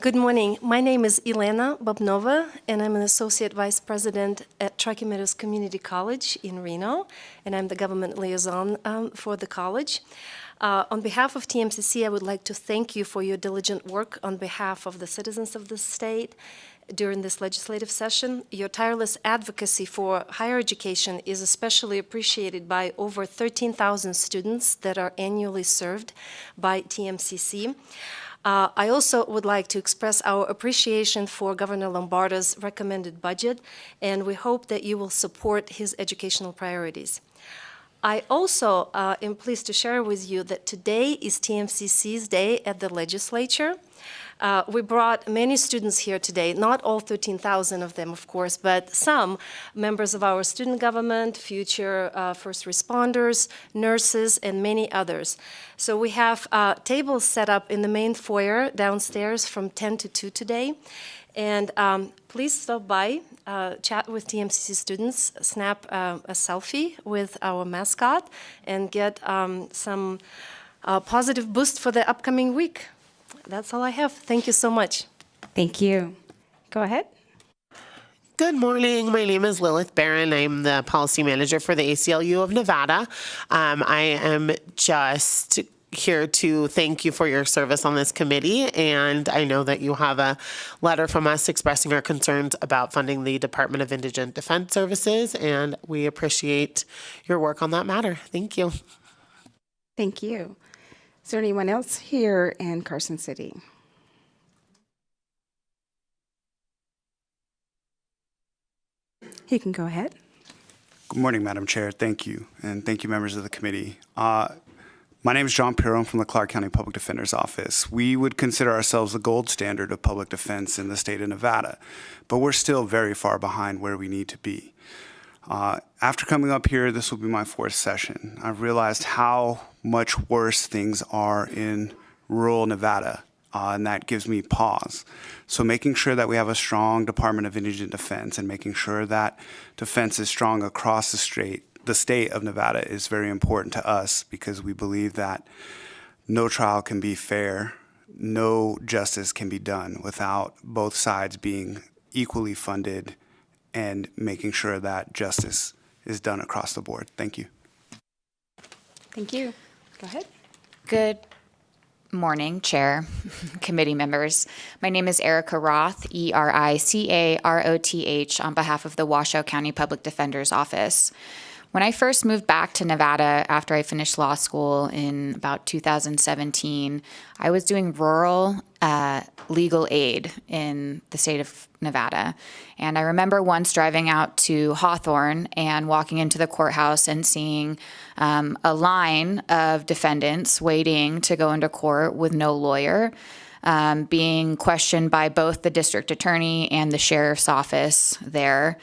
Good morning. My name is Elena Bobnova, and I'm an Associate Vice President at Truckee Meadows Community College in Reno, and I'm the government liaison for the college. On behalf of TMCC, I would like to thank you for your diligent work on behalf of the citizens of the state during this legislative session. Your tireless advocacy for higher education is especially appreciated by over 13,000 students that are annually served by TMCC. I also would like to express our appreciation for Governor Lombardo's recommended budget, and we hope that you will support his educational priorities. I also am pleased to share with you that today is TMCC's day at the legislature. We brought many students here today, not all 13,000 of them, of course, but some members of our student government, future first responders, nurses, and many others. So we have tables set up in the main foyer downstairs from 10 to 2 today. And please stop by, chat with TMCC students, snap a selfie with our mascot, and get some positive boost for the upcoming week. That's all I have. Thank you so much. Thank you. Go ahead. Good morning. My name is Lilith Barron. I'm the policy manager for the ACLU of Nevada. I am just here to thank you for your service on this committee, and I know that you have a letter from us expressing our concerns about funding the Department of Indigent Defense Services, and we appreciate your work on that matter. Thank you. Thank you. Is there anyone else here in Carson City? You can go ahead. Good morning, Madam Chair. Thank you. And thank you, members of the committee. My name is John Pirro. I'm from the Clark County Public Defender's Office. We would consider ourselves the gold standard of public defense in the state of Nevada, but we're still very far behind where we need to be. After coming up here, this will be my 4th session. I've realized how much worse things are in rural Nevada, and that gives me pause. So making sure that we have a strong Department of Indigent Defense and making sure that defense is strong across the state of Nevada is very important to us, because we believe that no trial can be fair, no justice can be done without both sides being equally funded and making sure that justice is done across the board. Thank you. Thank you. Go ahead. Good morning, Chair, committee members. My name is Erica Roth, ERICAROTH, on behalf of the Washoe County Public Defender's Office. When I first moved back to Nevada after I finished law school in about 2017, I was doing rural legal aid in the state of Nevada. And I remember once driving out to Hawthorne and walking into the courthouse and seeing a line of defendants waiting to go into court with no lawyer, being questioned by both the district attorney and the sheriff's office there.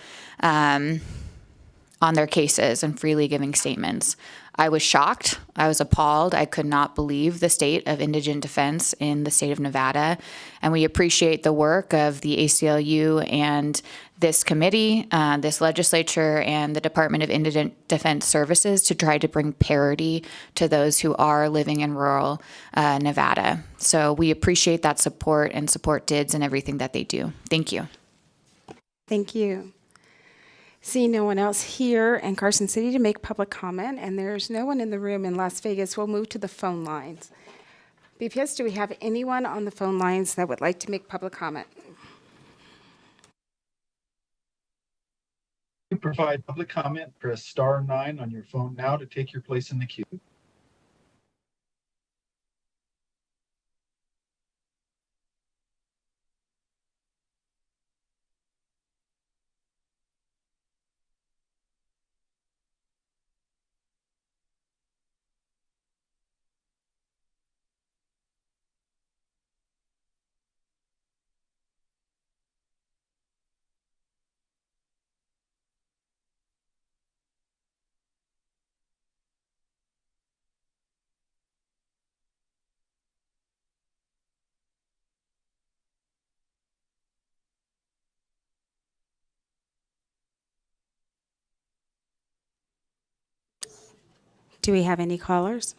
On their cases and freely giving statements. I was shocked. I was appalled. I could not believe the state of indigent defense in the state of Nevada. And we appreciate the work of the ACLU and this committee, this legislature, and the Department of Indigent Defense Services to try to bring parity to those who are living in rural Nevada. So we appreciate that support and support DIDS and everything that they do. Thank you. Thank you. Seeing no one else here in Carson City to make public comment, and there's no one in the room in Las Vegas, we'll move to the phone lines. BPS, do we have anyone on the phone lines that would like to make public comment? To provide public comment, press *9 on your phone now to take your place in the queue. Do we have any callers?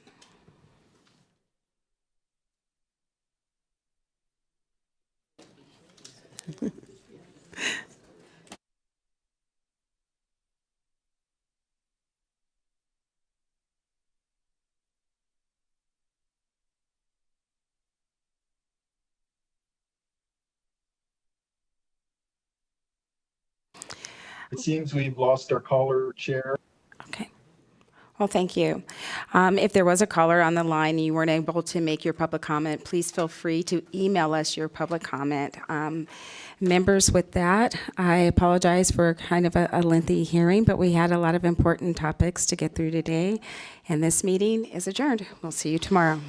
It seems we've lost our caller, Chair. Okay. Well, thank you. If there was a caller on the line and you weren't able to make your public comment, please feel free to email us your public comment. Members, with that, I apologize for kind of a lengthy hearing, but we had a lot of important topics to get through today, and this meeting is adjourned. We'll see you tomorrow.